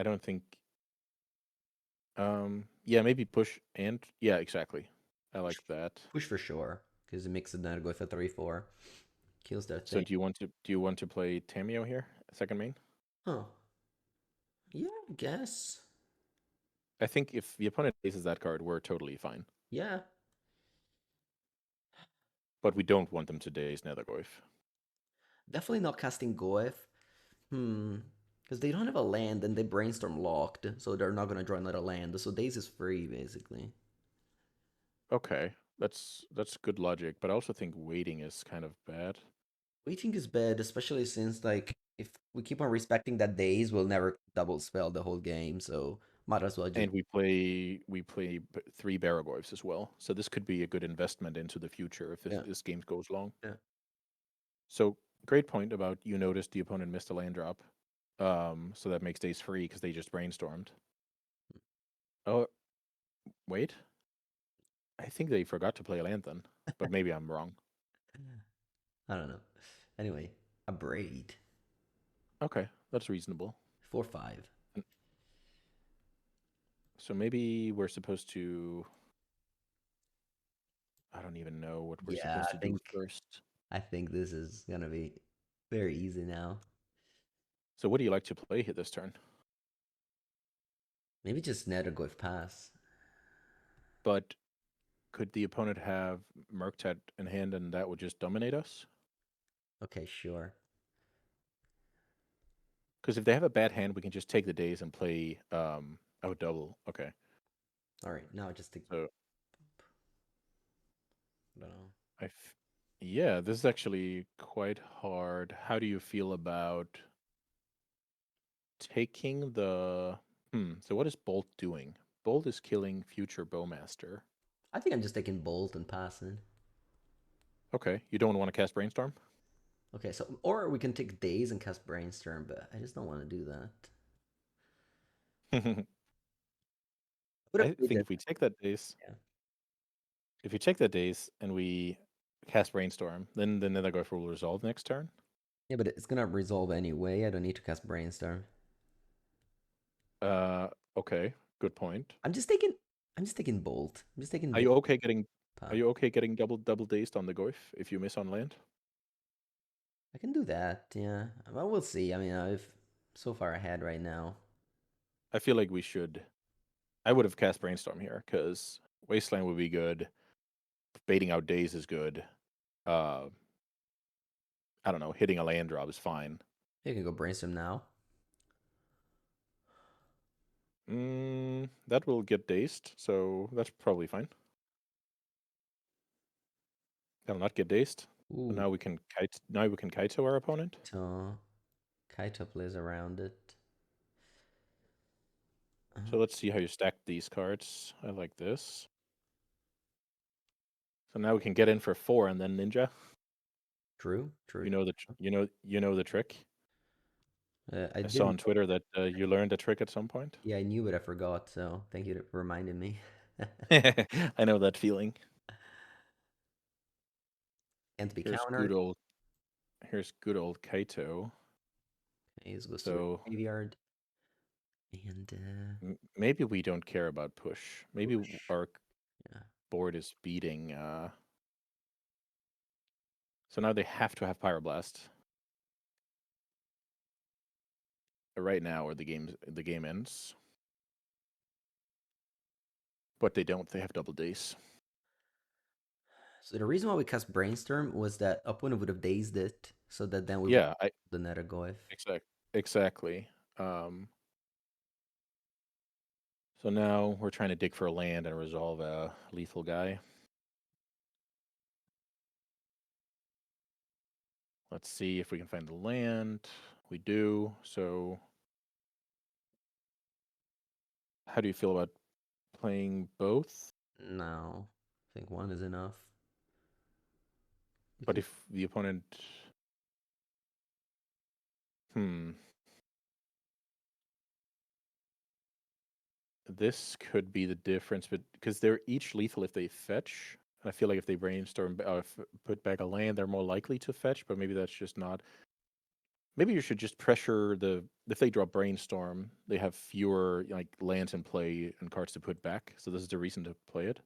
Speaker 2: yeah, maybe push and yeah, exactly. I
Speaker 1: Push,
Speaker 2: like that.
Speaker 1: push for sure. Because it makes it then go for 3-4. Kills their
Speaker 2: So
Speaker 1: thing.
Speaker 2: do you want to play Tamio here, second main?
Speaker 1: Huh. Yeah, I guess.
Speaker 2: I think if the opponent aces that card, we're totally fine.
Speaker 1: Yeah.
Speaker 2: But we don't want them to daze Nethergoyf.
Speaker 1: Definitely not casting Goeth. Because they don't have a land and they brainstorm locked, so they're not gonna draw another land. So Daze is free, basically.
Speaker 2: Okay, that's good logic, but I also think waiting is kind of bad.
Speaker 1: Waiting is bad, especially since like if we keep on respecting that Daze, we'll never double spell the whole game. So might as well just
Speaker 2: And we play 3 Baragoyfs as well, so this could be a good investment into the future if this,
Speaker 1: yeah,
Speaker 2: this game goes long.
Speaker 1: yeah.
Speaker 2: So great point about you noticed the opponent missed a land drop, so that makes days free because they just brainstormed. Oh wait, I think they forgot to play a land then, but maybe I'm wrong.
Speaker 1: I don't know. Anyway, a braid.
Speaker 2: Okay, that's reasonable.
Speaker 1: 4-5.
Speaker 2: N- So maybe we're supposed to. I don't even know what we're
Speaker 1: Yeah,
Speaker 2: supposed to do first.
Speaker 1: I think this is gonna be very easy now.
Speaker 2: So what do you like to play here this turn?
Speaker 1: Maybe just Nethergoyf pass.
Speaker 2: But could the opponent have Murktide in hand and that would just dominate us?
Speaker 1: Okay, sure.
Speaker 2: Because if they have a bad hand, we can just take the days and play oh double. Okay.
Speaker 1: All right, now just I
Speaker 2: So
Speaker 1: don't know.
Speaker 2: yeah, this is actually quite hard. How do you feel about taking the so what is Bolt doing? Bolt is killing future Bowmaster.
Speaker 1: I think I'm just taking Bolt and passing.
Speaker 2: Okay. You don't want to cast Brainstorm?
Speaker 1: Okay, so or we can take Days and cast Brainstorm, but I just don't want to do that.
Speaker 2: I
Speaker 1: Would have played
Speaker 2: think
Speaker 1: that.
Speaker 2: if we take that days,
Speaker 1: Yeah.
Speaker 2: if you take that days and we cast Brainstorm, then the Nethergarth will resolve next turn.
Speaker 1: Yeah, but it's gonna resolve anyway. I don't need to cast Brainstorm.
Speaker 2: Uh, okay, good point.
Speaker 1: I'm just taking. I'm just taking Bolt. I'm just taking
Speaker 2: Are
Speaker 1: Bolt.
Speaker 2: you okay getting? Are
Speaker 1: Pass.
Speaker 2: you okay getting double dazed on the Goyf if you miss on land?
Speaker 1: I can do that. Yeah. Well, we'll see. I mean, I've so far ahead right now.
Speaker 2: I feel like we should. I would have cast Brainstorm here because Wasteland would be good. Baiting out days is good. Uh, I don't know. Hitting a land drop is fine.
Speaker 1: You can go Brainstorm now.
Speaker 2: That will get dazed, so that's probably fine. That'll not get dazed. So
Speaker 1: Ooh,
Speaker 2: now we can kite. Now we can kite to our opponent.
Speaker 1: so Kaito plays around it.
Speaker 2: So let's see how you stack these cards. I like this. So now we can get in for 4 and then Ninja.
Speaker 1: True, true.
Speaker 2: You know the the trick.
Speaker 1: I
Speaker 2: I saw
Speaker 1: didn't
Speaker 2: on Twitter that you learned a trick at some point.
Speaker 1: Yeah, I knew, but I forgot. So thank you for reminding me.
Speaker 2: I know that feeling.
Speaker 1: Can't be
Speaker 2: Here's
Speaker 1: countered.
Speaker 2: good old Kaito.
Speaker 1: Okay, let's go straight
Speaker 2: So
Speaker 1: graveyard. And
Speaker 2: maybe we don't care about push. Maybe
Speaker 1: push.
Speaker 2: our
Speaker 1: Yeah.
Speaker 2: board is beating. So now they have to have Pyroblast right now, or the game ends. But they don't. They have double days.
Speaker 1: So the reason why we cast Brainstorm was that opponent would have dazed it, so that then we would
Speaker 2: Yeah,
Speaker 1: the Netagoyf.
Speaker 2: exactly. So now we're trying to dig for a land and resolve a lethal guy. Let's see if we can find the land. We do. So how do you feel about playing both?
Speaker 1: No, I think one is enough.
Speaker 2: But if the opponent... This could be the difference, but because they're each lethal if they fetch. I feel like if they brainstorm, put back a land, they're more likely to fetch, but maybe that's just not. Maybe you should just pressure if they draw brainstorm, they have fewer like lands in play and cards to put back. So this is the reason to play it.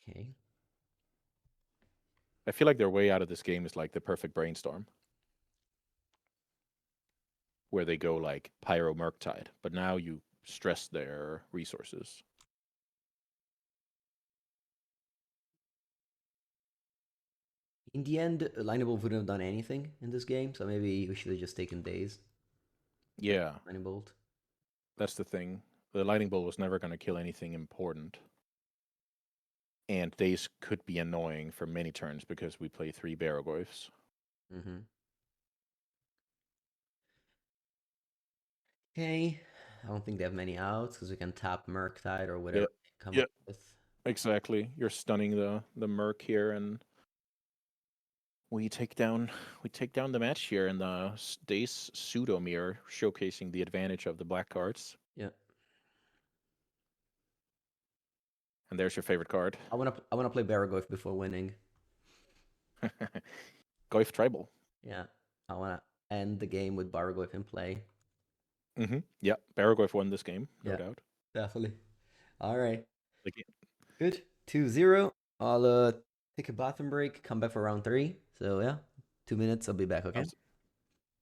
Speaker 1: Okay.
Speaker 2: I feel like their way out of this game is like the perfect brainstorm, where they go like Pyro Murktide, but now you stress their resources.
Speaker 1: In the end, Lightning Bolt wouldn't have done anything in this game, so maybe we should have just taken Daze.
Speaker 2: Yeah,
Speaker 1: Lightning Bolt.
Speaker 2: that's the thing. The Lightning Bolt was never going to kill anything important. And days could be annoying for many turns because we play 3 Baragorths.
Speaker 1: Mm-hmm. Okay. I don't think they have many outs because we can tap Murktide or whatever
Speaker 2: Yeah,
Speaker 1: they come
Speaker 2: yeah,
Speaker 1: up with.
Speaker 2: exactly. You're stunning the Merc here, and we take down the match here in the Dace Pseudo Mirror, showcasing the advantage of the black cards.
Speaker 1: Yeah.
Speaker 2: And there's your favorite card.
Speaker 1: I wanna play Baragoyf before winning.
Speaker 2: Goyf Tribal.
Speaker 1: Yeah. I wanna end the game with Baragoyf in play.
Speaker 2: Yeah, Baragorth won this game, no
Speaker 1: Yeah,
Speaker 2: doubt.
Speaker 1: definitely. All right.
Speaker 2: Like,
Speaker 1: Good. 2-0. I'll take a bathroom break, come back for round 3. So yeah, 2 minutes. I'll be back. Okay.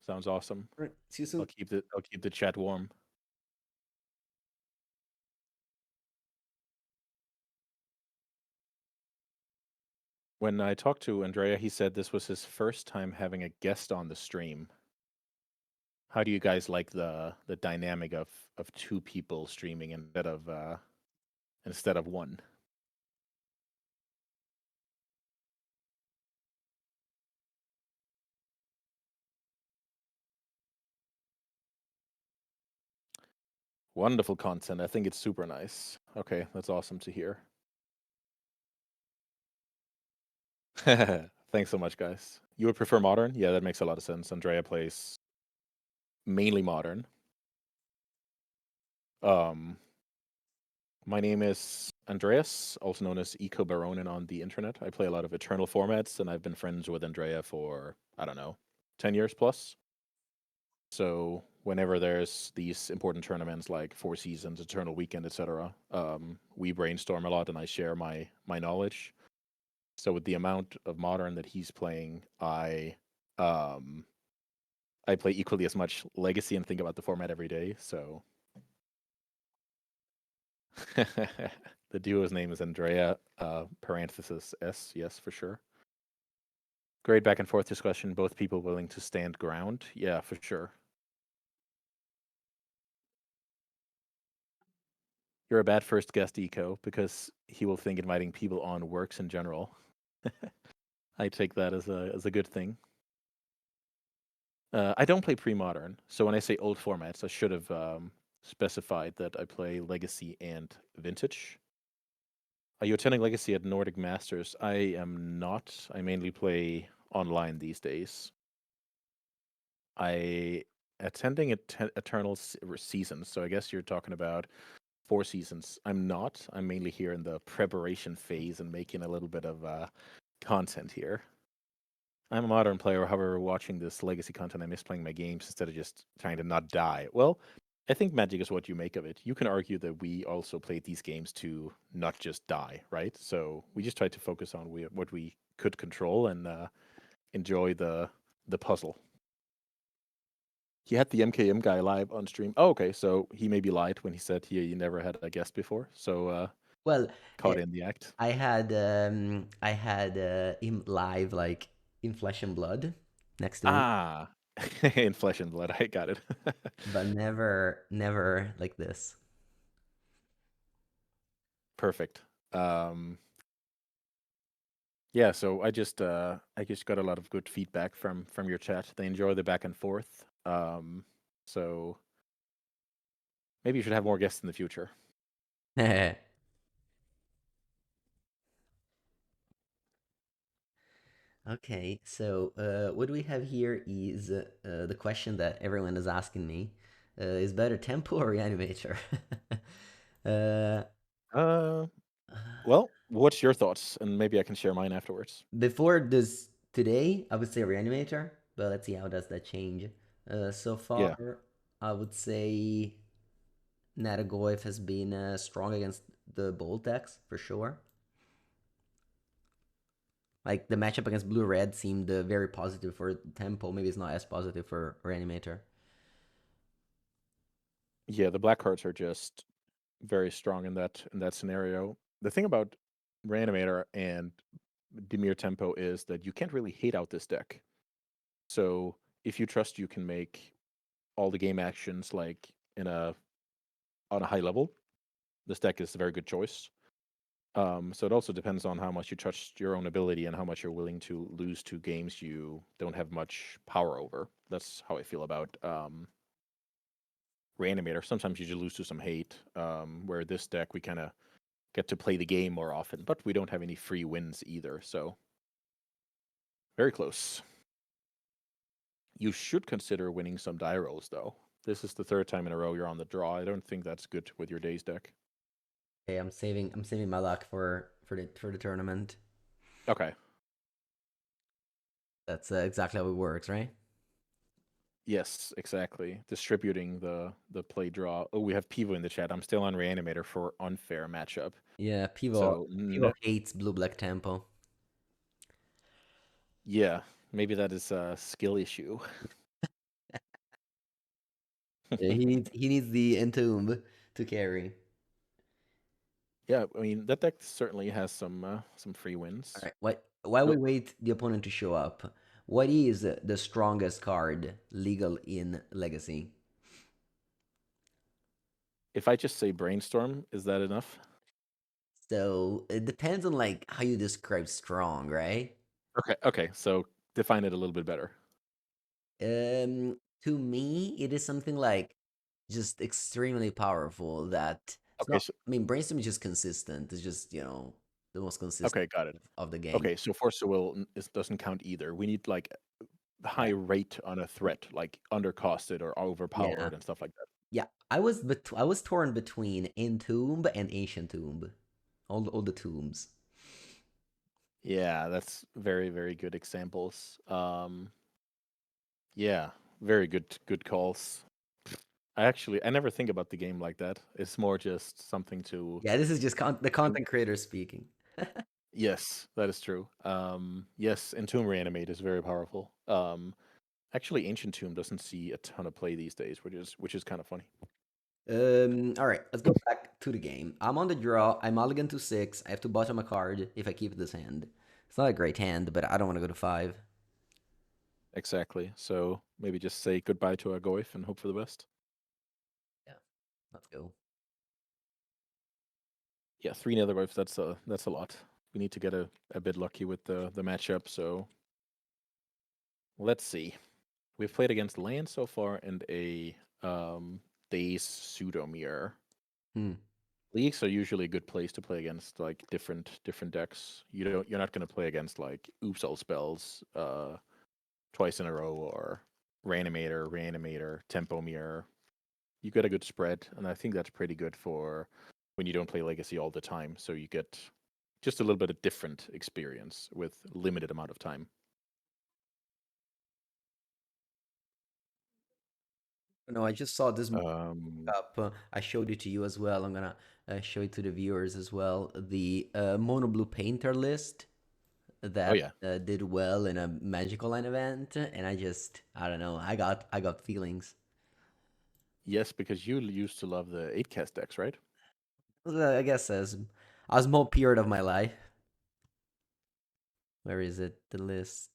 Speaker 2: sounds awesome.
Speaker 1: All right. See you soon.
Speaker 2: I'll keep the chat warm. When I talked to Andrea, he said this was his first time having a guest on the stream. How do you guys like the dynamic of 2 people streaming instead of one? Wonderful content. I think it's super nice. Okay, that's awesome to hear. Thanks so much, guys. You would prefer modern? Yeah, that makes a lot of sense. Andrea plays mainly modern. My name is Andreas, also known as Eco Baronin on the internet. I play a lot of Eternal formats, and I've been friends with Andrea for, I don't know, 10 years plus. So whenever there's these important tournaments like Four Seasons, Eternal Weekend, etc., we brainstorm a lot, and I share my knowledge. So with the amount of modern that he's playing, I play equally as much Legacy and think about the format every day. So the duo's name is Andrea, parenthesis S. Yes, for sure. Great back and forth discussion. Both people willing to stand ground. Yeah, for sure. You're a bad first guest, Eco, because he will think inviting people on works in general. I take that as a good thing. I don't play pre-modern, so when I say old formats, I should have specified that I play Legacy and Vintage. Are you attending Legacy at Nordic Masters? I am not. I mainly play online these days. I attending Eternal Seasons, so I guess you're talking about Four Seasons. I'm not. I'm mainly here in the preparation phase and making a little bit of content here. I'm a modern player, however, watching this legacy content, I miss playing my games instead of just trying to not die. Well, I think Magic is what you make of it. You can argue that we also played these games to not just die, right? So we just tried to focus on what we could control and enjoy the puzzle. He had the MKM guy live on stream. Oh, okay, so he maybe lied when he said he never had a guest before. So
Speaker 1: Well,
Speaker 2: caught in the act.
Speaker 1: I had him live like in Flesh and Blood next to me,
Speaker 2: Ah, in Flesh and Blood. I got it.
Speaker 1: but never like this.
Speaker 2: Perfect. Yeah, so I just got a lot of good feedback from your chat. They enjoy the back and forth. So maybe you should have more guests in the future.
Speaker 1: Okay, so what we have here is the question that everyone is asking me: is better tempo or reanimator? uh,
Speaker 2: Uh, well, what's your thoughts? And maybe I can share mine afterwards.
Speaker 1: Before this today, I would say reanimator, but let's see how does that change. So
Speaker 2: Yeah,
Speaker 1: far, I would say Natagoyf has been strong against the Bolt decks for sure. Like the matchup against Blue Red seemed very positive for Tempo. Maybe it's not as positive for Reanimator.
Speaker 2: yeah, the black cards are just very strong in that scenario. The thing about Reanimator and Dimir Tempo is that you can't really hate out this deck. So if you trust you can make all the game actions like in a on a high level, this deck is a very good choice. So it also depends on how much you trust your own ability and how much you're willing to lose to games you don't have much power over. That's how I feel about Reanimator. Sometimes you just lose to some hate, where this deck we kind of get to play the game more often, but we don't have any free wins either. So very close. You should consider winning some die rolls, though. This is the third time in a row you're on the draw. I don't think that's good with your days deck.
Speaker 1: Okay, I'm saving my luck for the tournament.
Speaker 2: Okay.
Speaker 1: That's exactly how it works, right?
Speaker 2: Yes, exactly. Distributing the play draw. Oh, we have Pivo in the chat. I'm still on Reanimator for unfair matchup.
Speaker 1: Yeah, Pivo
Speaker 2: So
Speaker 1: hates blue black tempo.
Speaker 2: yeah, maybe that is a skill issue.
Speaker 1: Yeah, he needs the entomb to carry.
Speaker 2: Yeah, I mean that deck certainly has some free
Speaker 1: All
Speaker 2: wins.
Speaker 1: right. While we
Speaker 2: So
Speaker 1: wait the opponent to show up, what is the strongest card legal in Legacy?
Speaker 2: if I just say brainstorm, is that enough?
Speaker 1: So it depends on like how you describe strong, right?
Speaker 2: Okay. So define it a little bit better.
Speaker 1: To me, it is something like just extremely powerful that it's
Speaker 2: Okay,
Speaker 1: not.
Speaker 2: so
Speaker 1: I mean, brainstorm is just consistent. It's just the most consistent
Speaker 2: okay, got it.
Speaker 1: of the game.
Speaker 2: Okay, so force of will doesn't count either. We need like high
Speaker 1: Yeah,
Speaker 2: rate on a threat, like undercosted or
Speaker 1: yeah,
Speaker 2: overpowered and stuff like that.
Speaker 1: yeah. I was torn between Entomb and Ancient Tomb, all the tombs.
Speaker 2: Yeah, that's very good examples. Yeah, very good calls. I never think about the game like that. It's more just something to
Speaker 1: Yeah, this is just the
Speaker 2: think.
Speaker 1: content creator speaking.
Speaker 2: Yes, that is true. Yes, Entomb Reanimate is very powerful. Actually, Ancient Tomb doesn't see a ton of play these days, which is kind of funny.
Speaker 1: All right, let's go back to the game. I'm on the draw. I mulligan to 6. I have to bottom a card if I keep this hand. It's not a great hand, but I don't want to go to 5.
Speaker 2: Exactly. So maybe just say goodbye to our Goif and hope for the best.
Speaker 1: Yeah, let's go.
Speaker 2: Yeah, three nether Goifs. That's a lot. We need to get a bit lucky with the matchup. So let's see. We've played against land so far and a Daze pseudo mirror.
Speaker 1: Hmm.
Speaker 2: Leagues are usually a good place to play against like different decks. You're not gonna play against like Oops All Spells twice in a row or Reanimator, Tempo Mirror. You get a good spread, and I think that's pretty good for when you don't play Legacy all the time. So you get just a little bit of different experience with limited amount of time.
Speaker 1: No, I just saw this
Speaker 2: Um,
Speaker 1: up. I showed it to you as well. I'm gonna show it to the viewers as well. The Mono Blue Painter list
Speaker 2: oh
Speaker 1: that
Speaker 2: yeah,
Speaker 1: did well in a Magical Line event, and I don't know, I got feelings.
Speaker 2: yes, because you used to love the 8 cast decks, right?
Speaker 1: I guess as a small period of my life. Where is it? The list.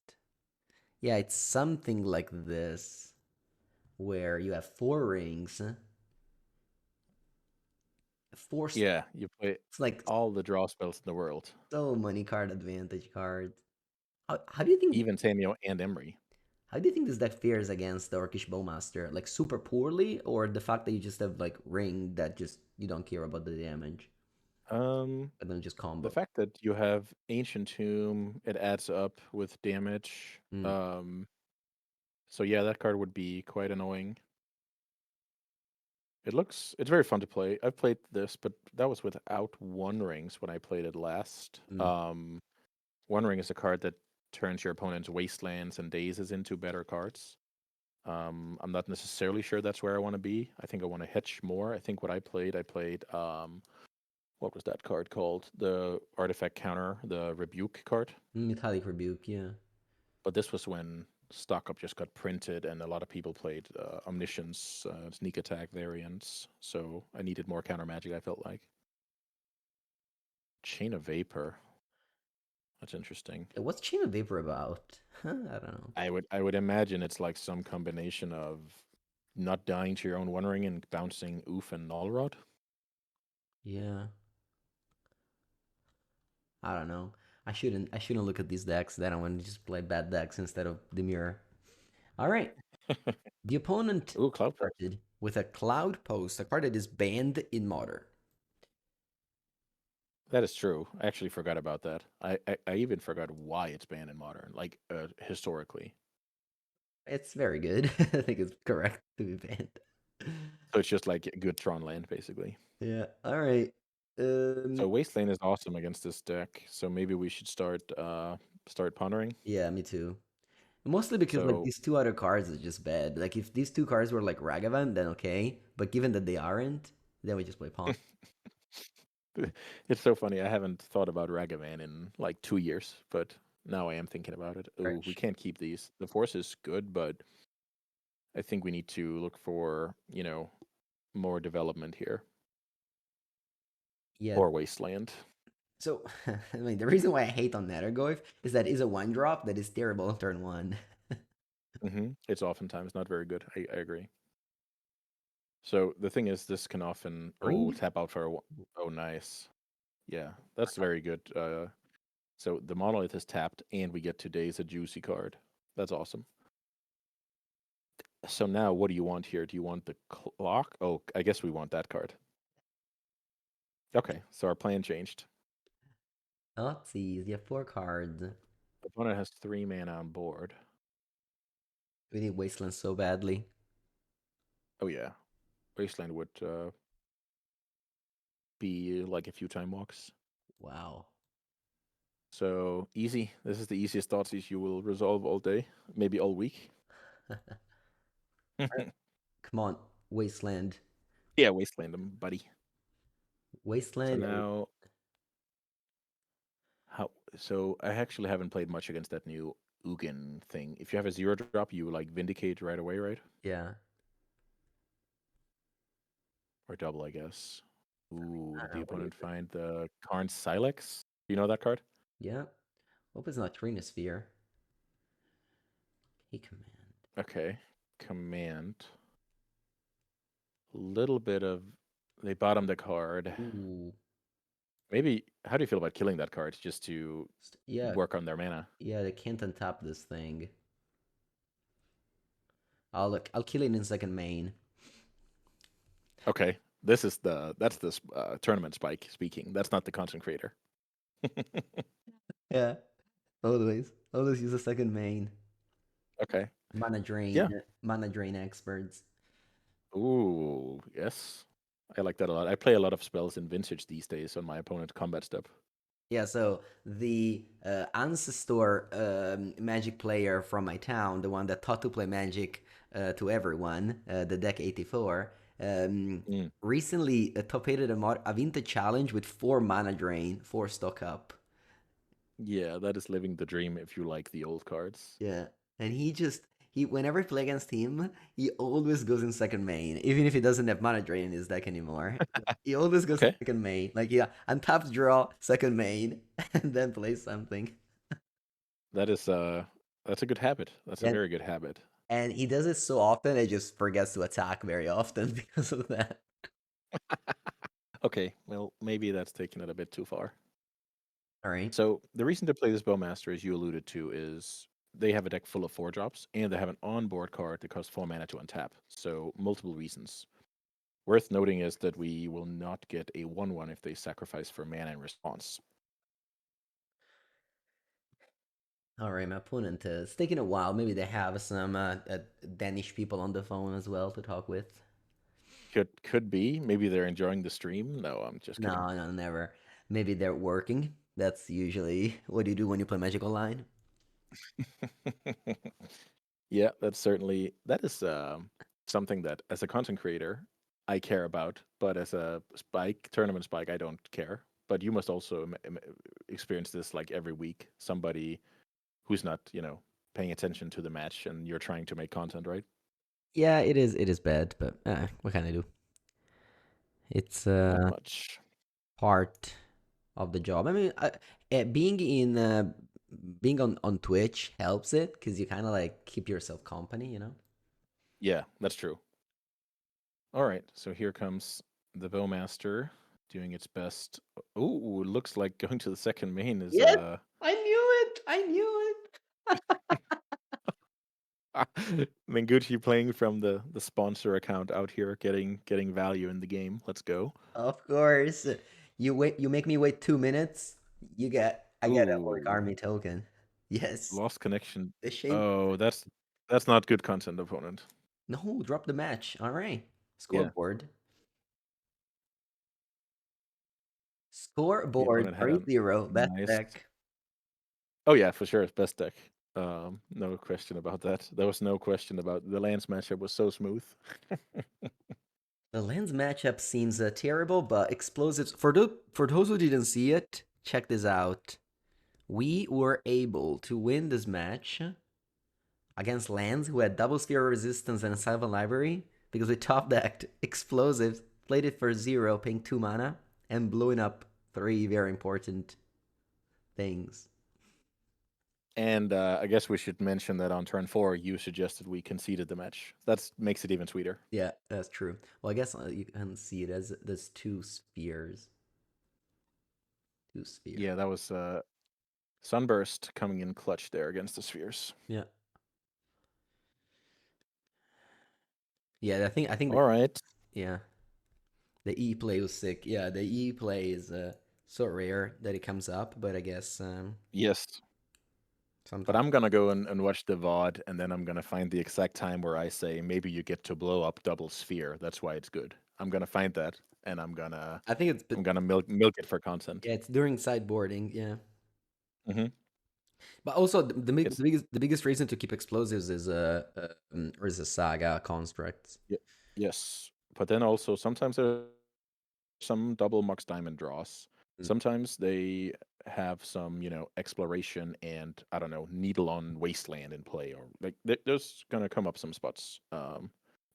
Speaker 1: Yeah, it's something like this, where you have four rings, four.
Speaker 2: Yeah, you play
Speaker 1: It's like
Speaker 2: all the draw spells in the world,
Speaker 1: so many card advantage cards. How do you think?
Speaker 2: even Tamio and Emery.
Speaker 1: How do you think this deck fares against the Orcish Bowmaster? Like super poorly, or the fact that you just have like ring that just you don't care about the damage,
Speaker 2: Um,
Speaker 1: but then just
Speaker 2: the
Speaker 1: combo.
Speaker 2: fact that you have Ancient Tomb, it adds up with damage.
Speaker 1: Mm,
Speaker 2: So yeah, that card would be quite annoying. It's very fun to play. I've played this, but that was without One Rings when I played it last.
Speaker 1: mm.
Speaker 2: One Ring is a card that turns your opponent's wastelands and dazes into better cards. I'm not necessarily sure that's where I want to be. I think I want to hedge more. I think what I played what was that card called? The artifact counter, the rebuke card.
Speaker 1: Metallic Rebuke, yeah.
Speaker 2: But this was when stock up just got printed and a lot of people played omniscience, sneak attack variants. So I needed more counter magic, I felt like. Chain of Vapor. That's interesting.
Speaker 1: What's Chain of Vapor about? I don't know.
Speaker 2: I would imagine it's like some combination of not dying to your own One Ring and bouncing Oof and Null Rod.
Speaker 1: Yeah, I don't know. I shouldn't look at these decks. Then I want to just play bad decks instead of Dimir. All right. The opponent
Speaker 2: Ooh, Cloud Post.
Speaker 1: started with a Cloud Post, a card that is banned in Modern.
Speaker 2: That is true. I actually forgot about that. I even forgot why it's banned in Modern, like historically.
Speaker 1: It's very good. I think it's correct to be banned.
Speaker 2: So it's just like good Tron land, basically.
Speaker 1: Yeah. All right.
Speaker 2: So Wasteland is awesome against this deck. So maybe we should start pondering.
Speaker 1: Yeah, me too. Mostly because like
Speaker 2: So
Speaker 1: these two other cards are just bad. Like if these two cards were like Ragavan, then okay. But given that they aren't, then we just play Pawn.
Speaker 2: it's so funny. I haven't thought about Ragavan in like 2 years, but now I am thinking about it. Oh, we
Speaker 1: Fresh.
Speaker 2: can't keep these. The Force is good, but I think we need to look for, more development here.
Speaker 1: Yeah.
Speaker 2: Or Wasteland.
Speaker 1: So I mean the reason why I hate on Nethergoyf is that is a one drop that is terrible on turn one.
Speaker 2: It's oftentimes not very good. I agree. So the thing is, this can often
Speaker 1: Three?
Speaker 2: tap out for oh nice, yeah, that's very good. So the monolith is tapped, and we get today's a juicy card. That's awesome. So now, what do you want here? Do you want the clock? Oh, I guess we want that card. Okay, so our plan changed.
Speaker 1: Let's see. You have four cards.
Speaker 2: Opponent has 3 mana on board.
Speaker 1: We need Wasteland so badly.
Speaker 2: Oh yeah, Wasteland would be like a few time walks.
Speaker 1: Wow.
Speaker 2: So easy. This is the easiest Thoughtseize you will resolve all day, maybe all week.
Speaker 1: Come on, Wasteland.
Speaker 2: Yeah, Wasteland them, buddy. So
Speaker 1: Wasteland.
Speaker 2: now, how? So I actually haven't played much against that new Ugin thing. If you have a 0 drop, you like Vindicate right away, right?
Speaker 1: Yeah.
Speaker 2: Or double, I guess. Ooh, did the
Speaker 1: What is
Speaker 2: opponent
Speaker 1: it?
Speaker 2: find the Karn Silex? Do you know that card?
Speaker 1: Yeah. Hope it's not Trinosphere. Hey, command.
Speaker 2: Okay. Command. Little bit of. They bottomed the card.
Speaker 1: Ooh.
Speaker 2: Maybe. How do you feel about killing that card just to
Speaker 1: Yeah.
Speaker 2: work on their mana?
Speaker 1: Yeah, they can't untap this thing. I'll kill it in second main.
Speaker 2: Okay. That's the tournament spike speaking. That's not the content creator.
Speaker 1: Yeah. Always. Always use a second main.
Speaker 2: Okay.
Speaker 1: Mana drain.
Speaker 2: Yeah.
Speaker 1: Mana drain experts.
Speaker 2: Ooh, yes. I like that a lot. I play a lot of spells in Vintage these days on my opponent's combat step.
Speaker 1: Yeah, so the ancestor magic player from my town, the one that taught to play magic to everyone, the deck 84.
Speaker 2: Mm.
Speaker 1: Recently, Top 8 a vintage challenge with 4 mana drain, 4 stock up.
Speaker 2: Yeah, that is living the dream if you like the old cards.
Speaker 1: Yeah, and he whenever I play against him, he always goes in second main, even if he doesn't have mana drain in his deck anymore. He always goes in
Speaker 2: Okay,
Speaker 1: second main, like yeah, untapped draw second main, and then play something.
Speaker 2: that is that's a good habit. That's a
Speaker 1: And
Speaker 2: very good habit.
Speaker 1: and he does it so often, it just forgets to attack very often because of that.
Speaker 2: Okay, well, maybe that's taking it a bit too far.
Speaker 1: All right.
Speaker 2: So the reason to play this Bowmaster, as you alluded to, is they have a deck full of 4 drops, and they have an onboard card that costs 4 mana to untap. So multiple reasons. Worth noting is that we will not get a 1/1 if they sacrifice for mana in response.
Speaker 1: All right, my opponent is taking a while. Maybe they have some Danish people on the phone as well to talk with.
Speaker 2: Could be. Maybe they're enjoying the stream. No, I'm just kidding.
Speaker 1: No, no, never. Maybe they're working. That's usually what you do when you play Magic Online.
Speaker 2: Yeah, that is something that as a content creator I care about, but as a tournament spike, I don't care. But you must also experience this like every week. Somebody who's not, paying attention to the match, and you're trying to make content, right?
Speaker 1: Yeah, it is. It is bad, but what can I do? It's
Speaker 2: Not much.
Speaker 1: part of the job. I mean, being in being on Twitch helps it because you kind of like keep yourself company, you know.
Speaker 2: Yeah, that's true. All right, so here comes the Bowmaster doing its best. Oh, looks like going to the second main is
Speaker 1: Yes, I knew it. I knew it.
Speaker 2: Mengucci playing from the sponsor account out here, getting value in the game. Let's go.
Speaker 1: Of course. You make me wait 2 minutes. I get a Orc
Speaker 2: Ooh,
Speaker 1: Army token. Yes.
Speaker 2: lost connection.
Speaker 1: The shame.
Speaker 2: Oh, that's not good content, opponent.
Speaker 1: No, drop the match. All right.
Speaker 2: Yeah,
Speaker 1: Scoreboard.
Speaker 2: the
Speaker 1: Scoreboard
Speaker 2: opponent had a
Speaker 1: 3-0. Best
Speaker 2: nice.
Speaker 1: deck.
Speaker 2: Oh yeah, for sure, it's best deck. No question about that. There was no question about the lands matchup was so smooth.
Speaker 1: The Lens matchup seems terrible, but explosives. For those who didn't see it, check this out. We were able to win this match against lands who had double sphere resistance and a Sylvan library because we top decked explosives, played it for 0, paying 2 mana, and blowing up 3 very important things.
Speaker 2: And I guess we should mention that on turn 4, you suggested we conceded the match. That makes it even sweeter.
Speaker 1: Yeah, that's true. Well, I guess you can see it as there's 2 spheres. 2 spheres.
Speaker 2: Yeah, that was Sunburst coming in clutch there against the Spheres.
Speaker 1: Yeah. Yeah, I think
Speaker 2: All right.
Speaker 1: yeah. The E play was sick. Yeah, the E play is so rare that it comes up, but I guess
Speaker 2: Yes. But
Speaker 1: sometimes.
Speaker 2: I'm gonna go and watch the VOD, and then I'm gonna find the exact time where I say maybe you get to blow up double sphere. That's why it's good. I'm gonna find that, and I'm gonna
Speaker 1: I think
Speaker 2: I'm gonna milk it for content.
Speaker 1: yeah, it's during sideboarding. Yeah,
Speaker 2: Hmm.
Speaker 1: but also
Speaker 2: It's
Speaker 1: the biggest reason to keep explosives is or is a saga constructs.
Speaker 2: yes, but then also sometimes there's some double Mux Diamond draws.
Speaker 1: Mm.
Speaker 2: Sometimes they have some, exploration and I don't know, Needle on Wasteland in play, or like there's gonna come up some spots.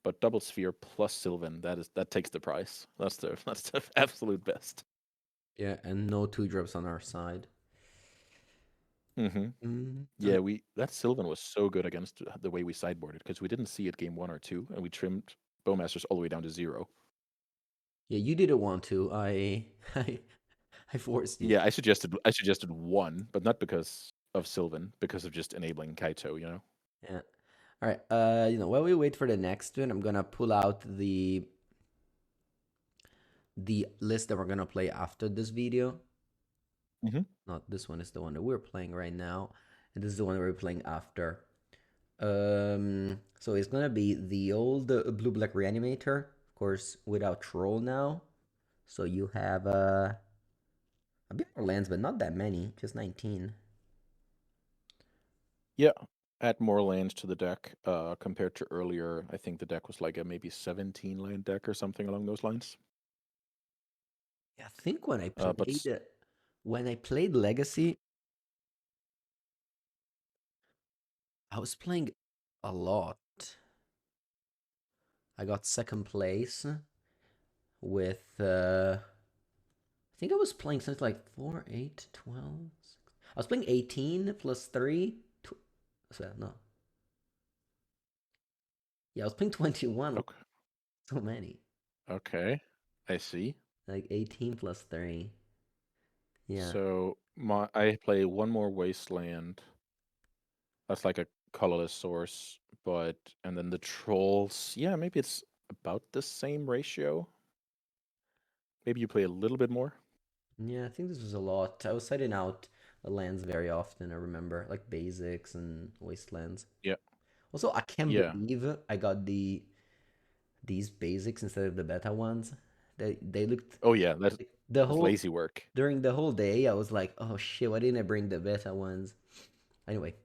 Speaker 2: But double sphere plus Sylvan, that takes the price. That's the that's the absolute best.
Speaker 1: Yeah, and no 2 drops on our side.
Speaker 2: Hmm.
Speaker 1: All
Speaker 2: Yeah,
Speaker 1: right.
Speaker 2: we that Sylvan was so good against the way we sideboarded because we didn't see it game 1 or 2, and we trimmed Bowmasters all the way down to 0.
Speaker 1: Yeah, you didn't want to. I I forced you.
Speaker 2: Yeah, I suggested 1, but not because of Sylvan, because of just enabling Kaito.
Speaker 1: Yeah. All right. While we wait for the next one, I'm gonna pull out the list that we're gonna play after this video.
Speaker 2: Hmm.
Speaker 1: Not this one is the one that we're playing right now, and this is the one we're playing after. So it's gonna be the old blue black reanimator, of course, without troll now. So you have a bit more lands, but not that many, just 19.
Speaker 2: Yeah. add more lands to the deck compared to earlier. I think the deck was like a maybe 17 land deck or something along those lines.
Speaker 1: Yeah, I think when I
Speaker 2: But
Speaker 1: played Legacy, I was playing a lot. I got second place with I think I was playing something like 4, 8, 12. I was playing 18 plus 3. So, no. Yeah, I was playing 21.
Speaker 2: okay,
Speaker 1: So many.
Speaker 2: okay, I see.
Speaker 1: Like 18 plus 3. Yeah.
Speaker 2: So I play one more wasteland. That's like a colorless source, and then the trolls. Yeah, maybe it's about the same ratio. Maybe you play a little bit more.
Speaker 1: Yeah, I think this was a lot. I was setting out the lands very often, I remember. Like basics and wastelands.
Speaker 2: Yeah,
Speaker 1: Also, I can't
Speaker 2: yeah.
Speaker 1: believe I got these basics instead of the beta ones. They looked
Speaker 2: Oh yeah, that's
Speaker 1: like the
Speaker 2: that's
Speaker 1: whole
Speaker 2: lazy work.
Speaker 1: during the whole day. I was like, oh shit, why didn't I bring the beta ones? Anyway,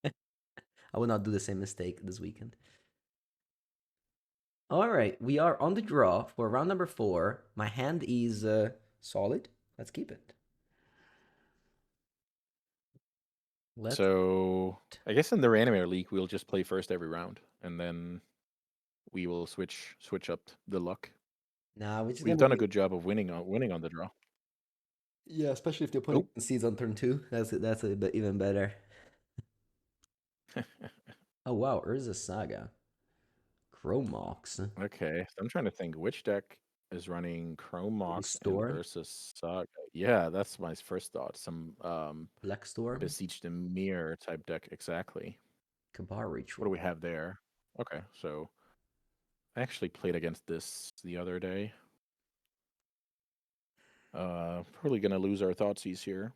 Speaker 1: I will not do the same mistake this weekend. All right, we are on the draw for round number 4. My hand is solid. Let's keep it. Let's.
Speaker 2: So I guess in the Reanimator League we'll just play first every round, and then we will switch up the luck.
Speaker 1: Nah, which is
Speaker 2: We've
Speaker 1: gonna
Speaker 2: done a
Speaker 1: be.
Speaker 2: good job of winning on the draw.
Speaker 1: Yeah, especially if the
Speaker 2: Oh,
Speaker 1: opponent concedes on turn 2. That's a bit even better. Oh wow, Urza Saga. Chromox.
Speaker 2: okay. So I'm trying to think which deck is running Chrome Mox and
Speaker 1: Restore.
Speaker 2: Ursus Saga. Yeah, that's my first thought. Some
Speaker 1: Flex Storm.
Speaker 2: Besiege Dimir type deck exactly.
Speaker 1: Kabar
Speaker 2: What do we
Speaker 1: Ritual.
Speaker 2: have there? Okay, so I actually played against this the other day. Probably gonna lose our thoughtseize here.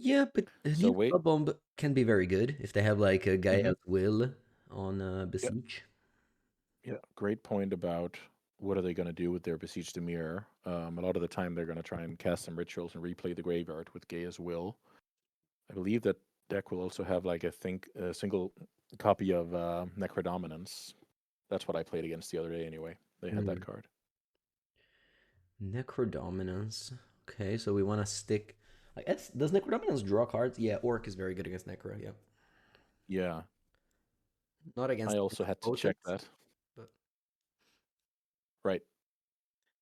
Speaker 1: Yeah, but a
Speaker 2: So
Speaker 1: new
Speaker 2: wait.
Speaker 1: bomb can be very good if they have like a
Speaker 2: Hmm.
Speaker 1: Gaia's Will on
Speaker 2: Yeah,
Speaker 1: Besiege.
Speaker 2: yeah. Great point about what are they gonna do with their Besiege Dimir. A lot of the time they're gonna try and cast some rituals and replay the graveyard with Gaia's Will. I believe that deck will also have like a single copy of Necrodominance. That's what I played against the other day anyway. They had that
Speaker 1: Hmm.
Speaker 2: card.
Speaker 1: Necrodominance. Okay, so we want to stick. Like, does Necrodominance draw cards? Yeah, Orc is very good against Necro. Yeah,
Speaker 2: Yeah,
Speaker 1: not against
Speaker 2: I also had to check
Speaker 1: Potent.
Speaker 2: that.
Speaker 1: But
Speaker 2: Right.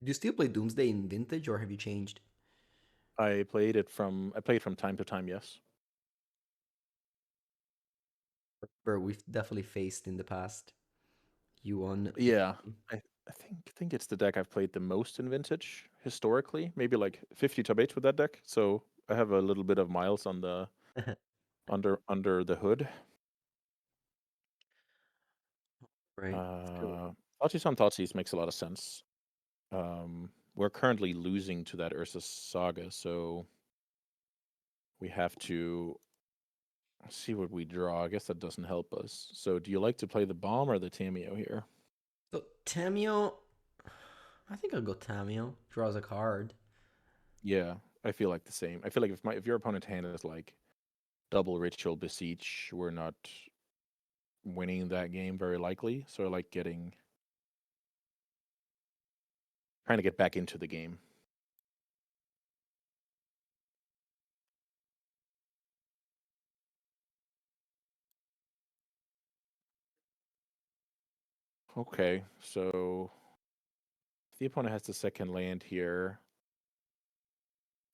Speaker 1: do you still play Doomsday in Vintage, or have you changed?
Speaker 2: I played from time to time, yes.
Speaker 1: Or we've definitely faced in the past. You won.
Speaker 2: Yeah. I think it's the deck I've played the most in Vintage historically, maybe like 50 top 8 with that deck. So I have a little bit of miles on the under the hood.
Speaker 1: Right. Let's go.
Speaker 2: Thoughtseize on Thoughtseize makes a lot of sense. We're currently losing to that Ursus Saga, so we have to see what we draw. I guess that doesn't help us. So do you like to play the bomb or the Tameo here?
Speaker 1: So Tamio, I think I'll go Tamio. Draws a card.
Speaker 2: Yeah, I feel like the same. I feel like if your opponent hand is like double ritual beseech, we're not winning that game very likely. So I like trying to get back into the game. Okay, so if the opponent has the second land here,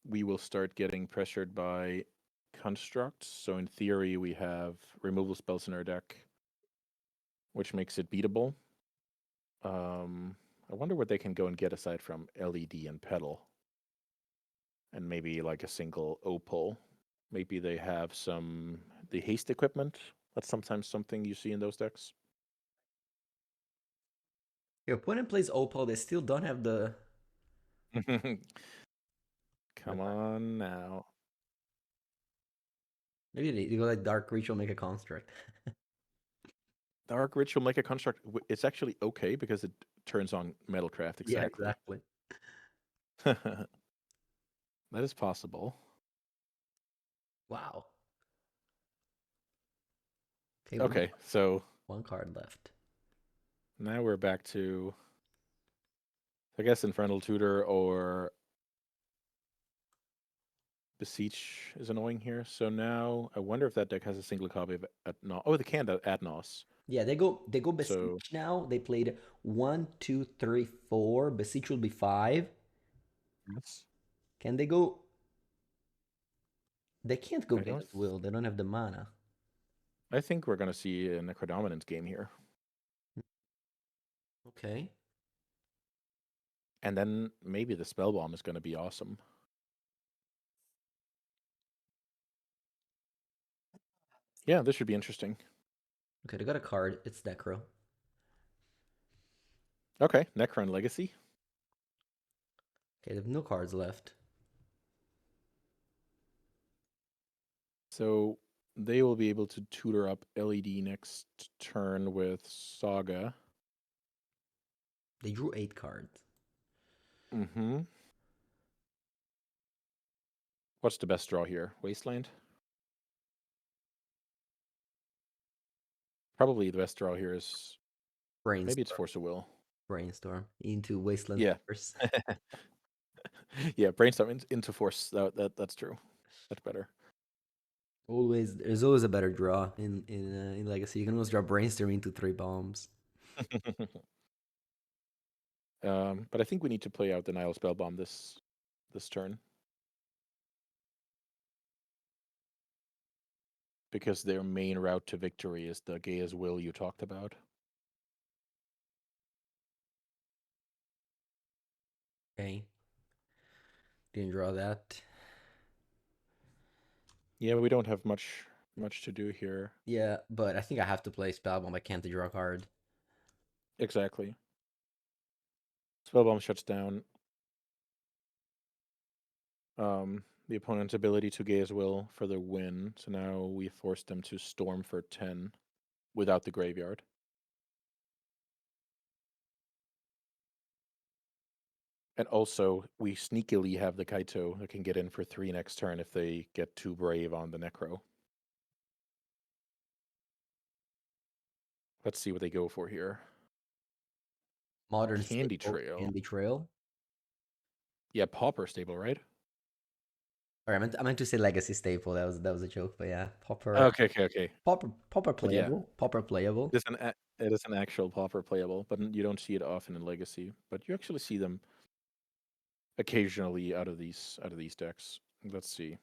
Speaker 2: we will start getting pressured by constructs. So in theory, we have removal spells in our deck, which makes it beatable. I wonder what they can go and get aside from LED and pedal, and maybe like a single opal. Maybe they have the haste equipment. That's sometimes something you see in those decks.
Speaker 1: Your opponent plays Opal. They still don't have the.
Speaker 2: Come on now.
Speaker 1: Maybe you go like Dark Ritual, make a construct.
Speaker 2: Dark Ritual make a construct. It's actually okay because it turns on Metalcraft
Speaker 1: Yeah,
Speaker 2: exactly.
Speaker 1: exactly.
Speaker 2: That is possible.
Speaker 1: Wow. Okay,
Speaker 2: Okay, so
Speaker 1: one card left.
Speaker 2: now we're back to, I guess, Infernal Tutor or Beseech is annoying here. So now I wonder if that deck has a single copy of Atnos. Oh, they can Atnos.
Speaker 1: Yeah, they go
Speaker 2: So
Speaker 1: Beseech now. They played 1, 2, 3, 4. Beseech will be 5.
Speaker 2: yes.
Speaker 1: Can they go? They can't go
Speaker 2: I don't.
Speaker 1: Gaia's Will. They don't have the mana.
Speaker 2: I think we're gonna see a Necrodominant game here,
Speaker 1: Okay.
Speaker 2: and then maybe the Spell Bomb is gonna be awesome. Yeah, this should be interesting.
Speaker 1: Okay, they got a card. It's Necro.
Speaker 2: Okay, Necron Legacy.
Speaker 1: Okay, they have no cards left.
Speaker 2: So they will be able to tutor up LED next turn with Saga.
Speaker 1: They drew 8 cards.
Speaker 2: Mm-hmm. What's the best draw here? Wasteland? Probably the best draw here is maybe it's
Speaker 1: Brainstorm.
Speaker 2: Force of Will.
Speaker 1: Brainstorm into Wasteland
Speaker 2: Yeah.
Speaker 1: Force.
Speaker 2: Yeah, brainstorm into Force. That's true. Much better.
Speaker 1: Always, there's always a better draw in Legacy. You can always draw Brainstorm into 3 bombs.
Speaker 2: But I think we need to play out the Nile Spellbomb this turn. Because their main route to victory is the Gaia's Will you talked about.
Speaker 1: Okay. Didn't draw that.
Speaker 2: Yeah, we don't have much to do here.
Speaker 1: Yeah, but I think I have to play Spellbomb. I can't draw a card.
Speaker 2: Exactly. Spellbomb shuts down the opponent's ability to Gaia's Will for the win. So now we force them to storm for 10 without the graveyard. And also, we sneakily have the Kaito that can get in for 3 next turn if they get too brave on the Necro. Let's see what they go for here.
Speaker 1: Modern
Speaker 2: Candy
Speaker 1: Staple,
Speaker 2: Trail.
Speaker 1: Candy Trail.
Speaker 2: Yeah, Pauper stable, right?
Speaker 1: Or I meant to say Legacy Staple. That was a joke, but yeah, Popper,
Speaker 2: Okay.
Speaker 1: Popper
Speaker 2: But yeah,
Speaker 1: playable. Popper playable.
Speaker 2: it is an actual Pauper playable, but you don't see it often in Legacy. But you actually see them occasionally out of these decks. Let's see.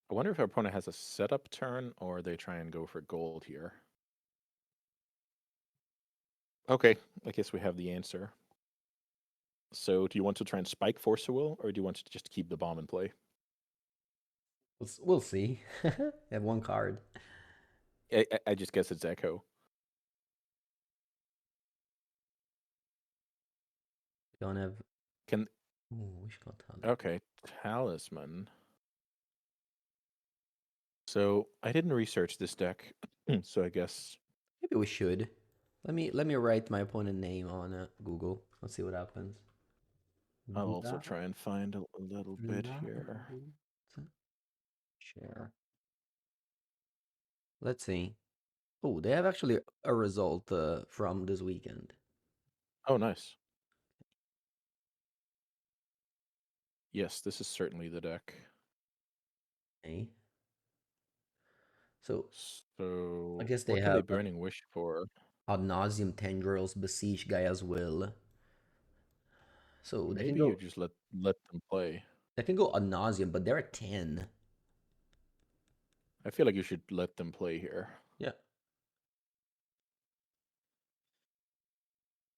Speaker 2: I wonder if our opponent has a setup turn or they try and go for gold here. Okay, I guess we have the answer. So do you want to try and spike Force of Will, or do you want to just keep the bomb in play?
Speaker 1: We'll see. They have one card.
Speaker 2: I just guess it's Echo.
Speaker 1: We don't have.
Speaker 2: Can
Speaker 1: Ooh, we should go
Speaker 2: Okay, Talisman. So I didn't research this deck, so I guess
Speaker 1: Maybe we should. Let me write my opponent name on Google. Let's see what happens.
Speaker 2: I'll also
Speaker 1: Via
Speaker 2: try and find a little bit here.
Speaker 1: Share. Let's see. Oh, they have actually a result from this weekend.
Speaker 2: Oh, nice. Yes, this is certainly the deck.
Speaker 1: Okay. So I
Speaker 2: So
Speaker 1: guess they
Speaker 2: what do they
Speaker 1: have
Speaker 2: Burning Wish for?
Speaker 1: Ad Nauseam Tendrils, Beseech Gaia's Will. So they can
Speaker 2: Maybe you
Speaker 1: go
Speaker 2: just let them play.
Speaker 1: they can go Ad Nauseam, but they're at 10.
Speaker 2: I feel like you should let them play here.
Speaker 1: Yeah.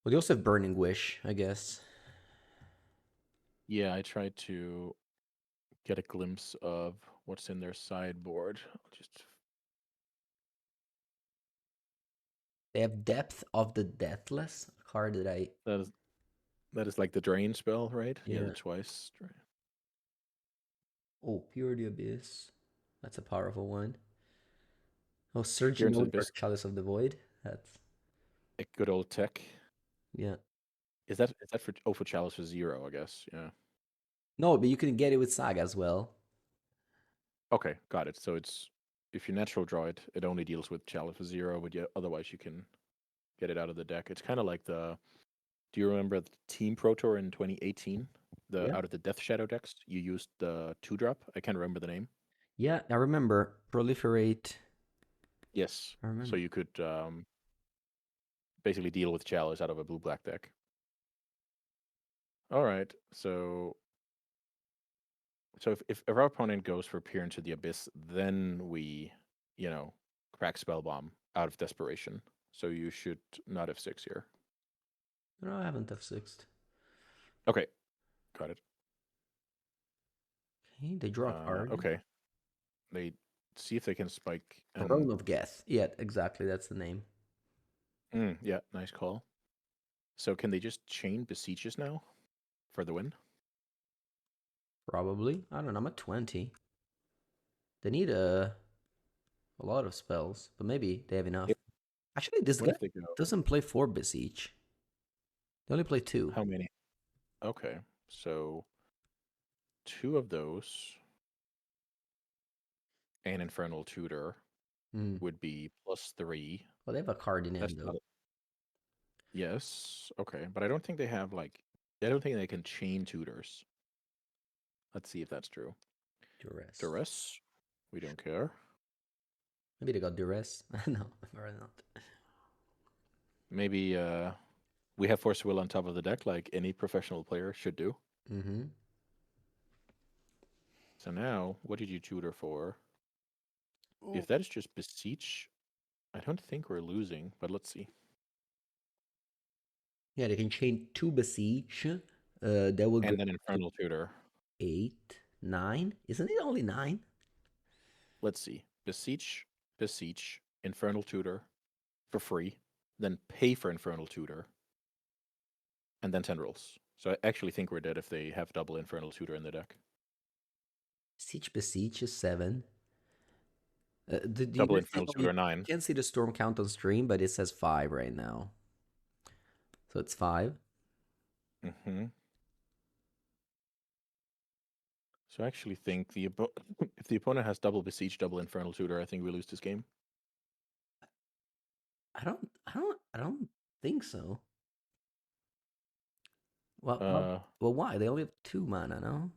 Speaker 1: Well, they also have Burning Wish, I guess.
Speaker 2: Yeah, I tried to get a glimpse of what's in their sideboard. Just
Speaker 1: They have Depth of the Deathless, a card that I
Speaker 2: that is like the drain spell, right? Yeah, the
Speaker 1: yeah.
Speaker 2: twice drain.
Speaker 1: Oh, Purity Abyss. That's a powerful one. Oh, Surgeon
Speaker 2: Here into the
Speaker 1: Node or
Speaker 2: abyss,
Speaker 1: Chalice of the Void. That's
Speaker 2: a good old tech.
Speaker 1: yeah.
Speaker 2: Is that for Chalice for 0, I guess. Yeah.
Speaker 1: No, but you can get it with Saga as well.
Speaker 2: Okay, got it. So it's if you natural draw it, it only deals with Chalice for 0, but otherwise you can get it out of the deck. It's kind of like the. Do you remember the Team Pro Tour in 2018?
Speaker 1: Yeah.
Speaker 2: Out of the Death Shadow decks, you used the 2-drop. I can't remember the name.
Speaker 1: Yeah, I remember. Proliferate.
Speaker 2: Yes.
Speaker 1: I
Speaker 2: So
Speaker 1: remember.
Speaker 2: you could basically deal with Chalice out of a blue-black deck. All right. So if our opponent goes for Peer into the Abyss, then we, crack Spellbomb out of desperation. So you should not F6 here.
Speaker 1: No, I haven't F6'd.
Speaker 2: Okay, got it.
Speaker 1: Okay, they draw a card.
Speaker 2: Okay, they see if they can spike and
Speaker 1: Throne of Geth. Yeah, exactly. That's the name.
Speaker 2: yeah, nice call. So can they just chain Beseeches now for the win?
Speaker 1: Probably. I don't know. I'm at 20. They need a lot of spells, but maybe they have enough.
Speaker 2: If,
Speaker 1: Actually, this
Speaker 2: what
Speaker 1: guy
Speaker 2: if they go?
Speaker 1: doesn't play 4 Beseech. They only play 2.
Speaker 2: How many? Okay, so 2 of those and Infernal Tutor
Speaker 1: Hmm.
Speaker 2: would be +3.
Speaker 1: Well, they have a card in
Speaker 2: That's
Speaker 1: hand,
Speaker 2: not
Speaker 1: though.
Speaker 2: Yes. Okay. But I don't think they have I don't think they can chain tutors. Let's see if that's true.
Speaker 1: Duress.
Speaker 2: Duress. We don't care.
Speaker 1: Maybe they got Duress. No, probably not.
Speaker 2: Maybe we have Force Will on top of the deck like any professional player should do.
Speaker 1: Mm-hmm.
Speaker 2: So now, what did you tutor for?
Speaker 1: Ooh.
Speaker 2: If that is just Beseech, I don't think we're losing, but let's see.
Speaker 1: Yeah, they can chain 2 Beseech. That will go
Speaker 2: And then
Speaker 1: to
Speaker 2: Infernal Tutor.
Speaker 1: 8, 9. Isn't it only 9?
Speaker 2: Let's see. Beseech, Infernal Tutor for free, then pay for Infernal Tutor, and then Tendrils. So I actually think we're dead if they have double Infernal Tutor in the deck.
Speaker 1: Beseech is 7. Do you
Speaker 2: Double
Speaker 1: guys see?
Speaker 2: Infernal
Speaker 1: Oh, you
Speaker 2: Tutor 9.
Speaker 1: can't see the storm count on stream, but it says 5 right now. So it's 5.
Speaker 2: Mm-hmm. So I actually think if the opponent has double Beseech, double Infernal Tutor, I think we lose this game.
Speaker 1: I don't think so. Well, well,
Speaker 2: Uh,
Speaker 1: well, why? They only have 2 mana, no?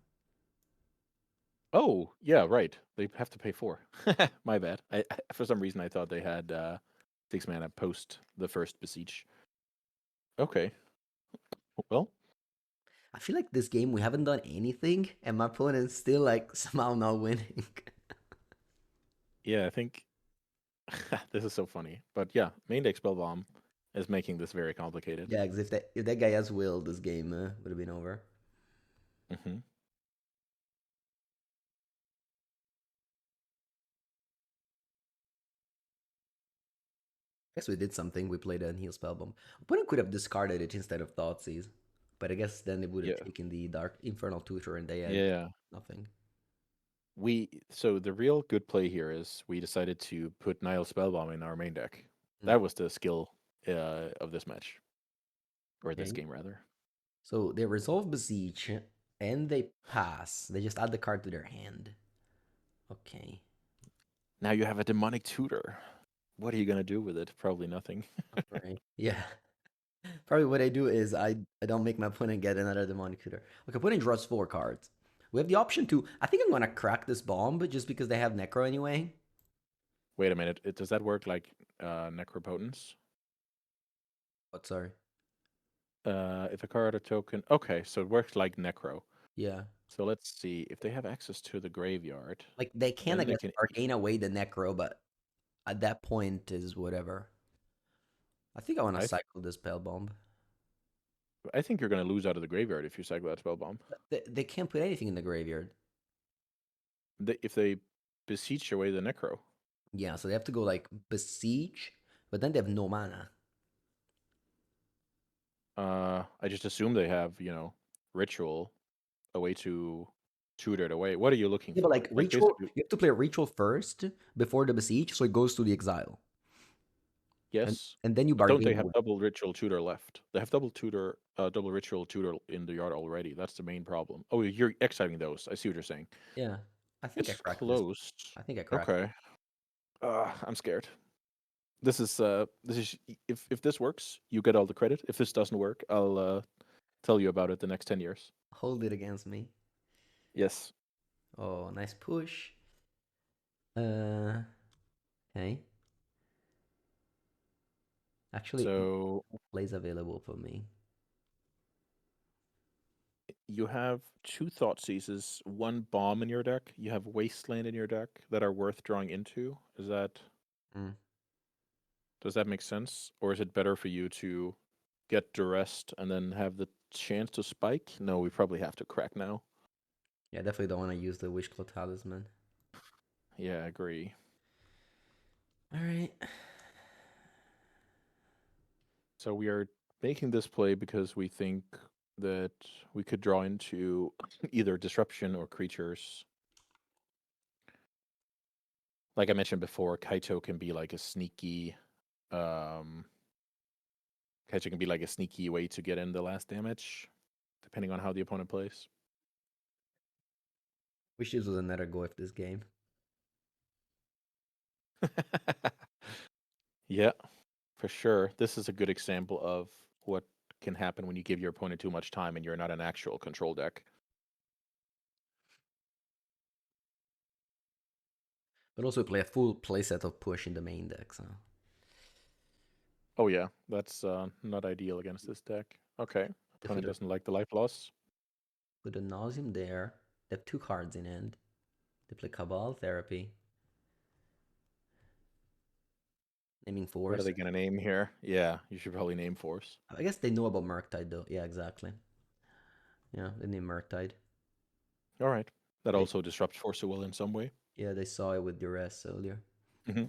Speaker 2: oh, yeah, right. They have to pay 4. My bad. For some reason I thought they had 6 mana post the first Beseech. Okay. Well,
Speaker 1: I feel like this game we haven't done anything, and my opponent's still like somehow not winning.
Speaker 2: yeah, I think this is so funny. But yeah, main deck Spellbomb is making this very complicated.
Speaker 1: Yeah, because if that guy has will, this game would have been over.
Speaker 2: Mm-hmm.
Speaker 1: I guess we did something. We played a heal spellbomb. Opponent could have discarded it instead of Thoughtseize, but I guess then it would have
Speaker 2: Yeah.
Speaker 1: taken the Dark Infernal Tutor, and they had
Speaker 2: Yeah.
Speaker 1: nothing.
Speaker 2: So the real good play here is we decided to put Nile Spellbomb in our main deck.
Speaker 1: Mm.
Speaker 2: That was the skill of this match, or this
Speaker 1: Okay.
Speaker 2: game rather.
Speaker 1: So they resolve Besiege, and they pass. They just add the card to their hand. Okay.
Speaker 2: Now you have a demonic tutor. What are you gonna do with it? Probably nothing.
Speaker 1: Right. Yeah. Probably what I do is I don't make my opponent get another demonic tutor. Okay, opponent draws 4 cards. We have the option to. I think I'm gonna crack this bomb, but just because they have Necro anyway.
Speaker 2: Wait a minute. Does that work like Necropotence?
Speaker 1: What? Sorry.
Speaker 2: If a card or token. Okay, so it works like Necro.
Speaker 1: Yeah.
Speaker 2: So let's see if they have access to the graveyard.
Speaker 1: Like they can, I
Speaker 2: Then they
Speaker 1: guess,
Speaker 2: can.
Speaker 1: bargain away the Necro, but at that point is whatever. I think I want to
Speaker 2: I th-
Speaker 1: cycle this Pale Bomb.
Speaker 2: I think you're gonna lose out of the graveyard if you cycle that Spellbomb.
Speaker 1: They can't put anything in the graveyard.
Speaker 2: If they beseech away the Necro.
Speaker 1: Yeah, so they have to go like Besiege, but then they have no mana.
Speaker 2: I just assume they have, ritual, a way to tutor it away. What are you looking
Speaker 1: Yeah, but
Speaker 2: for?
Speaker 1: like
Speaker 2: Like
Speaker 1: Ritual,
Speaker 2: basically,
Speaker 1: you have to play Ritual first before the Besiege, so it goes to the Exile. And
Speaker 2: yes,
Speaker 1: and then you
Speaker 2: but don't they
Speaker 1: bargain
Speaker 2: have
Speaker 1: away.
Speaker 2: double ritual tutor left? They have double ritual tutor in the yard already. That's the main problem. Oh, you're exiting those. I see what you're saying.
Speaker 1: Yeah. I think I
Speaker 2: It's
Speaker 1: cracked this.
Speaker 2: close.
Speaker 1: I think I cracked it.
Speaker 2: Okay. I'm scared. This is if this works, you get all the credit. If this doesn't work, I'll tell you about it the next 10 years.
Speaker 1: Hold it against me.
Speaker 2: Yes.
Speaker 1: Oh, nice push. Uh, okay. Actually,
Speaker 2: So
Speaker 1: plays available for me.
Speaker 2: you have two thought seizes, one bomb in your deck. You have wasteland in your deck that are worth drawing into.
Speaker 1: Mm.
Speaker 2: Does that make sense? Or is it better for you to get duressed and then have the chance to spike? No, we probably have to crack now.
Speaker 1: Yeah, definitely don't want to use the Wishclaw Talisman.
Speaker 2: Yeah, I agree.
Speaker 1: All right.
Speaker 2: So we are making this play because we think that we could draw into either disruption or creatures. Like I mentioned before, Kaito can be like a sneaky um Kaito can be like a sneaky way to get in the last damage, depending on how the opponent plays.
Speaker 1: Wish this was another go if this game.
Speaker 2: Yeah, for sure. This is a good example of what can happen when you give your opponent too much time and you're not an actual control deck.
Speaker 1: But also play a full playset of push in the main deck, so.
Speaker 2: Oh yeah, that's not ideal against this deck. Okay,
Speaker 1: They put
Speaker 2: opponent doesn't like the life loss.
Speaker 1: a Nauseam there. They have two cards in hand. They play Cabal Therapy. Naming
Speaker 2: What are
Speaker 1: Force.
Speaker 2: they gonna name here? Yeah, you should probably name Force.
Speaker 1: I guess they know about Murktide though. Yeah, exactly. Yeah, they name Murktide.
Speaker 2: All right, that
Speaker 1: They
Speaker 2: also disrupts Force Will in some way.
Speaker 1: yeah, they saw it with Duress earlier.
Speaker 2: Hmm.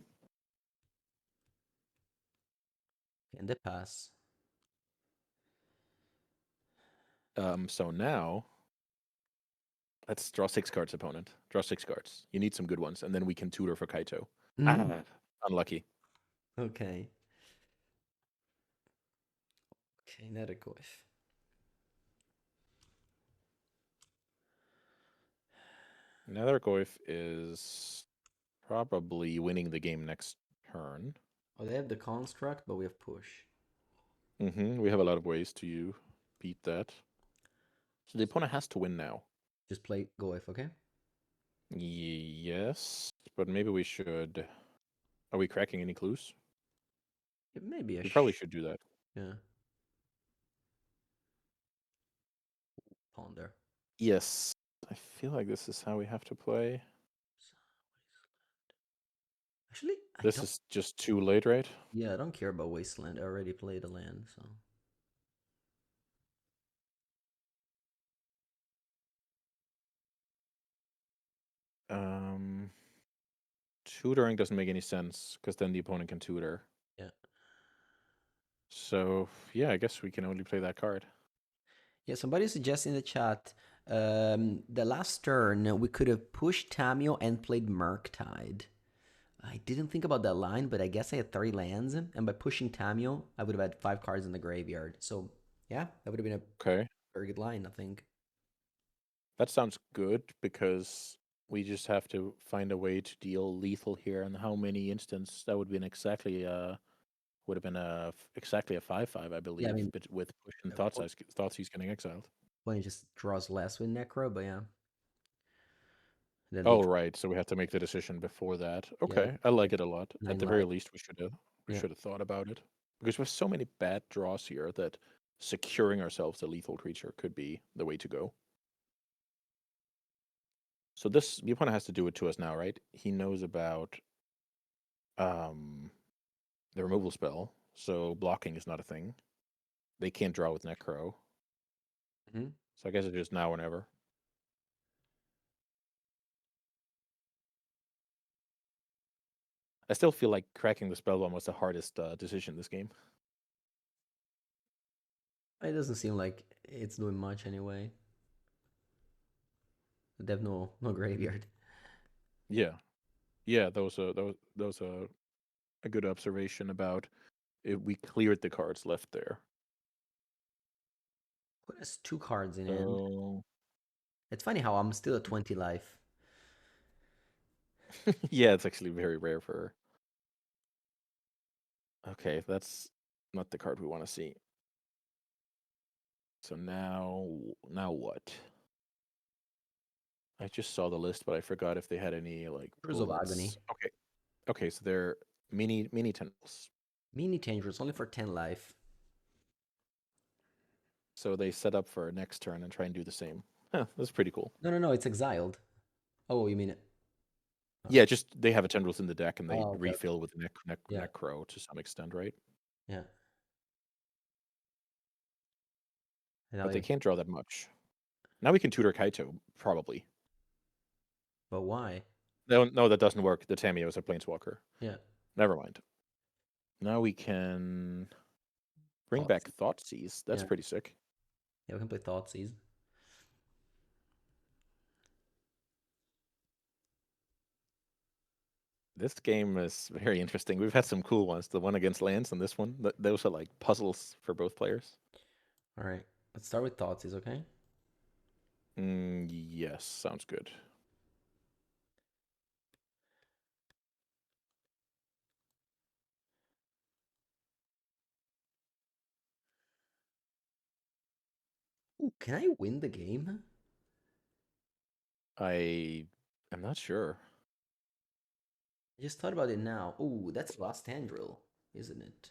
Speaker 1: And they pass.
Speaker 2: So now let's draw 6 cards, opponent. Draw 6 cards. You need some good ones, and then we can tutor for Kaito. Ah, unlucky.
Speaker 1: Okay. Okay, Nethergoyf.
Speaker 2: Nethergoyf is probably winning the game next turn.
Speaker 1: Oh, they have the construct, but we have push.
Speaker 2: We have a lot of ways to beat that. So the opponent has to win now.
Speaker 1: Just play Goif, okay?
Speaker 2: Yes, but maybe we should. Are we cracking any clues?
Speaker 1: It may be a
Speaker 2: We probably should do that.
Speaker 1: yeah. Ponder.
Speaker 2: Yes, I feel like this is how we have to play.
Speaker 1: Actually, I
Speaker 2: This
Speaker 1: don't.
Speaker 2: is just too late, right?
Speaker 1: Yeah, I don't care about Wasteland. I already played a land, so.
Speaker 2: Um, Tutoring doesn't make any sense because then the opponent can tutor.
Speaker 1: Yeah.
Speaker 2: So yeah, I guess we can only play that card.
Speaker 1: Yeah, somebody suggested in the chat the last turn we could have pushed Tamio and played Murktide. I didn't think about that line, but I guess I had 3 lands, and by pushing Tamio, I would have had 5 cards in the graveyard. So yeah, that would have been a
Speaker 2: Okay,
Speaker 1: very good line, I think.
Speaker 2: that sounds good because we just have to find a way to deal lethal here. And how many instances that would be would have been exactly a 5/5, I
Speaker 1: Yeah, I
Speaker 2: believe,
Speaker 1: mean,
Speaker 2: but with push and
Speaker 1: uh,
Speaker 2: thoughts he's getting exiled.
Speaker 1: when he just draws less with Necro, but yeah. Then they
Speaker 2: Oh
Speaker 1: draw,
Speaker 2: right, so we have to make the decision before that.
Speaker 1: yeah,
Speaker 2: Okay, I like
Speaker 1: like
Speaker 2: it a lot. At
Speaker 1: 9
Speaker 2: the very
Speaker 1: life.
Speaker 2: least, we
Speaker 1: Yeah.
Speaker 2: should have thought about it because we have so many bad draws here that securing ourselves a lethal creature could be the way to go. So this the opponent has to do it to us now, right? He knows about um the removal spell, so blocking is not a thing. They can't draw with Necro,
Speaker 1: Hmm.
Speaker 2: so I guess it's just now or never. I still feel like cracking the spell bomb was the hardest decision this game.
Speaker 1: It doesn't seem like it's doing much anyway. They have no graveyard.
Speaker 2: Yeah, yeah, that was a good observation about it. We cleared the cards left there.
Speaker 1: Put us 2 cards in hand.
Speaker 2: So
Speaker 1: It's funny how I'm still at 20 life.
Speaker 2: yeah, it's actually very rare for her. Okay, that's not the card we want to see. So now what? I just saw the list, but I forgot if they had any like
Speaker 1: Rivers of
Speaker 2: bullets.
Speaker 1: Agony.
Speaker 2: Okay, so they're mini tentacles.
Speaker 1: Mini Tendrils, only for 10 life.
Speaker 2: So they set up for next turn and try and do the same. Huh, that's pretty cool.
Speaker 1: No, it's exiled. Oh, you mean it?
Speaker 2: Yeah, just they have a tendrils in the deck and they
Speaker 1: Oh, okay, okay.
Speaker 2: refill with
Speaker 1: Yeah,
Speaker 2: necro to some extent, right?
Speaker 1: yeah. And now
Speaker 2: But they
Speaker 1: they,
Speaker 2: can't draw that much. Now we can tutor Kaito, probably.
Speaker 1: but why?
Speaker 2: No, that doesn't work. The Tamiyo is a planeswalker.
Speaker 1: Yeah.
Speaker 2: Never mind. Now we can bring
Speaker 1: Thoughts.
Speaker 2: back Thoughtseize. That's
Speaker 1: Yeah.
Speaker 2: pretty sick.
Speaker 1: Yeah, we can play Thoughtseize.
Speaker 2: This game is very interesting. We've had some cool ones. The one against lands and this one. Those are like puzzles for both players.
Speaker 1: All right. Let's start with Thoughtseize, okay?
Speaker 2: Yes, sounds good.
Speaker 1: Ooh, can I win the game?
Speaker 2: I am not sure.
Speaker 1: I just thought about it now. Ooh, that's Last Tendril, isn't it?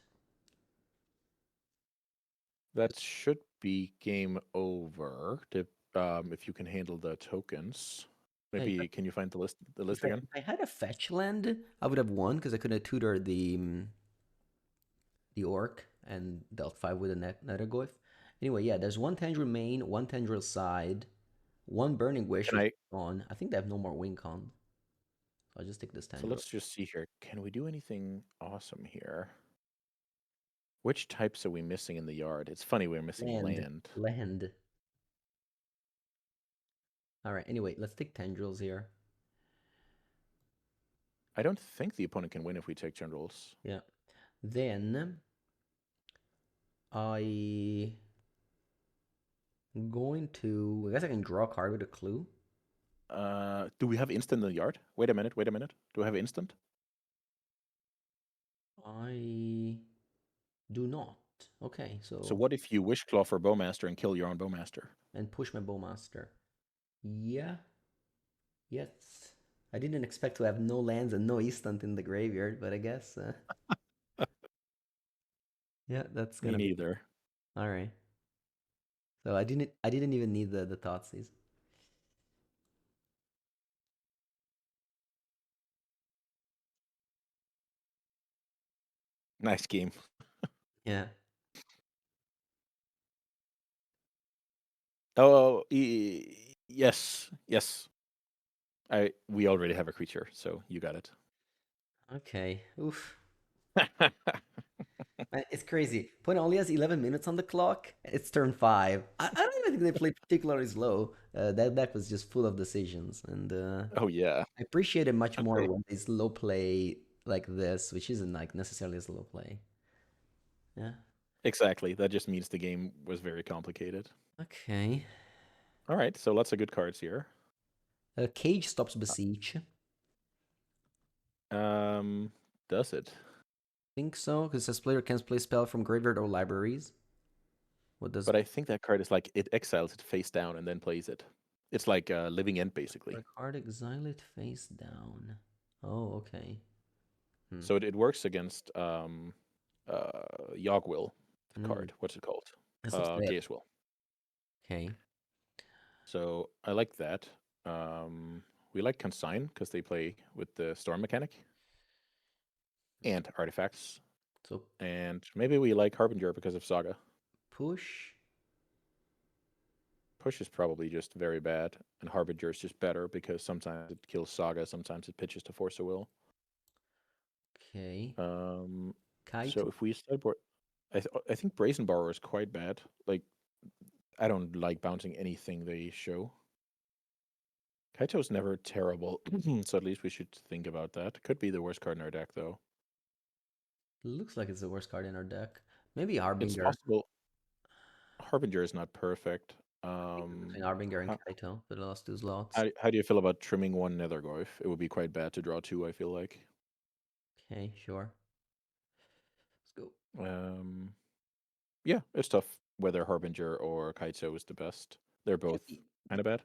Speaker 2: That should be game over. If you can handle the tokens.
Speaker 1: Yeah,
Speaker 2: Maybe can you find the list
Speaker 1: if
Speaker 2: again?
Speaker 1: I had a fetch land, I would have won because I could have tutored the orc and dealt 5 with a Nethergoyf. Anyway, yeah, there's one Tendril main, one Tendril side, one Burning Wish,
Speaker 2: Can
Speaker 1: which is
Speaker 2: I
Speaker 1: gone. I think they have no more win con. So I'll just take this
Speaker 2: So
Speaker 1: Tendril.
Speaker 2: let's just see here. Can we do anything awesome here? Which types are we missing in the yard? It's funny we're missing
Speaker 1: Land.
Speaker 2: land.
Speaker 1: Land. All right, anyway, let's take Tendrils here.
Speaker 2: I don't think the opponent can win if we take generals.
Speaker 1: Yeah. Then I'm going to. I guess I can draw a card with a clue.
Speaker 2: Do we have instant in the yard? Wait a minute, wait a minute. Do we have instant?
Speaker 1: I do not. Okay,
Speaker 2: So
Speaker 1: so
Speaker 2: what if you wish claw for Bowmaster and kill your own Bowmaster?
Speaker 1: and push my Bowmaster. Yeah. Yes. I didn't expect to have no lands and no instant in the graveyard, but I guess yeah, that's
Speaker 2: Me
Speaker 1: gonna be
Speaker 2: neither.
Speaker 1: all right. So I didn't even need the Thoughtseize.
Speaker 2: Nice game.
Speaker 1: Yeah.
Speaker 2: Oh, yes, yes. We already have a creature, so you got it.
Speaker 1: Okay. Oof. Man, it's crazy. Point only has 11 minutes on the clock. It's turn 5. I don't even think they played particularly slow. That deck was just full of decisions, and
Speaker 2: Oh yeah.
Speaker 1: I appreciate it much more
Speaker 2: Okay.
Speaker 1: when they slow play like this, which isn't like necessarily a slow play. Yeah.
Speaker 2: Exactly. That just means the game was very complicated.
Speaker 1: Okay.
Speaker 2: All right, so lots of good cards here.
Speaker 1: Cage stops Besiege.
Speaker 2: Um, does it?
Speaker 1: Think so, because says player can play spell from graveyard or libraries. What does
Speaker 2: But I think that card is like it exiles it face down and then plays it. It's like a living end basically.
Speaker 1: a card exile it face down? Oh, okay. Hmm.
Speaker 2: So it works against Yogwill
Speaker 1: Hmm.
Speaker 2: card. What's it called?
Speaker 1: This looks bad.
Speaker 2: Gaius Will.
Speaker 1: Okay.
Speaker 2: So I like that. We like Consign because they play with the storm mechanic and artifacts.
Speaker 1: So
Speaker 2: And maybe we like Harbinger because of Saga.
Speaker 1: push.
Speaker 2: Push is probably just very bad, and Harbinger is just better because sometimes it kills Saga, sometimes it pitches to Force of Will.
Speaker 1: Okay.
Speaker 2: Um,
Speaker 1: Kite.
Speaker 2: so if we sideboard, I think Brazen Borrower is quite bad. Like I don't like bouncing anything they show. Kaito's never terrible, so at least we should think about that. Could be the worst card in our deck, though.
Speaker 1: Looks like it's the worst card in our deck. Maybe
Speaker 2: It's
Speaker 1: Harbinger.
Speaker 2: possible Harbinger is not perfect.
Speaker 1: Between Harbinger and
Speaker 2: How,
Speaker 1: Kaito for the last two slots.
Speaker 2: how do you feel about trimming one Nethergoyf? It would be quite bad to draw two, I feel like.
Speaker 1: Okay, sure.
Speaker 2: Yeah, it's tough whether Harbinger or Kaito is the best. They're
Speaker 1: Yeah,
Speaker 2: both kind of bad.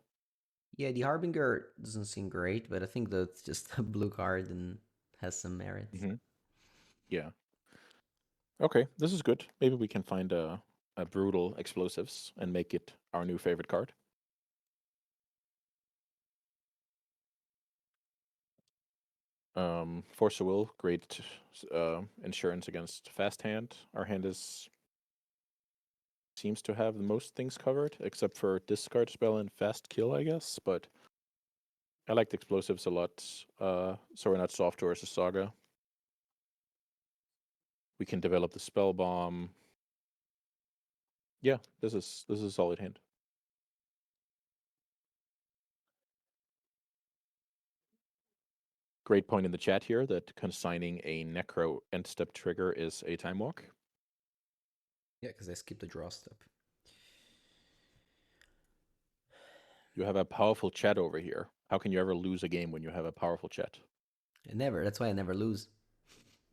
Speaker 1: yeah, the Harbinger doesn't seem great, but I think that's just a blue card and has some merits.
Speaker 2: Hmm. Yeah. Okay, this is good. Maybe we can find a brutal explosives and make it our new favorite card. Force of Will, great insurance against fast hand. Our hand seems to have the most things covered, except for discard spell and fast kill, I guess. But I liked explosives a lot, so we're not soft towards the Saga. We can develop the spell bomb. Yeah, this is a solid hand. Great point in the chat here that consigning a Necro end step trigger is a time walk.
Speaker 1: Yeah, because I skipped the draw step.
Speaker 2: You have a powerful chat over here. How can you ever lose a game when you have a powerful chat?
Speaker 1: Never. That's why I never lose.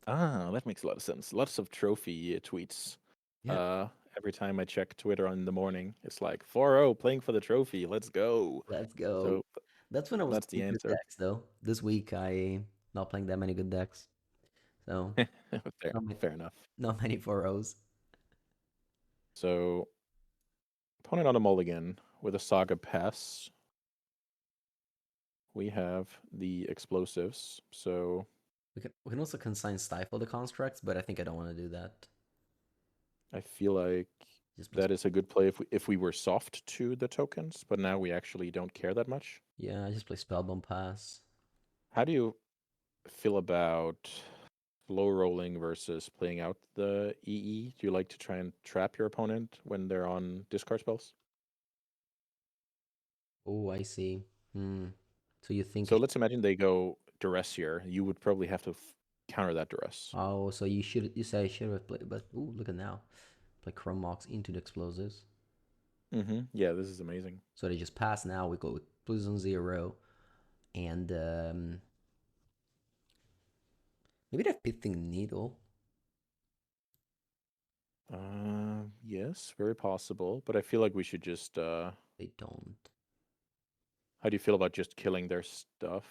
Speaker 2: Ah, that makes a lot of sense. Lots of trophy tweets.
Speaker 1: Yeah,
Speaker 2: Every time I check Twitter in the morning, it's like 4-0 playing for the trophy. Let's go.
Speaker 1: let's go.
Speaker 2: So
Speaker 1: That's when I was
Speaker 2: that's the
Speaker 1: playing good
Speaker 2: answer.
Speaker 1: decks, though. This week I not playing that many good decks, so
Speaker 2: fair,
Speaker 1: not many,
Speaker 2: fair enough.
Speaker 1: not many 4-0s.
Speaker 2: So opponent on a mulligan with a Saga pass. We have the explosives. So
Speaker 1: We can also consign Stifle the constructs, but I think I don't want to do that.
Speaker 2: I feel like
Speaker 1: Just play.
Speaker 2: that is a good play if we were soft to the tokens, but now we actually don't care that much.
Speaker 1: Yeah, I just play Spellbomb Pass.
Speaker 2: How do you feel about low rolling versus playing out the EE? Do you like to try and trap your opponent when they're on discard spells?
Speaker 1: Oh, I see. Hmm. So you think?
Speaker 2: So let's imagine they go duress here. You would probably have to counter that duress.
Speaker 1: Oh, so you should. You say I should have played, but ooh, look at now. Play Chrome Mox into the explosives.
Speaker 2: Yeah, this is amazing.
Speaker 1: So they just pass now. We go with Blues on 0. And maybe they have Pithing Needle.
Speaker 2: Yes, very possible. But I feel like we should just.
Speaker 1: They don't.
Speaker 2: How do you feel about just killing their stuff?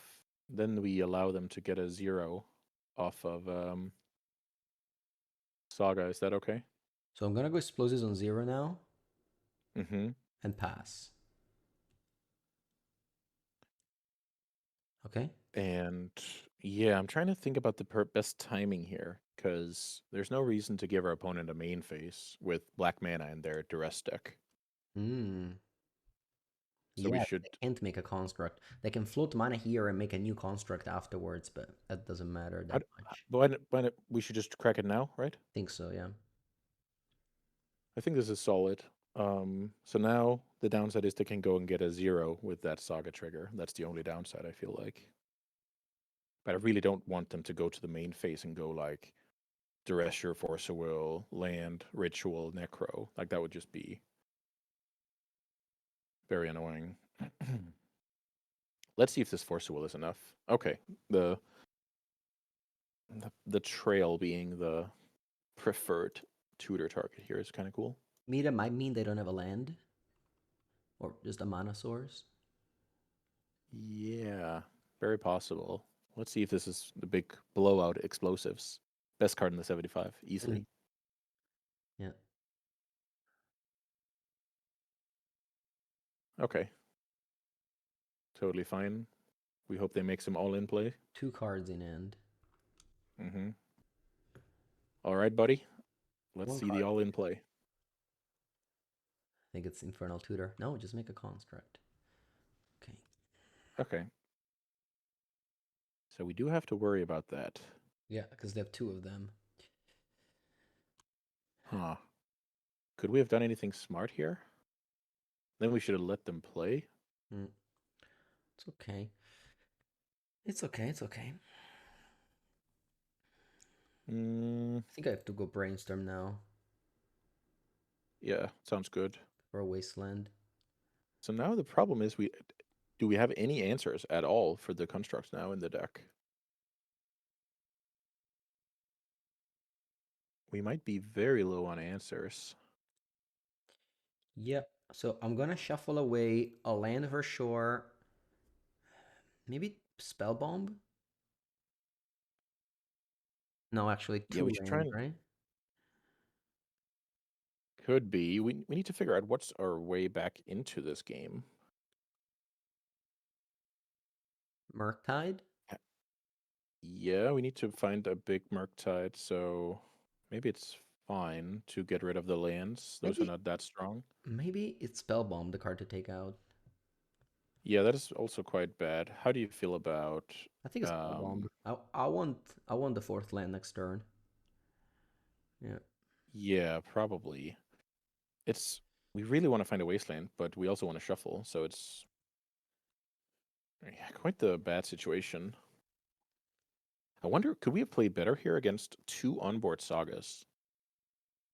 Speaker 2: Then we allow them to get a 0 off of Saga. Is that okay?
Speaker 1: So I'm gonna go Explosives on 0 now
Speaker 2: Mm-hmm.
Speaker 1: and pass. Okay.
Speaker 2: And yeah, I'm trying to think about the best timing here because there's no reason to give our opponent a main phase with black mana in their duress deck.
Speaker 1: Hmm.
Speaker 2: So we
Speaker 1: Yeah,
Speaker 2: should.
Speaker 1: they can't make a construct. They can float mana here and make a new construct afterwards, but that doesn't matter that much.
Speaker 2: We should just crack it now, right?
Speaker 1: Think so, yeah.
Speaker 2: I think this is solid. So now the downside is they can go and get a 0 with that Saga trigger. That's the only downside I feel like. But I really don't want them to go to the main phase and go like Duress Your Force of Will, Land, Ritual, Necro. Like that would just be very annoying. Let's see if this Force of Will is enough. Okay, the trail being the preferred tutor target here is kind of cool.
Speaker 1: Meta might mean they don't have a land or just a mana source.
Speaker 2: Yeah, very possible. Let's see if this is the big blowout explosives. Best card in the 75,
Speaker 1: Mm.
Speaker 2: easily.
Speaker 1: Yeah.
Speaker 2: Okay, totally fine. We hope they make some all-in play.
Speaker 1: 2 cards in end.
Speaker 2: Mm-hmm. All right, buddy. Let's
Speaker 1: 1
Speaker 2: see the
Speaker 1: card.
Speaker 2: all-in play.
Speaker 1: I think it's Infernal Tutor. No, just make a construct. Okay.
Speaker 2: Okay. So we do have to worry about that.
Speaker 1: Yeah, because they have 2 of them.
Speaker 2: Huh. Could we have done anything smart here? Then we should have let them play.
Speaker 1: Mm. It's okay. It's okay. It's okay.
Speaker 2: Mm,
Speaker 1: I think I have to go brainstorm now
Speaker 2: yeah, sounds good.
Speaker 1: for a wasteland.
Speaker 2: So now the problem is do we have any answers at all for the constructs now in the deck? we might be very low on answers.
Speaker 1: Yep. So I'm gonna shuffle away a land for sure. Maybe spell bomb? No, actually
Speaker 2: Yeah, we
Speaker 1: two
Speaker 2: should try
Speaker 1: lands,
Speaker 2: and
Speaker 1: right?
Speaker 2: could be. We need to figure out what's our way back into this game.
Speaker 1: Murktide?
Speaker 2: Ha- Yeah, we need to find a big Murktide, so maybe it's fine to get rid of the lands. Those are
Speaker 1: Maybe
Speaker 2: not that strong.
Speaker 1: maybe it's spell bomb, the card to take out.
Speaker 2: Yeah, that is also quite bad. How do you feel about
Speaker 1: I think it's spell bomb.
Speaker 2: um
Speaker 1: I want the fourth land next turn. Yeah.
Speaker 2: yeah, probably. It's we really want to find a wasteland, but we also want to shuffle, so it's yeah, quite the bad situation. I wonder, could we have played better here against two onboard sagas?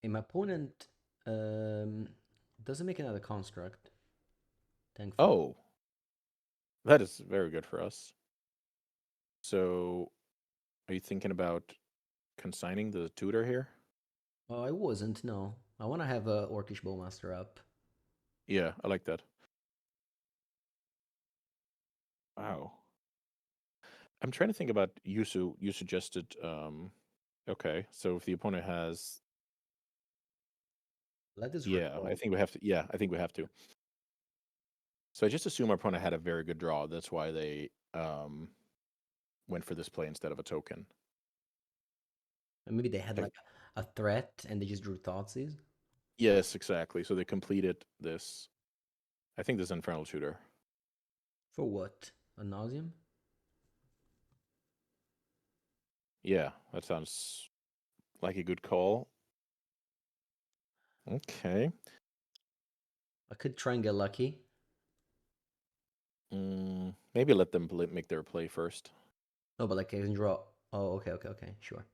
Speaker 1: And my opponent doesn't make another construct, thankfully.
Speaker 2: Oh, that is very good for us. So, are you thinking about consigning the tutor here?
Speaker 1: Oh, I wasn't, no. I want to have a Orcish Bowmaster up.
Speaker 2: Yeah, I like that. Wow. I'm trying to think about you suggested okay, so if the opponent has
Speaker 1: Let us
Speaker 2: yeah, I
Speaker 1: resolve.
Speaker 2: think we have to yeah, I think we have to. So I just assume our opponent had a very good draw. That's why they went for this play instead of a token.
Speaker 1: And maybe they had
Speaker 2: I,
Speaker 1: like a threat and they just drew Thoughtseize.
Speaker 2: yes, exactly. So they completed this. I think this Infernal Tutor.
Speaker 1: For what? A Nauseam?
Speaker 2: Yeah, that sounds like a good call. Okay.
Speaker 1: I could try and get lucky.
Speaker 2: Maybe let them make their play first.
Speaker 1: No, but like I can draw. Oh, okay, okay, okay, sure.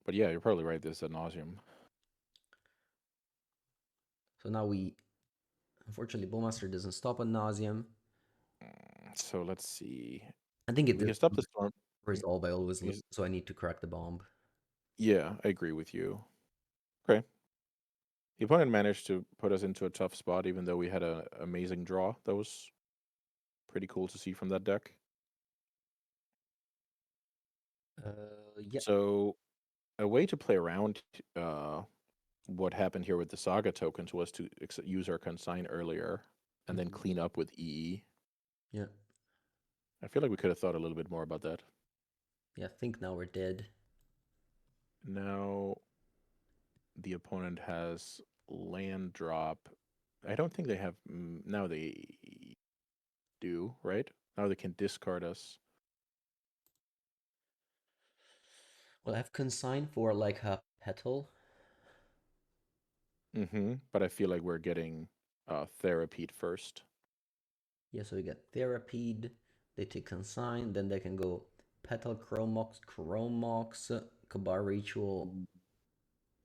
Speaker 2: But yeah, you're probably right. This is a nauseum.
Speaker 1: So now unfortunately, Bowmaster doesn't stop a Nauseam.
Speaker 2: So let's see.
Speaker 1: I think it
Speaker 2: We
Speaker 1: does
Speaker 2: can stop the storm.
Speaker 1: resolve. I always
Speaker 2: we
Speaker 1: lose,
Speaker 2: can-
Speaker 1: so I need to correct the bomb.
Speaker 2: Yeah, I agree with you. Okay. The opponent managed to put us into a tough spot, even though we had an amazing draw. That was pretty cool to see from that deck.
Speaker 1: Yeah.
Speaker 2: So a way to play around uh, what happened here with the Saga tokens was to use our consign earlier and then
Speaker 1: Mhm.
Speaker 2: clean up with EE.
Speaker 1: Yeah.
Speaker 2: I feel like we could have thought a little bit more about that.
Speaker 1: Yeah. I think now we're dead.
Speaker 2: Now the opponent has land drop. I don't think they have. Now they do, right? Now they can discard us.
Speaker 1: Well, I have consigned for like a petal.
Speaker 2: But I feel like we're getting therapied first.
Speaker 1: Yeah, so we get Therapied. They take consign. Then they can go Petal Chromox, Kabar Ritual.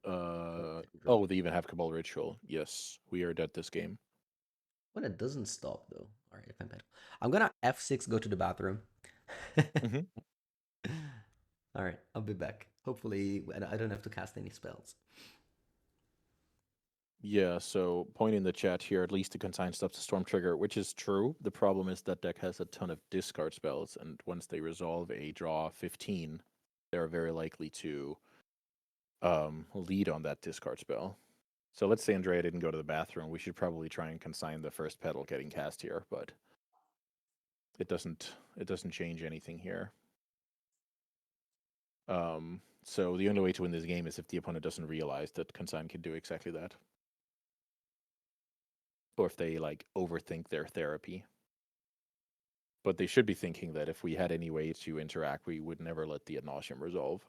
Speaker 2: Oh, they even have Cabal Ritual. Yes, we are dead this game.
Speaker 1: Well, it doesn't stop though. All right, if I'm petal. I'm gonna F6 go to the bathroom.
Speaker 2: hmm
Speaker 1: All right, I'll be back. Hopefully, I don't have to cast any spells.
Speaker 2: Yeah, so point in the chat here, at least the consign stops the Storm Trigger, which is true. The problem is that deck has a ton of discard spells, and once they resolve a draw 15, they're very likely to lead on that discard spell. So let's say Andrea didn't go to the bathroom. We should probably try and consign the first petal getting cast here, but it doesn't change anything here. So the only way to win this game is if the opponent doesn't realize that consign can do exactly that. Or if they like overthink their therapy. But they should be thinking that if we had any way to interact, we would never let the ad nauseam resolve.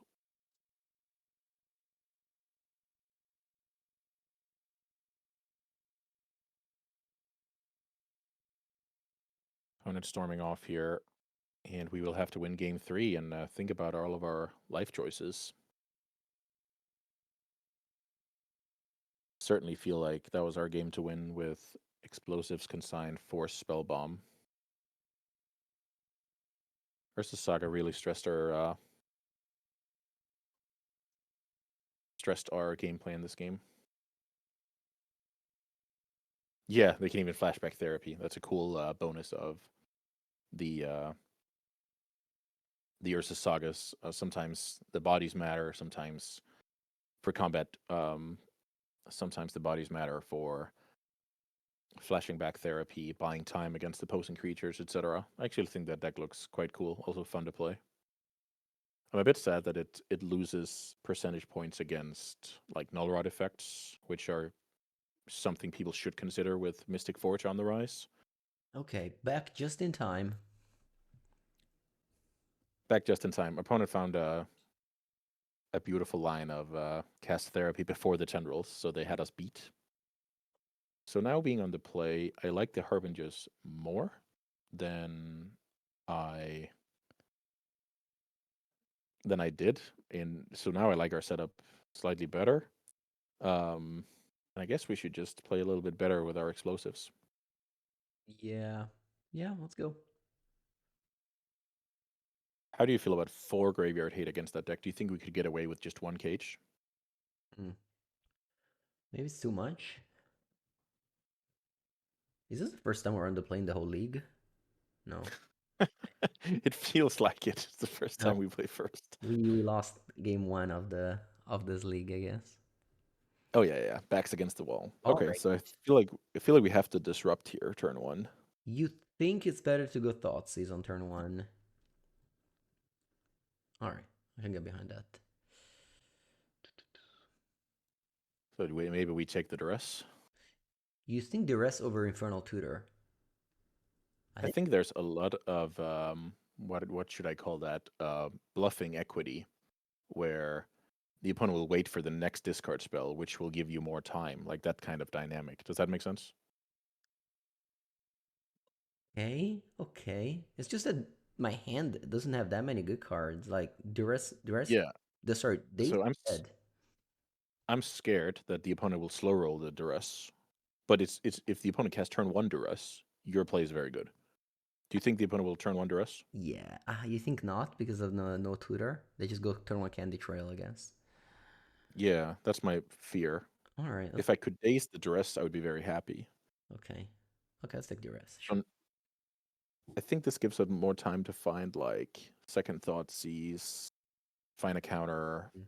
Speaker 2: Opponent storming off here, and we will have to win game 3 and think about all of our life choices. Certainly feel like that was our game to win with explosives consign, force spell bomb. Ursa Saga really stressed our gameplay in this game. Yeah, they can even flashback therapy. That's a cool bonus of the Ursa Sagas. Sometimes the bodies matter. Sometimes for combat, sometimes the bodies matter for flashing back therapy, buying time against opposing creatures, etc. I actually think that deck looks quite cool. Also fun to play. I'm a bit sad that it loses percentage points against like null rod effects, which are something people should consider with Mystic Forge on the rise.
Speaker 1: Okay, back just in time.
Speaker 2: Back just in time. Opponent found a beautiful line of cast therapy before the tendrils, so they had us beat. So now being on the play, I like the Harbingers more than I did. So now I like our setup slightly better. And I guess we should just play a little bit better with our explosives.
Speaker 1: Yeah. Yeah, let's go.
Speaker 2: How do you feel about 4 graveyard hate against that deck? Do you think we could get away with just 1 cage?
Speaker 1: Hmm. Maybe it's too much. Is this the first time we're on the plane the whole league? No.
Speaker 2: It feels like it. It's the first time
Speaker 1: No.
Speaker 2: we play first.
Speaker 1: We lost game one of this league, I guess.
Speaker 2: Oh yeah. Backs against the wall.
Speaker 1: All
Speaker 2: Okay,
Speaker 1: right.
Speaker 2: so I feel like we have to disrupt here, turn 1.
Speaker 1: You think it's better to go Thoughtseize on turn one? All right, I can get behind that.
Speaker 2: So maybe we take the duress.
Speaker 1: You think Duress over Infernal Tutor? I
Speaker 2: I
Speaker 1: think.
Speaker 2: think there's a lot of what should I call that? Bluffing equity, where the opponent will wait for the next discard spell, which will give you more time, like that kind of dynamic. Does that make sense?
Speaker 1: Okay, okay. It's just that my hand doesn't have that many good cards. Like Duress.
Speaker 2: Yeah.
Speaker 1: Sorry, Daze
Speaker 2: So
Speaker 1: is dead.
Speaker 2: I'm scared that the opponent will slow roll the duress, but it's if the opponent casts turn 1 duress, your play is very good. Do you think the opponent will turn 1 duress?
Speaker 1: Yeah, you think not because of no tutor? They just go turn one Candy Trail, I guess.
Speaker 2: Yeah, that's my fear.
Speaker 1: All right,
Speaker 2: If I could daze the duress, I would be very happy.
Speaker 1: okay. Okay, let's take Duress. Sure.
Speaker 2: Um, I think this gives them more time to find like second thought sees, find a counter,
Speaker 1: Mm.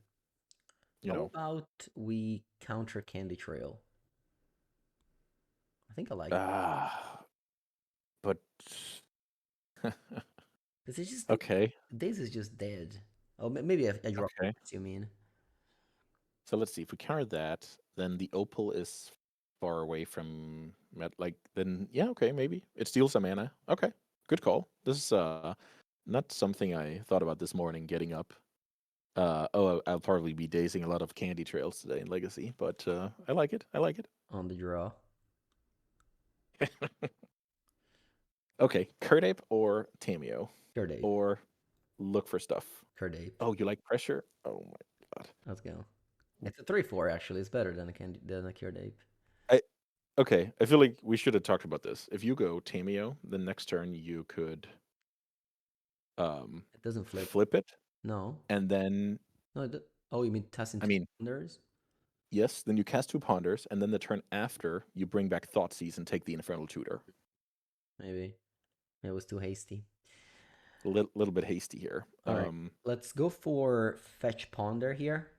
Speaker 2: you
Speaker 1: How
Speaker 2: know.
Speaker 1: about we counter Candy Trail? I think I like it.
Speaker 2: Ah, but
Speaker 1: Because it's just
Speaker 2: okay,
Speaker 1: Daze is just dead. Oh, maybe I draw
Speaker 2: okay.
Speaker 1: cards, you mean?
Speaker 2: So let's see. If we counter that, then the opal is far away from like then yeah, okay, maybe it steals some mana. Okay, good call. This is not something I thought about this morning. Getting up. I'll probably be dazing a lot of candy trails today in Legacy, but I like it. I like it.
Speaker 1: On the draw.
Speaker 2: Okay, Curdape or Tameo,
Speaker 1: Card Ape.
Speaker 2: or look for stuff.
Speaker 1: Card Ape.
Speaker 2: Oh, you like pressure? Oh my god.
Speaker 1: Let's go. It's a 3/4 actually. It's better than a Card Ape.
Speaker 2: I okay. I feel like we should have talked about this. If you go Tameo, the next turn you could
Speaker 1: It doesn't flip.
Speaker 2: flip it,
Speaker 1: No.
Speaker 2: and then
Speaker 1: No. Oh, you mean toss
Speaker 2: I
Speaker 1: into
Speaker 2: mean
Speaker 1: Wonders?
Speaker 2: yes, then you cast 2 ponders, and then the turn after you bring back Thoughtseize and take the Infernal Tutor.
Speaker 1: Maybe. It was too hasty.
Speaker 2: Little bit hasty here.
Speaker 1: All right. Let's go for Fetch Ponder here.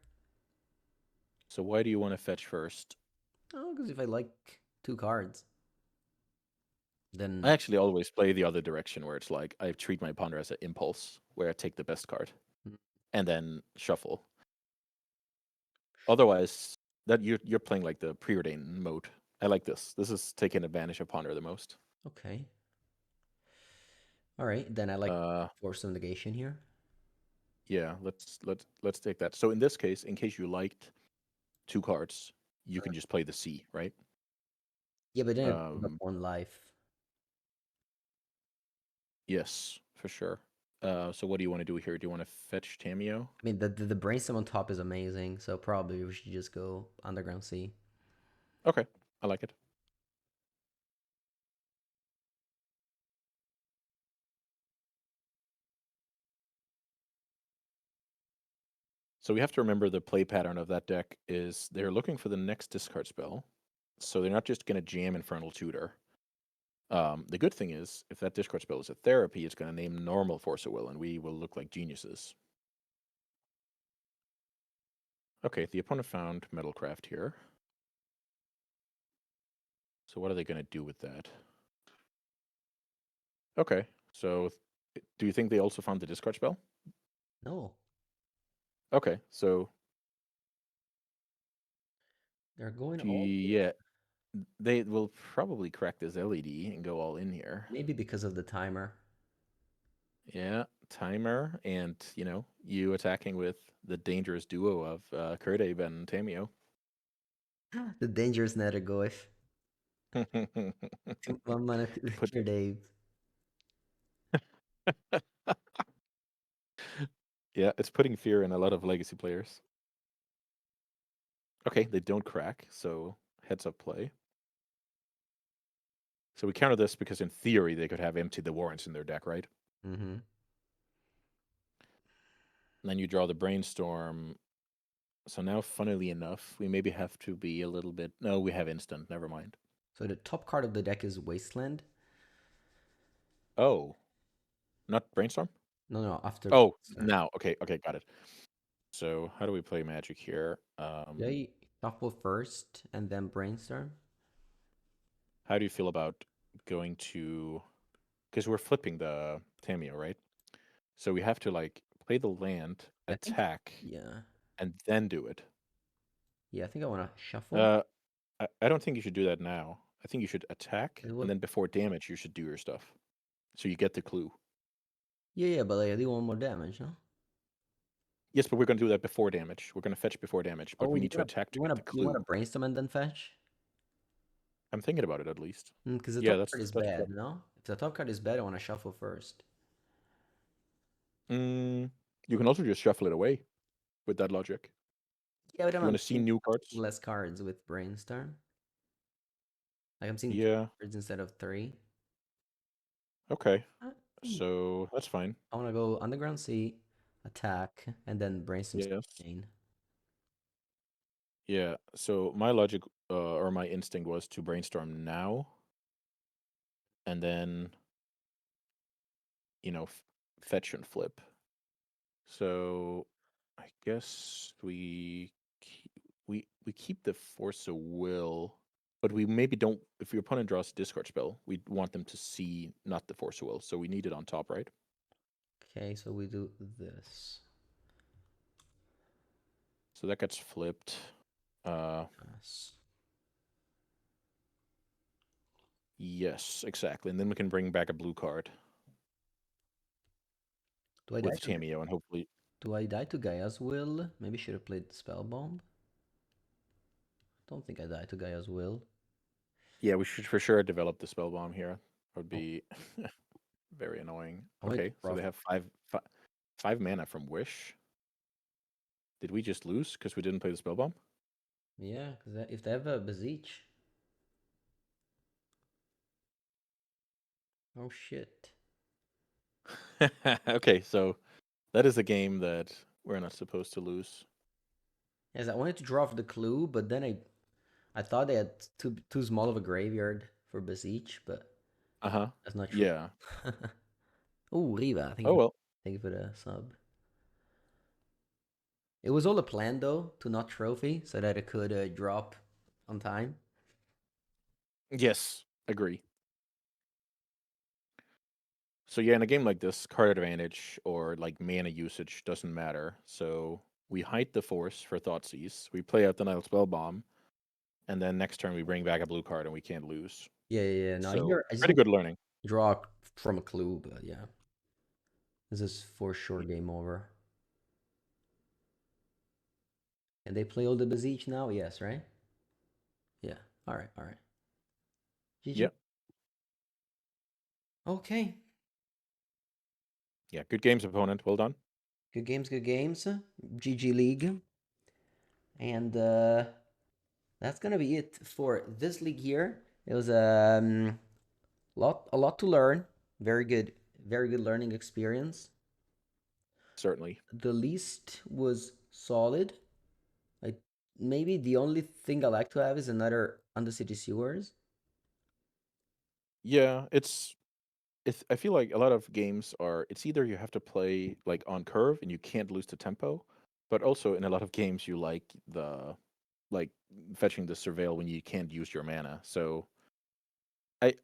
Speaker 2: So why do you want to fetch first?
Speaker 1: Oh, because if I like two cards,
Speaker 2: I
Speaker 1: then
Speaker 2: actually always play the other direction where it's like I treat my ponder as an impulse, where I take the best card
Speaker 1: mm,
Speaker 2: and then shuffle. Otherwise, that you're playing like the preordained mode. I like this. This is taking advantage of ponder the most.
Speaker 1: okay. All right. Then I like
Speaker 2: Uh,
Speaker 1: Force some negation here.
Speaker 2: yeah, let's take that. So in this case, in case you liked 2 cards, you can just play the C, right?
Speaker 1: Yeah, but then it builds up
Speaker 2: Um,
Speaker 1: one life.
Speaker 2: yes, for sure. So what do you want to do here? Do you want to fetch Tameo?
Speaker 1: I mean, the brainstorm on top is amazing, so probably we should just go Underground Sea.
Speaker 2: Okay, I like it. So we have to remember the play pattern of that deck is they're looking for the next discard spell. So they're not just going to jam Infernal Tutor. The good thing is, if that discard spell is a therapy, it's going to name normal Force of Will, and we will look like geniuses. Okay, the opponent found Metalcraft here. So what are they going to do with that? Okay, so do you think they also found the discard spell?
Speaker 1: No,
Speaker 2: Okay, so
Speaker 1: they're going all in.
Speaker 2: yeah, they will probably crack this LED and go all in here.
Speaker 1: Maybe because of the timer.
Speaker 2: Yeah, timer, and you attacking with the dangerous duo of Kurdabe and Tamio.
Speaker 1: The dangerous Nethergoyf.
Speaker 2: Put
Speaker 1: 1 mana to Dave.
Speaker 2: Yeah, it's putting fear in a lot of legacy players. Okay, they don't crack, so heads up play. So we counter this because in theory they could have emptied the warrants in their deck, right?
Speaker 1: Mm-hmm.
Speaker 2: And then you draw the brainstorm. So now, funnily enough, we maybe have to be a little bit. No, we have instant. Never mind.
Speaker 1: So the top card of the deck is Wasteland.
Speaker 2: Oh, not brainstorm.
Speaker 1: No, no, after
Speaker 2: Oh,
Speaker 1: Brainstorm.
Speaker 2: now. Okay, okay, got it. So how do we play Magic here?
Speaker 1: They shuffle first and then Brainstorm.
Speaker 2: How do you feel about going to? Because we're flipping the Tamio, right? So we have to like play the land,
Speaker 1: I think,
Speaker 2: attack,
Speaker 1: yeah.
Speaker 2: and then do it.
Speaker 1: Yeah, I think I want to shuffle.
Speaker 2: Uh, I don't think you should do that now. I think you should attack,
Speaker 1: It
Speaker 2: and
Speaker 1: will,
Speaker 2: then before damage, you should do your stuff. So you get the clue.
Speaker 1: yeah, yeah, but like, I do 1 more damage, no?
Speaker 2: Yes, but we're going to do that before damage. We're going to fetch before damage, but
Speaker 1: Oh,
Speaker 2: we need to attack to get the
Speaker 1: you wanna
Speaker 2: clue.
Speaker 1: Brainstorm and then fetch?
Speaker 2: I'm thinking about it at least.
Speaker 1: Because the
Speaker 2: Yeah,
Speaker 1: top card is
Speaker 2: that's
Speaker 1: bad,
Speaker 2: correct.
Speaker 1: no? If the top card is bad, I want to shuffle first.
Speaker 2: Mm, you can also just shuffle it away with that logic.
Speaker 1: Yeah, but
Speaker 2: You want
Speaker 1: I'm
Speaker 2: to see
Speaker 1: seeing
Speaker 2: new cards?
Speaker 1: less cards with Brainstorm. Like I'm seeing 2
Speaker 2: Yeah.
Speaker 1: cards instead of 3.
Speaker 2: Okay.
Speaker 1: Yeah.
Speaker 2: So that's fine.
Speaker 1: I want to go Underground Sea, attack, and then Brainstorm
Speaker 2: Yes.
Speaker 1: Chain.
Speaker 2: Yeah. So my logic or my instinct was to brainstorm now, and then fetch and flip. So I guess we keep the force of will, but we maybe don't. If your opponent draws a discard spell, we want them to see not the force of will. So we need it on top, right?
Speaker 1: Okay, so we do this.
Speaker 2: So that gets flipped.
Speaker 1: Yes.
Speaker 2: Yes, exactly. And then we can bring back a blue card
Speaker 1: Do I die
Speaker 2: with
Speaker 1: to
Speaker 2: Tamio, and hopefully,
Speaker 1: Gaia's Will? Maybe should have played Spellbomb. Don't think I died to Gaia's Will.
Speaker 2: yeah, we should for sure develop the spell bomb here. That would
Speaker 1: Oh,
Speaker 2: be very annoying.
Speaker 1: I might
Speaker 2: Okay, so
Speaker 1: draw.
Speaker 2: they have five mana from Wish. Did we just lose because we didn't play the spell bomb?
Speaker 1: Yeah, because if they have a Beseech. Oh shit.
Speaker 2: Okay, so that is a game that we're not supposed to lose.
Speaker 1: Yes, I wanted to draw for the clue, but then I thought they had too small of a graveyard for Beseech, but
Speaker 2: Uh-huh.
Speaker 1: that's not true.
Speaker 2: Yeah.
Speaker 1: Oh, Riva,
Speaker 2: Oh well.
Speaker 1: thank you for the sub. It was all a plan though to not trophy so that it could drop on time.
Speaker 2: Yes, agree. So yeah, in a game like this, card advantage or like mana usage doesn't matter. So we hide the force for Thoughtseize. We play out the Nile Spell Bomb, and then next turn we bring back a blue card and we can't lose.
Speaker 1: Yeah, yeah, yeah. No,
Speaker 2: So
Speaker 1: here I just
Speaker 2: pretty
Speaker 1: need to
Speaker 2: good learning.
Speaker 1: draw from a clue, but yeah, this is for sure game over. And they play all the Beseech now? Yes, right? Yeah. All right, all right. GG.
Speaker 2: Yeah.
Speaker 1: Okay.
Speaker 2: Yeah. Good games, opponent. Well done.
Speaker 1: Good games, good games. GG League. And that's gonna be it for this league here. It was a lot to learn. Very good learning experience.
Speaker 2: Certainly.
Speaker 1: The least was solid. Like maybe the only thing I like to have is another Undercity Sewers.
Speaker 2: Yeah, it's I feel like a lot of games are it's either you have to play like on curve and you can't lose the tempo, but also in a lot of games you like fetching the surveil when you can't use your mana. So I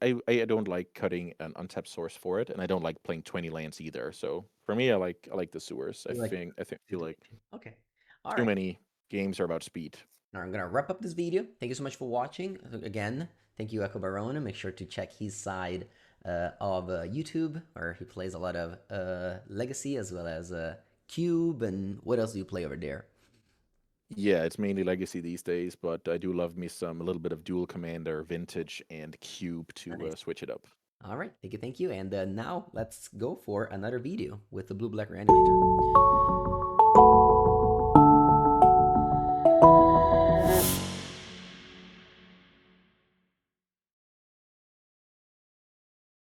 Speaker 2: don't like cutting an untapped source for it, and I don't like playing 20 lands either. So for me, I like the sewers. I
Speaker 1: You like
Speaker 2: think I think feel like
Speaker 1: okay. All
Speaker 2: too
Speaker 1: right.
Speaker 2: many games are about speed.
Speaker 1: Now I'm gonna wrap up this video. Thank you so much for watching. Again, thank you, Echo Barona. Make sure to check his side of YouTube, where he plays a lot of Legacy as well as Cube. And what else do you play over there?
Speaker 2: Yeah, it's mainly legacy these days, but I do love me some a little bit of dual commander, vintage, and cube to
Speaker 1: Nice.
Speaker 2: switch it up.
Speaker 1: All right. Thank you. Thank you. And now let's go for another video with the Blue Black Reanimator.